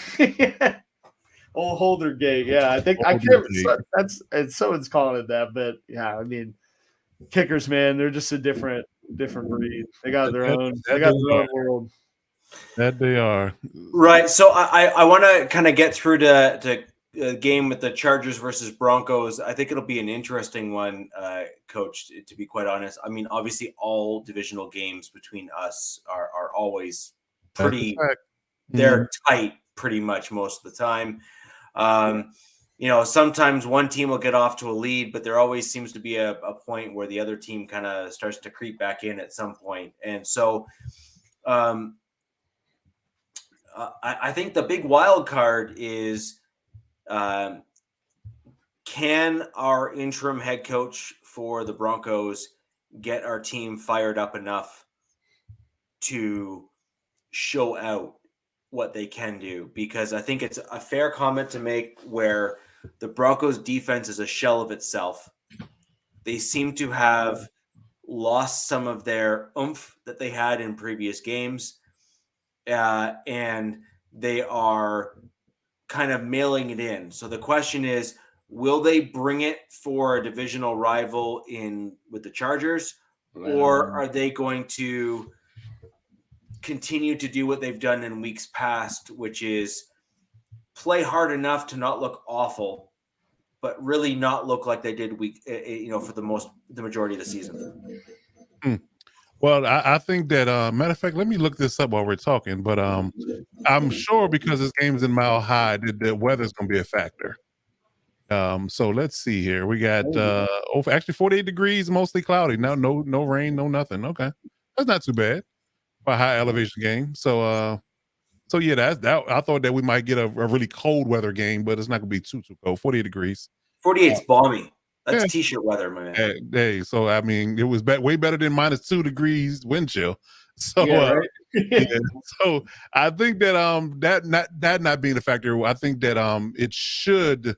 Speaker 5: old holder gate, yeah. I think someone's calling it that, but yeah, I mean, kickers, man, they're just a different breed. They got their own. They got their own world.
Speaker 6: That they are.
Speaker 3: Right. So I want to kind of get through to game with the Chargers versus Broncos. I think it'll be an interesting one, Coach, to be quite honest. I mean, obviously all divisional games between us are always pretty, they're tight pretty much most of the time. Sometimes one team will get off to a lead, but there always seems to be a point where the other team kind of starts to creep back in at some point. And so I think the big wild card is, can our interim head coach for the Broncos get our team fired up enough to show out what they can do? Because I think it's a fair comment to make where the Broncos defense is a shell of itself. They seem to have lost some of their oomph that they had in previous games. And they are kind of mailing it in. So the question is, will they bring it for a divisional rival with the Chargers, or are they going to continue to do what they've done in weeks past, which is play hard enough to not look awful, but really not look like they did for the majority of the season?
Speaker 6: Well, I think that matter of fact, let me look this up while we're talking. But I'm sure because this game is in Mile High, the weather's going to be a factor. So let's see here. We got actually 48 degrees, mostly cloudy. Now, no rain, no nothing. Okay, that's not too bad for a high elevation game. So yeah, that's that. I thought that we might get a really cold weather game, but it's not going to be too cold. 48 degrees.
Speaker 3: 48's balmy. That's t-shirt weather, man.
Speaker 6: Hey, so I mean, it was way better than -2 degrees wind chill. So,
Speaker 5: right?
Speaker 6: So I think that that not being a factor, I think that it should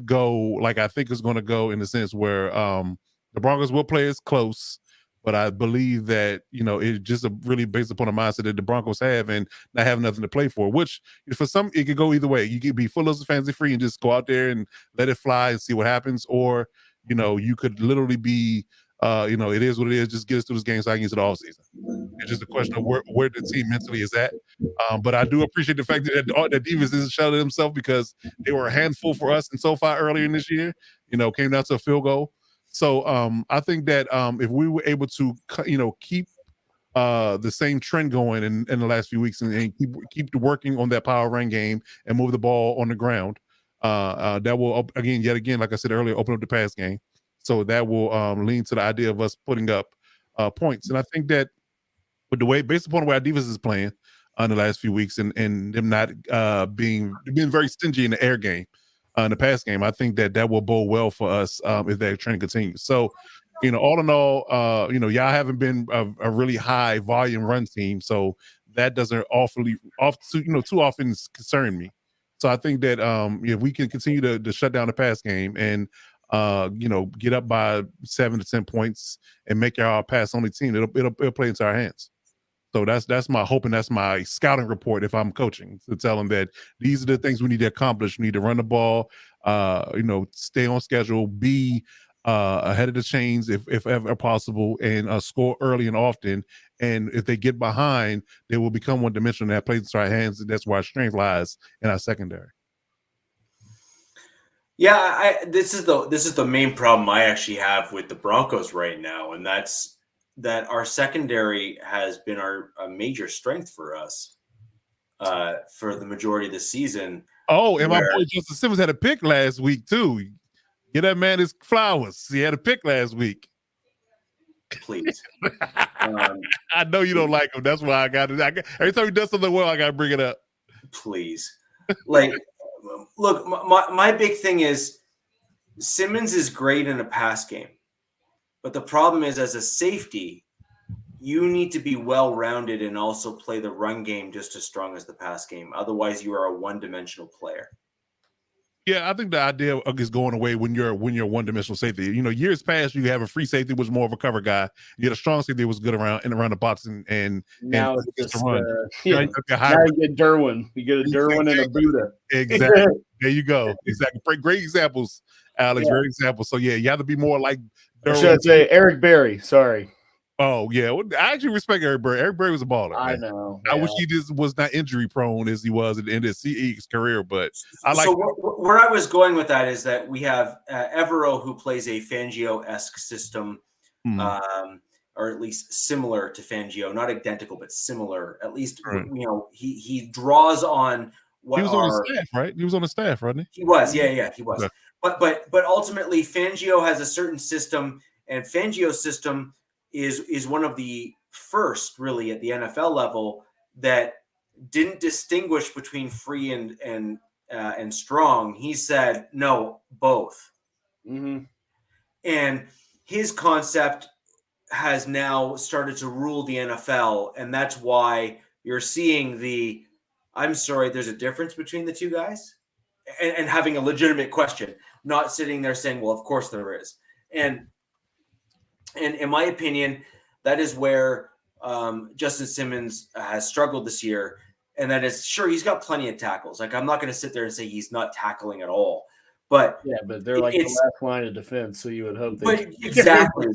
Speaker 6: go like I think it's going to go in the sense where the Broncos will play as close. But I believe that, it's just really based upon the mindset that the Broncos have and not having nothing to play for, which for some, it could go either way. You could be full of fantasy free and just go out there and let it fly and see what happens. Or, you could literally be, it is what it is. Just get us through this game so I can get to the offseason. It's just a question of where the team mentally is at. But I do appreciate the fact that defense isn't shouting themselves, because they were a handful for us in SoFi earlier in this year. Came down to a field goal. So I think that if we were able to, keep the same trend going in the last few weeks and keep working on that power run game and move the ball on the ground, that will, yet again, like I said earlier, open up the pass game. So that will lean to the idea of us putting up points. And I think that with the way, based upon the way our defense is playing in the last few weeks and them not being very stingy in the air game, in the pass game, I think that will bode well for us if that trend continues. So, all in all, y'all haven't been a really high volume run team, so that doesn't too often concern me. So I think that if we can continue to shut down the pass game and get up by 7 to 10 points and make our pass only team, it'll play into our hands. So that's my hope, and that's my scouting report if I'm coaching, to tell them that these are the things we need to accomplish. We need to run the ball, stay on schedule, be ahead of the chains if ever possible, and score early and often. And if they get behind, they will become one-dimensional. That plays into our hands, and that's where our strength lies in our secondary.
Speaker 3: Yeah, this is the main problem I actually have with the Broncos right now, and that's that our secondary has been a major strength for us for the majority of the season.
Speaker 6: Oh, and my boy Justin Simmons had a pick last week too. Get that man his flowers. He had a pick last week.
Speaker 3: Please.
Speaker 6: I know you don't like him. That's why I got it. Every time he does something well, I got to bring it up.
Speaker 3: Please. Look, my big thing is Simmons is great in a pass game. But the problem is, as a safety, you need to be well-rounded and also play the run game just as strong as the pass game. Otherwise, you are a one-dimensional player.
Speaker 6: Yeah, I think the idea is going away when you're one-dimensional safety. Years past, you have a free safety was more of a cover guy. You had a strong safety was good around the box and
Speaker 5: now it's just
Speaker 6: run.
Speaker 5: Now you get Derwin. You get a Derwin and a Buddha.
Speaker 6: Exactly. There you go. Exactly. Great examples, Alex. Yeah. Great examples. So yeah, you have to be more like
Speaker 5: Derwin. Should I say Eric Berry? Sorry.
Speaker 6: Oh yeah, well, I actually respect Eric Berry. Eric Berry was a baller.
Speaker 5: I know.
Speaker 6: I wish he just was not injury prone as he was at the end of his career. But I like.
Speaker 3: So where I was going with that is that we have Evero, who plays a Fangio-esque system, or at least similar to Fangio, not identical but similar. At least he draws on what
Speaker 6: he was on the staff, right? He was on the staff, wasn't he?
Speaker 3: He was, yeah, he was. Okay. But ultimately, Fangio has a certain system, and Fangio's system is one of the first, really, at the NFL level that didn't distinguish between free and strong. He said no, both.
Speaker 5: Mm-hmm.
Speaker 3: And his concept has now started to rule the NFL, and that's why you're seeing there's a difference between the two guys, and having a legitimate question, not sitting there saying, well, of course there is. And in my opinion, that is where Justin Simmons has struggled this year. And that is, sure, he's got plenty of tackles. Like, I'm not going to sit there and say he's not tackling at all. But
Speaker 5: yeah, but they're like the last line of defense, so you would hope they
Speaker 3: exactly.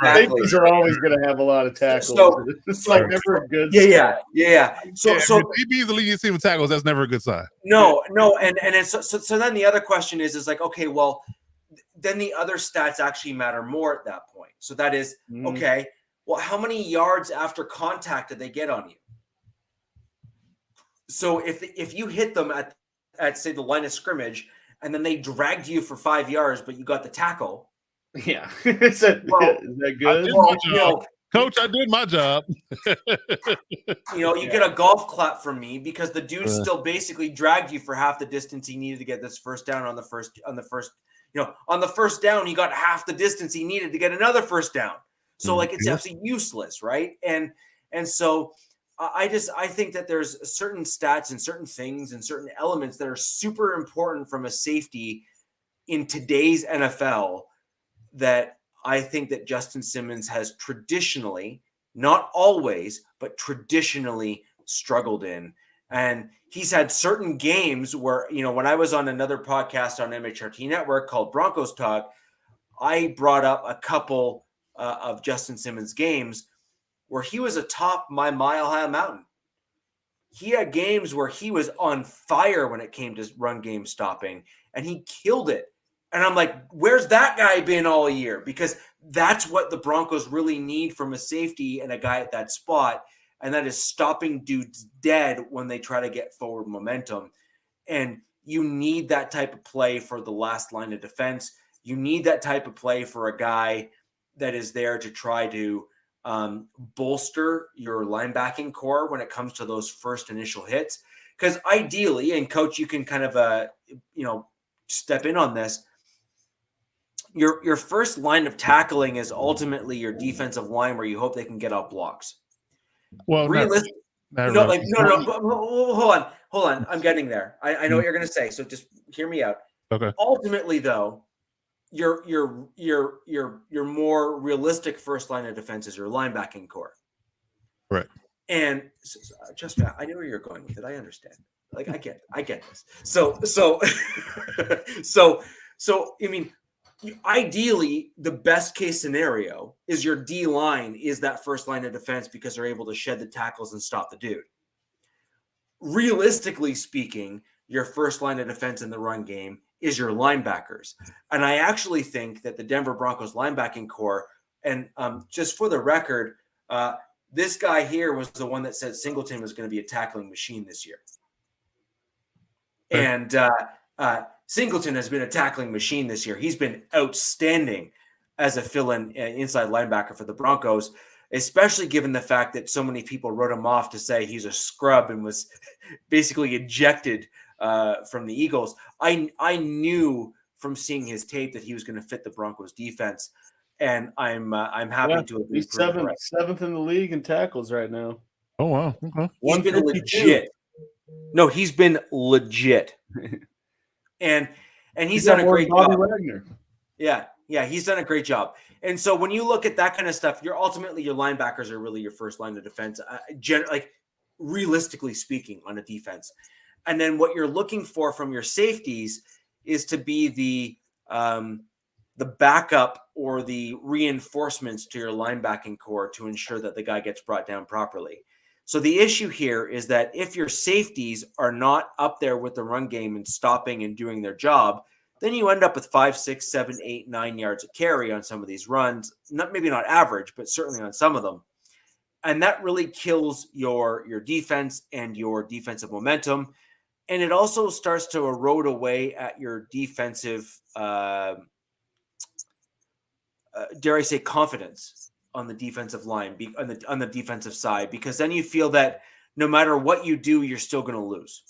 Speaker 5: Safeties are always going to have a lot of tackles.
Speaker 3: So
Speaker 5: it's like never a good
Speaker 3: Yeah. So
Speaker 6: if he's the leading team with tackles, that's never a good sign.
Speaker 3: No, and so then the other question is like, okay, well, then the other stats actually matter more at that point. So that is, okay, well, how many yards after contact did they get on you? So if you hit them at say the line of scrimmage and then they dragged you for 5 yards, but you got the tackle.
Speaker 5: Yeah. Is that good?
Speaker 6: Coach, I did my job.
Speaker 3: You get a golf clap from me because the dude still basically dragged you for half the distance he needed to get this first down on the first on the first down, he got half the distance he needed to get another first down. So it's absolutely useless, right? And so I think that there's certain stats and certain things and certain elements that are super important from a safety in today's NFL that I think that Justin Simmons has traditionally, not always, but traditionally struggled in. And he's had certain games where, when I was on another podcast on MHRT Network called Broncos Talk, I brought up a couple of Justin Simmons games where he was atop my Mile High Mountain. He had games where he was on fire when it came to run game stopping, and he killed it. And I'm like, where's that guy been all year? Because that's what the Broncos really need from a safety and a guy at that spot, and that is stopping dudes dead when they try to get forward momentum. And you need that type of play for the last line of defense. You need that type of play for a guy that is there to try to bolster your linebacking core when it comes to those first initial hits. Because ideally, and Coach, you can kind of step in on this. Your first line of tackling is ultimately your defensive line, where you hope they can get off blocks.
Speaker 6: Well,
Speaker 3: Realistic.
Speaker 6: not really.
Speaker 3: Hold on. I'm getting there. I know what you're going to say, so just hear me out.
Speaker 6: Okay.
Speaker 3: Ultimately, though, your more realistic first line of defense is your linebacking core.
Speaker 6: Right.
Speaker 3: And just I know where you're going with it. I understand. Like I get this. So I mean, ideally, the best case scenario is your D line is that first line of defense because they're able to shed the tackles and stop the dude. Realistically speaking, your first line of defense in the run game is your linebackers. And I actually think that the Denver Broncos linebacking core, and just for the record, this guy here was the one that said Singleton was going to be a tackling machine this year. And Singleton has been a tackling machine this year. He's been outstanding as a fill-in inside linebacker for the Broncos, especially given the fact that so many people wrote him off to say he's a scrub and was basically ejected from the Eagles. I knew from seeing his tape that he was going to fit the Broncos defense, and I'm happy to have been
Speaker 5: he's seventh in the league in tackles right now.
Speaker 6: Oh wow, okay.
Speaker 3: He's been legit. No, he's been legit, and he's done a great job.
Speaker 5: Wagner.
Speaker 3: Yeah, he's done a great job. And so when you look at that kind of stuff, your linebackers are really your first line of defense, realistically speaking, on a defense. And then what you're looking for from your safeties is to be the backup or the reinforcements to your linebacking core to ensure that the guy gets brought down properly. So the issue here is that if your safeties are not up there with the run game and stopping and doing their job, then you end up with 5, 6, 7, 8, 9 yards of carry on some of these runs. Maybe not average, but certainly on some of them. And that really kills your defense and your defensive momentum. And it also starts to erode away at your defensive, dare I say, confidence on the defensive line, on the defensive side, because then you feel that no matter what you do, you're still going to lose.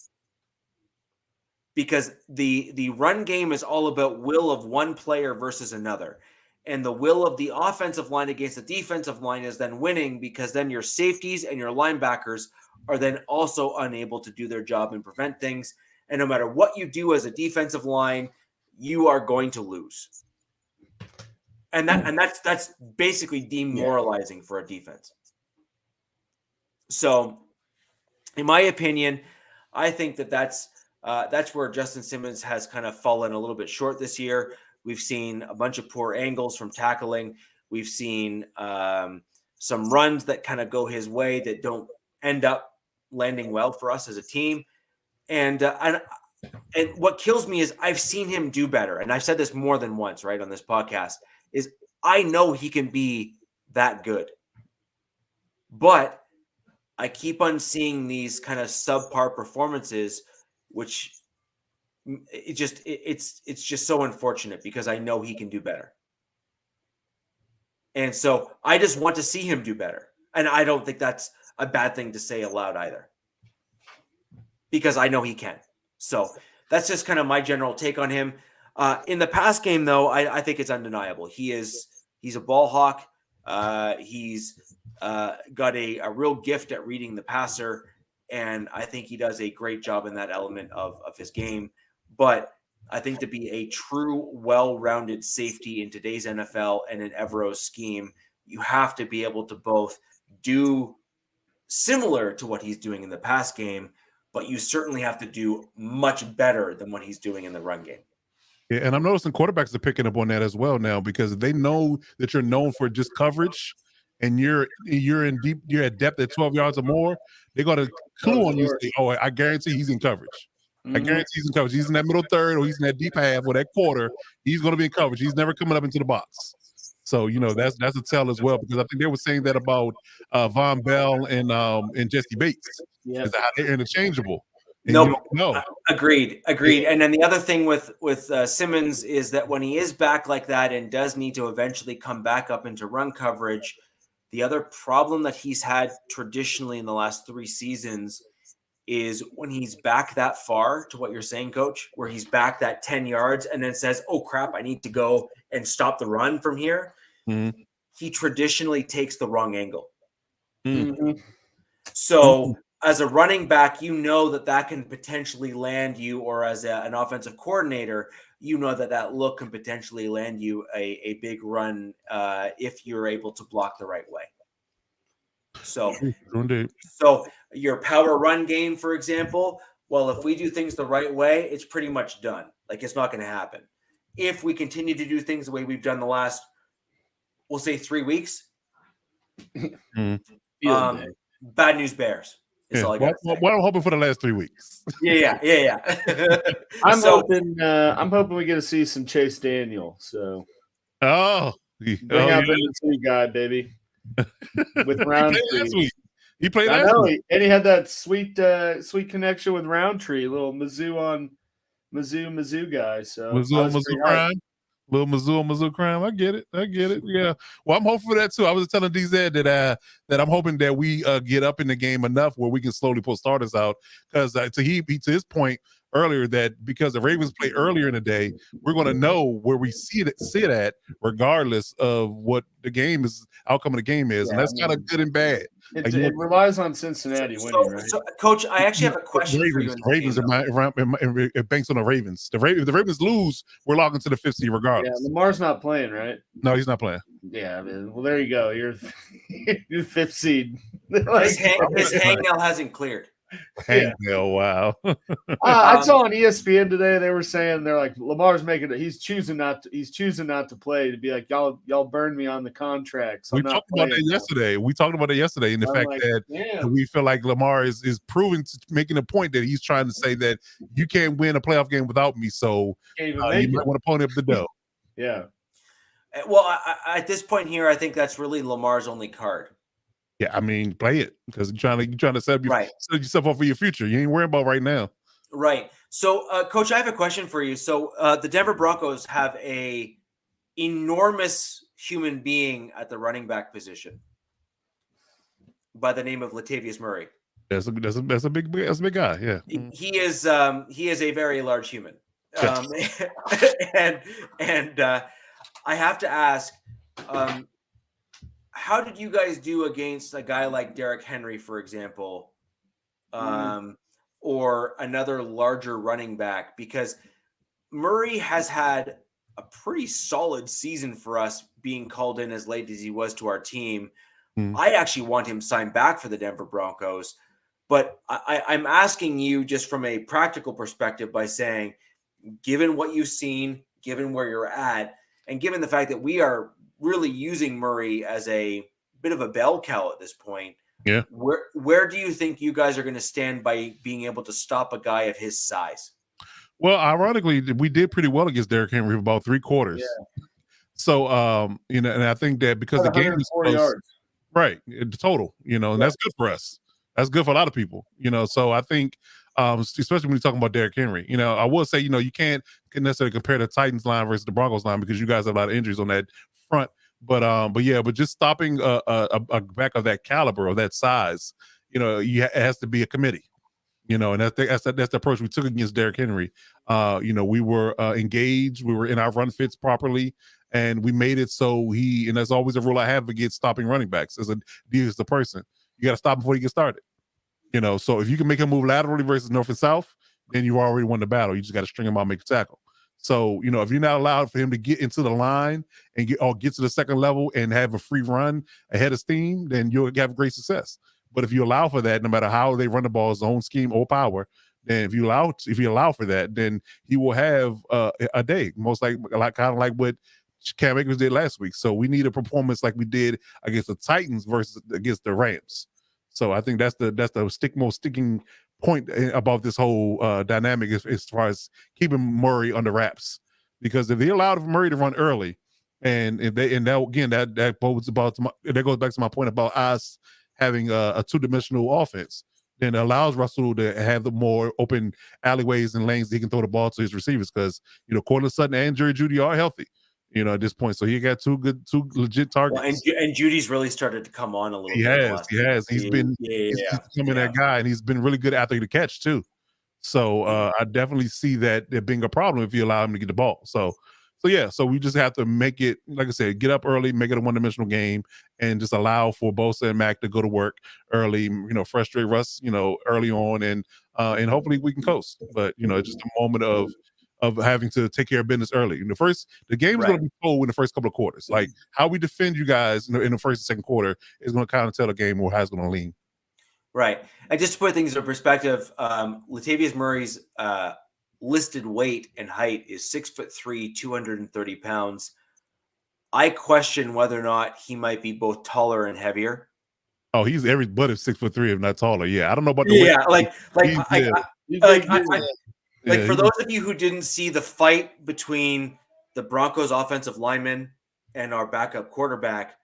Speaker 3: Because the run game is all about will of one player versus another. And the will of the offensive line against the defensive line is then winning, because then your safeties and your linebackers are then also unable to do their job and prevent things. And no matter what you do as a defensive line, you are going to lose. And that's basically demoralizing for a defense. So, in my opinion, I think that's where Justin Simmons has kind of fallen a little bit short this year. We've seen a bunch of poor angles from tackling. We've seen some runs that kind of go his way that don't end up landing well for us as a team. And what kills me is I've seen him do better. And I've said this more than once, right, on this podcast, is I know he can be that good. But I keep on seeing these kind of subpar performances, which it's just so unfortunate, because I know he can do better. And so I just want to see him do better. And I don't think that's a bad thing to say aloud either, because I know he can. So that's just kind of my general take on him. In the pass game, though, I think it's undeniable. He's a ball hawk. He's got a real gift at reading the passer, and I think he does a great job in that element of his game. But I think to be a true, well-rounded safety in today's NFL and in Evero's scheme, you have to be able to both do similar to what he's doing in the pass game, but you certainly have to do much better than what he's doing in the run game.
Speaker 6: Yeah, and I'm noticing quarterbacks are picking up on that as well now, because they know that you're known for just coverage, and you're at depth at 12 yards or more. They're going to clue on you and say, "Oh, I guarantee he's in coverage. I guarantee he's in coverage. He's in that middle third, or he's in that deep half, or that quarter. He's going to be in coverage. He's never coming up into the box." So that's a tell as well, because I think they were saying that about Von Bell and Jesse Bates.
Speaker 5: Yeah,
Speaker 6: Is how they're interchangeable.
Speaker 3: No, agreed. And then the other thing with Simmons is that when he is back like that and does need to eventually come back up into run coverage, the other problem that he's had traditionally in the last 3 seasons is when he's back that far, to what you're saying, Coach, where he's back that 10 yards and then says, "Oh crap, I need to go and stop the run from here."
Speaker 6: Mm-hmm.
Speaker 3: He traditionally takes the wrong angle.
Speaker 5: Mm-hmm.
Speaker 3: So as a running back, you know that can potentially land you, or as an offensive coordinator, you know that look can potentially land you a big run if you're able to block the right way. So your power run game, for example, well, if we do things the right way, it's pretty much done. Like, it's not going to happen. If we continue to do things the way we've done the last, we'll say 3 weeks, bad news bears.
Speaker 6: Yeah. Well, I'm hoping for the last 3 weeks.
Speaker 3: Yeah.
Speaker 5: I'm hoping we get to see some Chase Daniel. So, bring out the two guy, baby, with Roundtree.
Speaker 6: He played
Speaker 5: last
Speaker 6: week.
Speaker 5: I know, and he had that sweet connection with Roundtree, little Mizzou guy. So
Speaker 6: Mizzou crime. Little Mizzou crime. I get it. Yeah. Well, I'm hoping for that too. I was telling DZ that I'm hoping that we get up in the game enough where we can slowly pull starters out. Because to his point earlier, that because the Ravens play earlier in the day, we're going to know where we sit at, regardless of what the outcome of the game is, and that's kind of good and bad.
Speaker 5: It relies on Cincinnati winning, right?
Speaker 3: So, Coach, I actually have a question for you.
Speaker 6: Ravens it banks on the Ravens. If the Ravens lose, we're locked into the 5th seed regardless.
Speaker 5: Yeah, Lamar's not playing, right?
Speaker 6: No, he's not playing.
Speaker 5: Yeah, man. Well, there you go. You're 5th seed.
Speaker 3: His hangnail hasn't cleared.
Speaker 6: Hangnail, wow.
Speaker 5: I saw on ESPN today. They were saying they're like, Lamar's making it. He's choosing not to play, to be like, y'all burned me on the contracts.
Speaker 6: We talked about that yesterday. And the fact that we feel like Lamar is making a point that he's trying to say that you can't win a playoff game without me. So you might want to pony up the dough.
Speaker 5: Yeah.
Speaker 3: Well, at this point here, I think that's really Lamar's only card.
Speaker 6: Yeah, I mean, play it, because you're trying to set yourself up for your future. You ain't worrying about right now.
Speaker 3: Right. So, Coach, I have a question for you. So, the Denver Broncos have a enormous human being at the running back position by the name of Latavius Murray.
Speaker 6: That's a big guy. Yeah.
Speaker 3: He is a very large human. And I have to ask, how did you guys do against a guy like Derrick Henry, for example, or another larger running back? Because Murray has had a pretty solid season for us, being called in as late as he was to our team. I actually want him signed back for the Denver Broncos. But I'm asking you just from a practical perspective by saying, given what you've seen, given where you're at, and given the fact that we are really using Murray as a bit of a bell cow at this point.
Speaker 6: Yeah.
Speaker 3: Where do you think you guys are going to stand by being able to stop a guy of his size?
Speaker 6: Well, ironically, we did pretty well against Derrick Henry for about 3 quarters.
Speaker 5: Yeah.
Speaker 6: So, and I think that because the game is close,
Speaker 5: yards.
Speaker 6: Right, the total, and that's good for us. That's good for a lot of people, So I think, especially when you're talking about Derrick Henry, I will say, you can't necessarily compare the Titans line versus the Broncos line, because you guys have a lot of injuries on that front. But just stopping a back of that caliber, of that size, it has to be a committee, and that's the approach we took against Derrick Henry. We were engaged, we were in our run fits properly, and we made it so and that's always a rule I have against stopping running backs as the person. You got to stop before you get started. So if you can make him move laterally versus north and south, then you already won the battle. You just got to string him out, make a tackle. So, if you're not allowed for him to get into the line and get to the second level and have a free run ahead of steam, then you'll have great success. But if you allow for that, no matter how they run the ball, zone scheme or power, then if you allow for that, then he will have a day, most kind of like what Cam Akers did last week. So we need a performance like we did against the Titans versus against the Rams. So I think that's the most sticking point about this whole dynamic as far as keeping Murray under wraps. Because if they allowed Murray to run early, that goes back to my point about us having a two-dimensional offense, then it allows Russell to have the more open alleyways and lanes that he can throw the ball to his receivers. Because Cortland Sutton and Jerry Jeudy are healthy, at this point. So he got two legit targets.
Speaker 3: Well, and Judy's really started to come on a little bit.
Speaker 6: He has. He's becoming that guy, and he's been really good athlete to catch too. So I definitely see that there being a problem if you allow him to get the ball. So we just have to make it, like I said, get up early, make it a one-dimensional game, and just allow for Bosa and Mac to go to work early, frustrate Russ, early on, and hopefully we can coast. But it's just a moment of having to take care of business early. The game is going to be cold in the first couple of quarters. Like how we defend you guys in the first and second quarter is going to kind of tell the game or how it's going to lean.
Speaker 3: Right. And just to put things in perspective, Latavius Murray's listed weight and height is 6'3", 230 pounds. I question whether or not he might be both taller and heavier.
Speaker 6: Oh, he's every but of 6'3", if not taller. Yeah, I don't know about the weight.
Speaker 3: For those of you who didn't see the fight between the Broncos offensive lineman and our backup quarterback,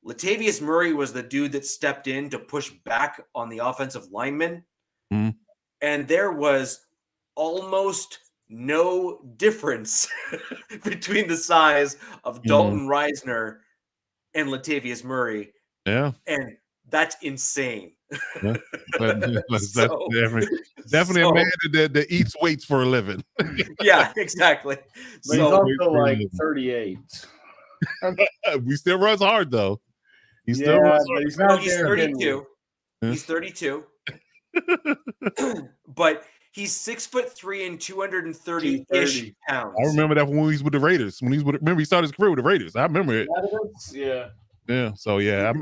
Speaker 3: Latavius Murray was the dude that stepped in to push back on the offensive lineman.
Speaker 6: Mm-hmm.
Speaker 3: And there was almost no difference between the size of Dalton Reisner and Latavius Murray.
Speaker 6: Yeah.
Speaker 3: And that's insane.
Speaker 6: Yeah. That's definitely a man that eats weights for a living.
Speaker 3: Yeah, exactly.
Speaker 5: But he's also like 38.
Speaker 6: We still runs hard though.
Speaker 3: He's 32. Yeah. He's 32. But he's 6'3" and 230-ish pounds.
Speaker 6: I remember that when he was with the Raiders. Remember he started his career with the Raiders. I remember it.
Speaker 5: Yeah.
Speaker 6: Yeah. So yeah,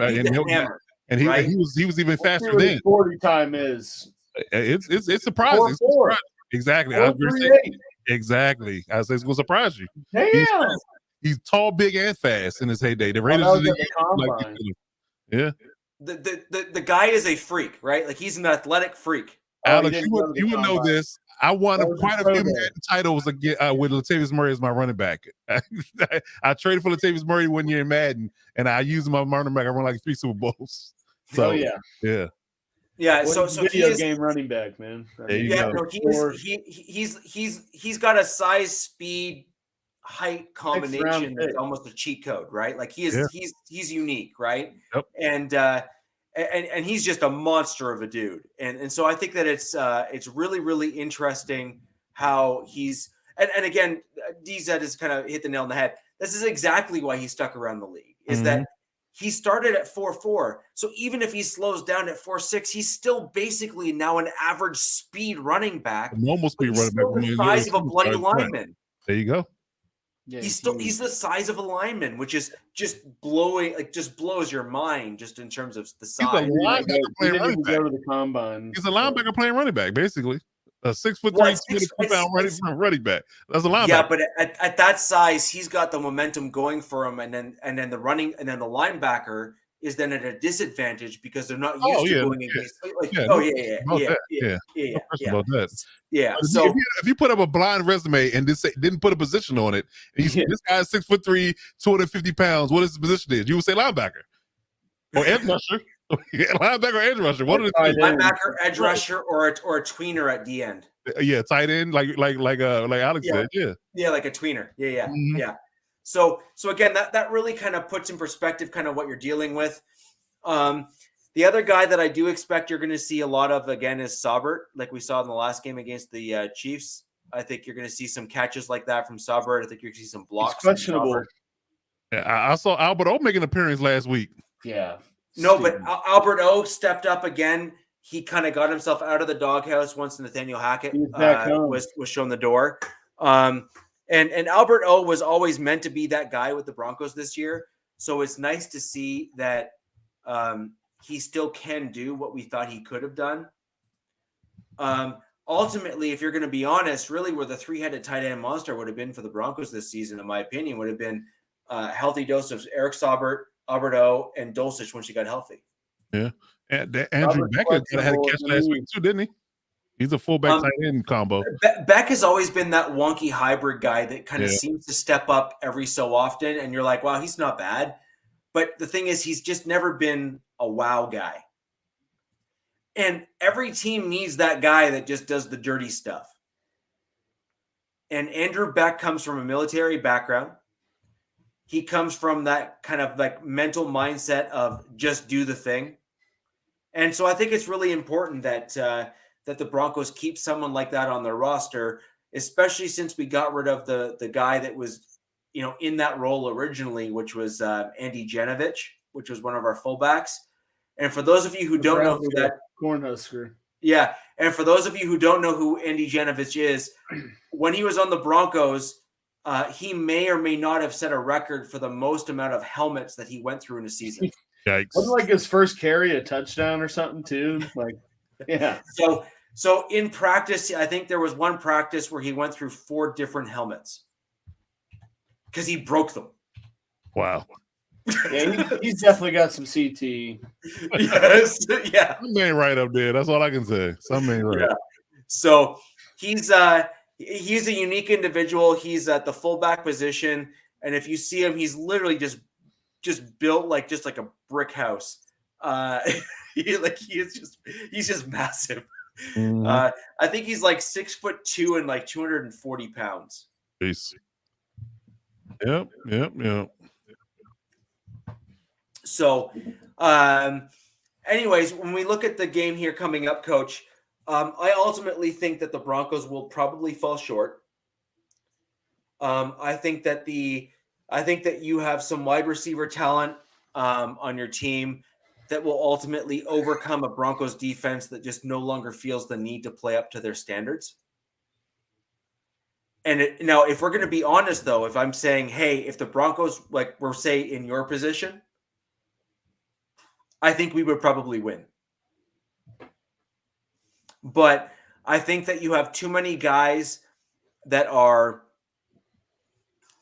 Speaker 6: he was even faster
Speaker 5: than
Speaker 6: then.
Speaker 5: 40 time is.
Speaker 6: It's surprising. It's surprising. Exactly. I was going to say exactly. I was going to surprise you.
Speaker 5: Damn.
Speaker 6: He's tall, big, and fast in his heyday. The Raiders
Speaker 3: the guy is a freak, right? Like he's an athletic freak.
Speaker 6: Alex, you would know this. I won quite a few titles with Latavius Murray as my running back. I traded for Latavius Murray one year in Madden, and I used him as my running back. I won like 3 Super Bowls.
Speaker 3: Yeah. So
Speaker 5: video game running back, man.
Speaker 3: He's got a size, speed, height combination that's almost a cheat code, right? Like he's unique, right?
Speaker 6: Yep.
Speaker 3: And he's just a monster of a dude. And so I think that it's really, really interesting how he's and again, DZ has kind of hit the nail on the head. This is exactly why he stuck around the league, is that he started at 4.4. So even if he slows down at 4.6, he's still basically now an average speed running back.
Speaker 6: Normal speed running back.
Speaker 3: The size of a bloody lineman.
Speaker 6: There you go.
Speaker 3: Yeah, he's the size of a lineman, which is just blows your mind just in terms of the size.
Speaker 6: He's a linebacker playing running back.
Speaker 5: Go to the combine.
Speaker 6: He's a linebacker playing running back, basically. A 6'3", 200-pound running back. That's a linebacker.
Speaker 3: Yeah, but at that size, he's got the momentum going for him, and then the linebacker is then at a disadvantage because they're not used to going against. Yeah. So
Speaker 6: if you put up a blind resume and didn't put a position on it, and this guy's 6'3", 250 pounds, what his position is? You would say linebacker or edge rusher. Linebacker or edge rusher. What are
Speaker 3: linebacker, edge rusher, or a tweener at the end?
Speaker 6: Yeah, tight end, like Alex said.
Speaker 3: Yeah, like a tweener. Yeah. So again, that really kind of puts in perspective kind of what you're dealing with. The other guy that I do expect you're going to see a lot of again is Saubert, like we saw in the last game against the Chiefs. I think you're going to see some catches like that from Saubert. I think you're going to see some blocks.
Speaker 5: It's questionable.
Speaker 6: Yeah, I saw Albert O make an appearance last week.
Speaker 5: Yeah.
Speaker 3: No, but Albert O stepped up again. He kind of got himself out of the doghouse once Nathaniel Hackett was shown the door. And And Albert O was always meant to be that guy with the Broncos this year. So it's nice to see that he still can do what we thought he could have done. Ultimately, if you're going to be honest, really where the three-headed tight end monster would have been for the Broncos this season, in my opinion, would have been a healthy dose of Eric Saubert, Alberto, and Dulcich when she got healthy.
Speaker 6: Yeah. And Andrew Beckett had a catch last week too, didn't he? He's a fullback tight end combo.
Speaker 3: Beck has always been that wonky hybrid guy that kind of seems to step up every so often, and you're like, wow, he's not bad. But the thing is, he's just never been a wow guy. And every team needs that guy that just does the dirty stuff. And Andrew Beck comes from a military background. He comes from that kind of like mental mindset of just do the thing. And so I think it's really important that that the Broncos keep someone like that on their roster, especially since we got rid of the guy that was, in that role originally, which was Andy Janovich, which was one of our fullbacks. And for those of you who don't know who that
Speaker 5: Cornhusker.
Speaker 3: Yeah. And for those of you who don't know who Andy Janovich is, when he was on the Broncos, he may or may not have set a record for the most amount of helmets that he went through in a season.
Speaker 6: Yikes.
Speaker 5: Wasn't like his first carry a touchdown or something too? Like, yeah.
Speaker 3: So in practice, I think there was one practice where he went through 4 different helmets because he broke them.
Speaker 6: Wow.
Speaker 5: Yeah, he's definitely got some CT.
Speaker 3: Yes. Yeah.
Speaker 6: Something ain't right up there. That's all I can say. Something ain't right.
Speaker 3: Yeah. So he's a unique individual. He's at the fullback position, and if you see him, he's literally just built like a brick house. He's just massive.
Speaker 6: Mm-hmm.
Speaker 3: I think he's like 6'2" and like 240 pounds.
Speaker 6: Peace. Yep.
Speaker 3: So, anyways, when we look at the game here coming up, Coach, I ultimately think that the Broncos will probably fall short. I think that you have some wide receiver talent on your team that will ultimately overcome a Broncos defense that just no longer feels the need to play up to their standards. And now, if we're going to be honest, though, if I'm saying, hey, if the Broncos, like we're say in your position, I think we would probably win. But I think that you have too many guys that are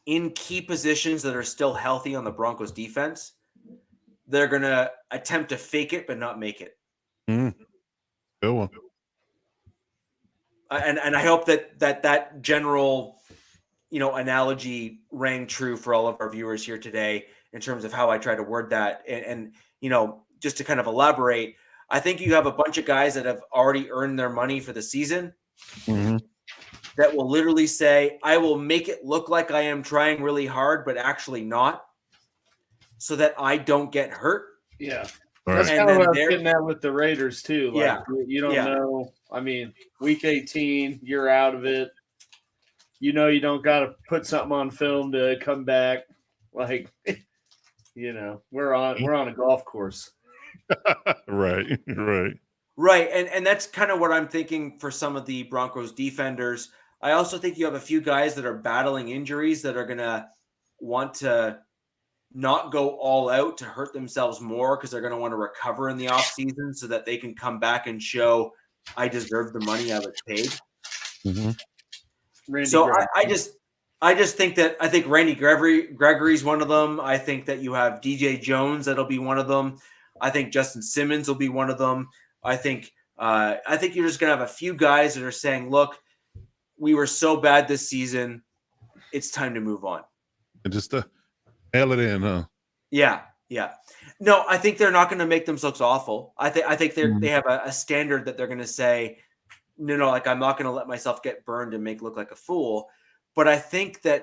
Speaker 3: in key positions that are still healthy on the Broncos defense. They're going to attempt to fake it, but not make it.
Speaker 6: Good one.
Speaker 3: And I hope that general, analogy rang true for all of our viewers here today in terms of how I try to word that. And just to kind of elaborate, I think you have a bunch of guys that have already earned their money for the season that will literally say, I will make it look like I am trying really hard, but actually not, so that I don't get hurt.
Speaker 5: Yeah.
Speaker 6: Right.
Speaker 5: That's kind of what I was getting at with the Raiders too. Like, you don't know. I mean, week 18, you're out of it. You don't got to put something on film to come back. Like, we're on a golf course.
Speaker 6: Right.
Speaker 3: And that's kind of what I'm thinking for some of the Broncos defenders. I also think you have a few guys that are battling injuries that are going to want to not go all out to hurt themselves more because they're going to want to recover in the offseason so that they can come back and show I deserve the money I was paid. So I just think that I think Randy Gregory's one of them. I think that you have DJ Jones that'll be one of them. I think Justin Simmons will be one of them. I think you're just gonna have a few guys that are saying, "Look, we were so bad this season. It's time to move on."
Speaker 6: And just nail it in, huh?
Speaker 3: Yeah. No, I think they're not going to make themselves awful. I think they have a standard that they're going to say, no, like I'm not going to let myself get burned and look like a fool. But I think that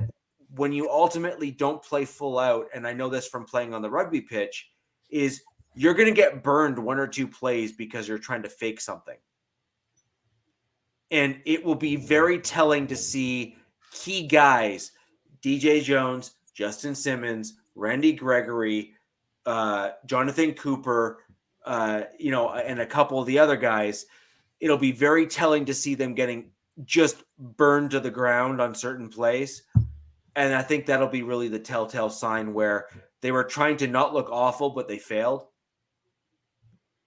Speaker 3: when you ultimately don't play full out, and I know this from playing on the rugby pitch, is you're going to get burned 1 or 2 plays because you're trying to fake something. And it will be very telling to see key guys, DJ Jones, Justin Simmons, Randy Gregory, Jonathan Cooper, and a couple of the other guys. It'll be very telling to see them getting just burned to the ground on certain plays. And I think that'll be really the telltale sign where they were trying to not look awful, but they failed.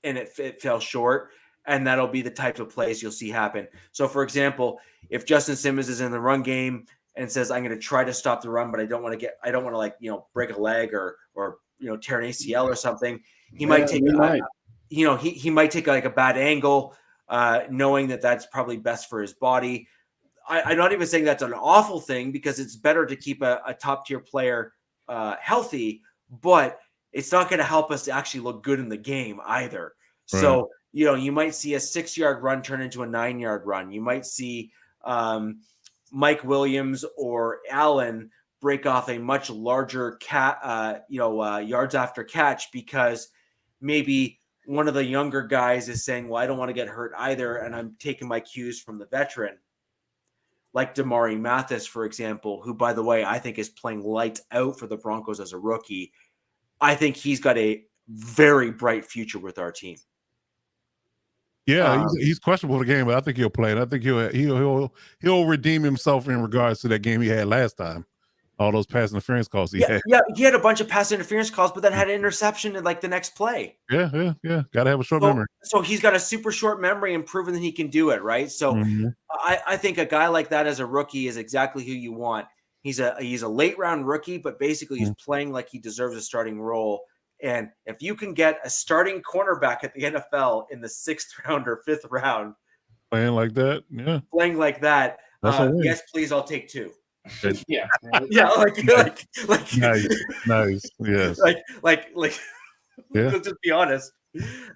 Speaker 3: And it fell short. And that'll be the type of plays you'll see happen. So, for example, if Justin Simmons is in the run game and says, I'm going to try to stop the run, but I don't want to like, break a leg or tear an ACL or something. He might take, he might take like a bad angle, knowing that that's probably best for his body. I'm not even saying that's an awful thing because it's better to keep a top tier player healthy, but it's not going to help us to actually look good in the game either. Right. So, you might see a 6-yard run turn into a 9-yard run. You might see Mike Williams or Allen break off a much larger yards after catch because maybe one of the younger guys is saying, well, I don't want to get hurt either. And I'm taking my cues from the veteran. Like Damari Mathis, for example, who, by the way, I think is playing lights out for the Broncos as a rookie. I think he's got a very bright future with our team.
Speaker 6: Yeah, he's questionable for the game, but I think he'll play. And I think he'll redeem himself in regards to that game he had last time. All those pass interference calls he had.
Speaker 3: Yeah, he had a bunch of pass interference calls, but then had an interception in like the next play.
Speaker 6: Yeah. Got to have a short memory.
Speaker 3: So he's got a super short memory and proven that he can do it, right? So I think a guy like that as a rookie is exactly who you want. He's a late round rookie, but basically he's playing like he deserves a starting role. And if you can get a starting cornerback at the NFL in the 6th round or 5th round,
Speaker 6: playing like that,
Speaker 3: yes, please, I'll take 2.
Speaker 6: Yeah,
Speaker 3: like
Speaker 6: nice, yes,
Speaker 3: like
Speaker 6: yeah.
Speaker 3: Let's just be honest.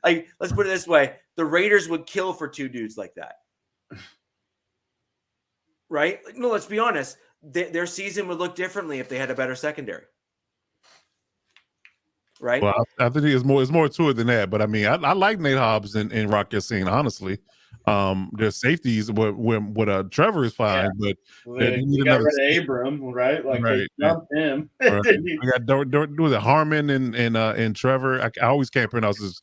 Speaker 3: Like, let's put it this way: the Raiders would kill for 2 dudes like that, right? No, let's be honest. Their season would look differently if they had a better secondary. Right.
Speaker 6: Well, I think it's more to it than that. But I mean, I like Nate Hobbs and Rock Yassin, honestly. Their safeties with Trevor is fine, but
Speaker 5: you got rid of Abram, right? Like they dumped him.
Speaker 6: Right. I got was it Harmon and Trevor. I always can't pronounce his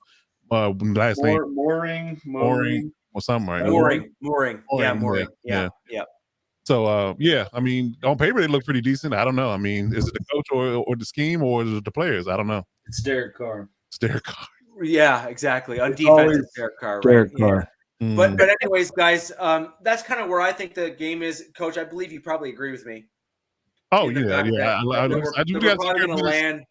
Speaker 6: last name.
Speaker 5: Mooring
Speaker 6: or something, right?
Speaker 3: Mooring. Yeah.
Speaker 6: So I mean, on paper they look pretty decent. I don't know. I mean, is it the coach or the scheme or is it the players? I don't know.
Speaker 5: It's Derek Carr.
Speaker 3: Yeah, exactly. On defense, it's Derek Carr.
Speaker 5: Derek Carr.
Speaker 3: Yeah. But anyways, guys, that's kind of where I think the game is. Coach, I believe you probably agree with me.
Speaker 6: Oh yeah. I do got to
Speaker 3: land.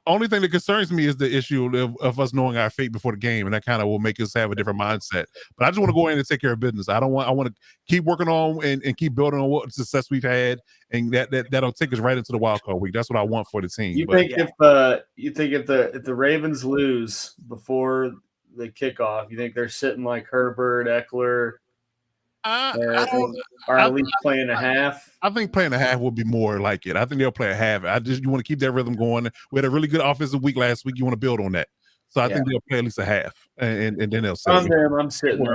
Speaker 6: Only thing that concerns me is the issue of us knowing our fate before the game, and that kind of will make us have a different mindset. But I just want to go in and take care of business. I want to keep working on and keep building on what success we've had, and that'll take us right into the wild card week. That's what I want for the team.
Speaker 5: If the Ravens lose before the kickoff, you think they're sitting like Herbert, Eckler? Or at least playing a half.
Speaker 6: I think playing a half would be more like it. I think they'll play a half. You want to keep that rhythm going. We had a really good offensive week last week. You want to build on that. So I think they'll play at least a half, and then they'll say.
Speaker 5: I'm sitting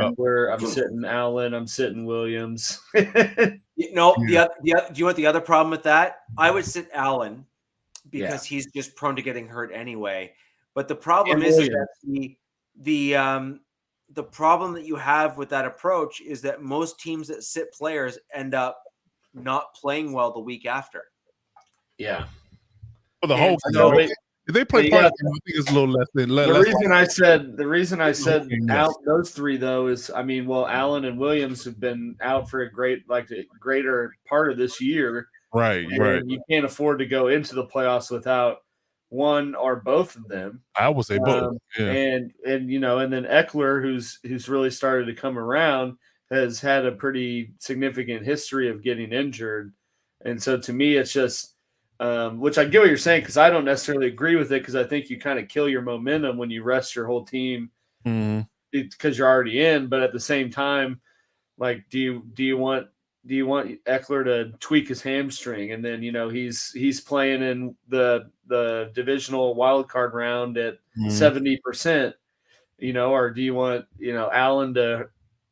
Speaker 5: Allen. I'm sitting Williams.
Speaker 3: Do you want the other problem with that? I would sit Allen because he's just prone to getting hurt anyway. But the problem is that the problem that you have with that approach is that most teams that sit players end up not playing well the week after.
Speaker 5: Yeah.
Speaker 6: For the whole game. If they play part of the game, I think it's a little less than
Speaker 5: the reason I said out those 3 though is Allen and Williams have been out for a greater part of this year.
Speaker 6: Right.
Speaker 5: You can't afford to go into the playoffs without one or both of them.
Speaker 6: I would say both.
Speaker 5: And then Eckler, who's really started to come around, has had a pretty significant history of getting injured. And so to me, it's just which I get what you're saying, because I don't necessarily agree with it, because I think you kind of kill your momentum when you rest your whole team because you're already in. But at the same time, like, do you want Eckler to tweak his hamstring, and then he's playing in the divisional wild card round at 70%, or do you want Allen to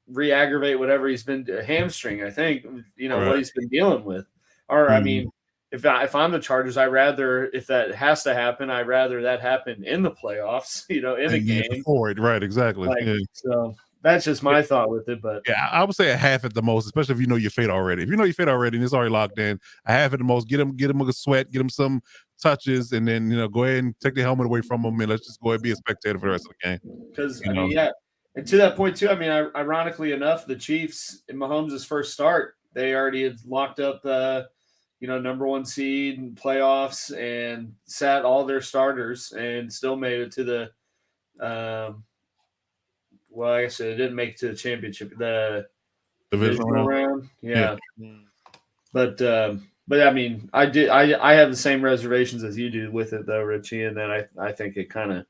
Speaker 5: re-aggravate whatever he's been hamstring? I think what he's been dealing with, or I mean, if I'm the Chargers, if that has to happen, I'd rather that happen in the playoffs, in a game
Speaker 6: forward, right? Exactly.
Speaker 5: So That's just my thought with it, but
Speaker 6: yeah, I would say a half at the most, especially if you know your fate already. If you know your fate already and it's already locked in, a half at the most. Get him a sweat, get him some touches, and then go ahead and take the helmet away from him, and let's just go ahead and be a spectator for the rest of the game.
Speaker 5: Because and to that point too, I mean, ironically enough, the Chiefs in Mahomes' first start, they already had locked up the number 1 seed in playoffs and sat all their starters and still made it to the well, I guess it didn't make it to the championship, the divisional round. Yeah. But I mean, I have the same reservations as you do with it though, Richie, and then I think it kind of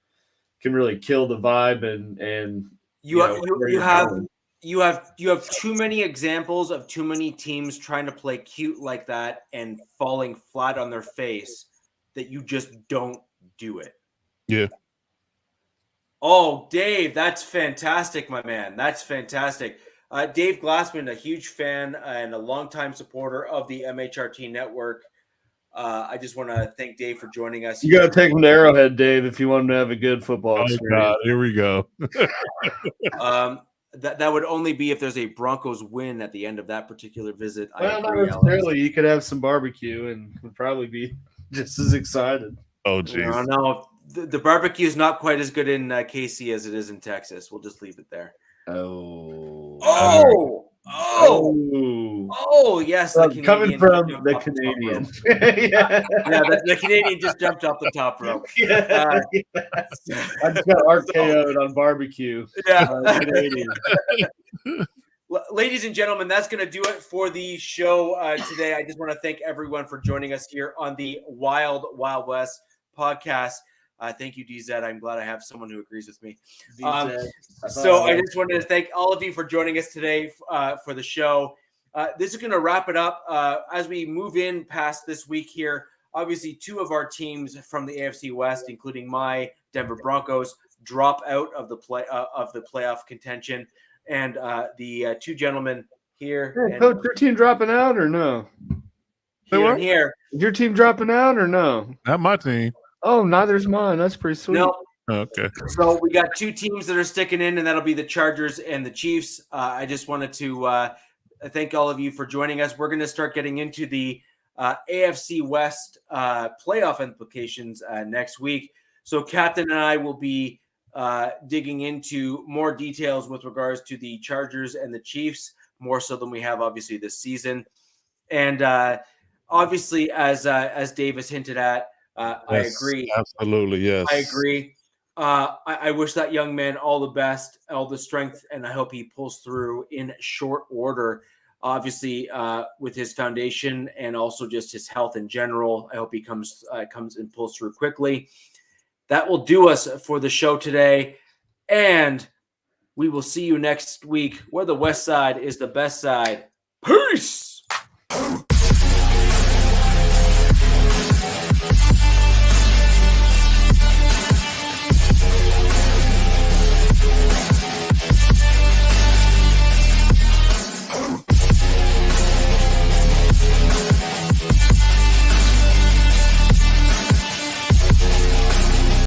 Speaker 5: can really kill the vibe and
Speaker 3: you have too many examples of too many teams trying to play cute like that and falling flat on their face that you just don't do it.
Speaker 6: Yeah.
Speaker 3: Oh, Dave, that's fantastic, my man. That's fantastic. Dave Glassman, a huge fan and a longtime supporter of the MHRT network. I just want to thank Dave for joining us.
Speaker 5: You got to take him to Arrowhead, Dave, if you want him to have a good football experience.
Speaker 6: God, here we go.
Speaker 3: That would only be if there's a Broncos win at the end of that particular visit.
Speaker 5: Well, not necessarily. You could have some barbecue and would probably be just as excited.
Speaker 6: Oh, jeez.
Speaker 3: No, the barbecue is not quite as good in KC as it is in Texas. We'll just leave it there. Yes.
Speaker 5: Coming from the Canadian.
Speaker 3: The Canadian just jumped off the top rope.
Speaker 5: I just got RKO'd on barbecue.
Speaker 3: Canadian. Ladies and gentlemen, that's going to do it for the show today. I just want to thank everyone for joining us here on the Wild Wild West podcast. Thank you, DZ. I'm glad I have someone who agrees with me. So I just wanted to thank all of you for joining us today for the show. This is going to wrap it up as we move in past this week here. Obviously, 2 of our teams from the AFC West, including my Denver Broncos, drop out of the playoff contention, and the 2 gentlemen here.
Speaker 5: Hey, Coach, your team dropping out or no?
Speaker 3: Here.
Speaker 5: Is your team dropping out or no?
Speaker 6: Not my team.
Speaker 5: Oh, neither's mine. That's pretty sweet.
Speaker 3: No.
Speaker 6: Okay.
Speaker 3: So we got 2 teams that are sticking in, and that'll be the Chargers and the Chiefs. I just wanted to thank all of you for joining us. We're going to start getting into the AFC West playoff implications next week. So Captain and I will be digging into more details with regards to the Chargers and the Chiefs, more so than we have obviously this season. And obviously, as Davis hinted at,
Speaker 6: Yes,
Speaker 3: I agree.
Speaker 6: Absolutely, yes.
Speaker 3: I agree. I wish that young man all the best, all the strength, and I hope he pulls through in short order. Obviously, with his foundation and also just his health in general, I hope he comes and pulls through quickly. That will do us for the show today, and we will see you next week where the West Side is the best side. Peace!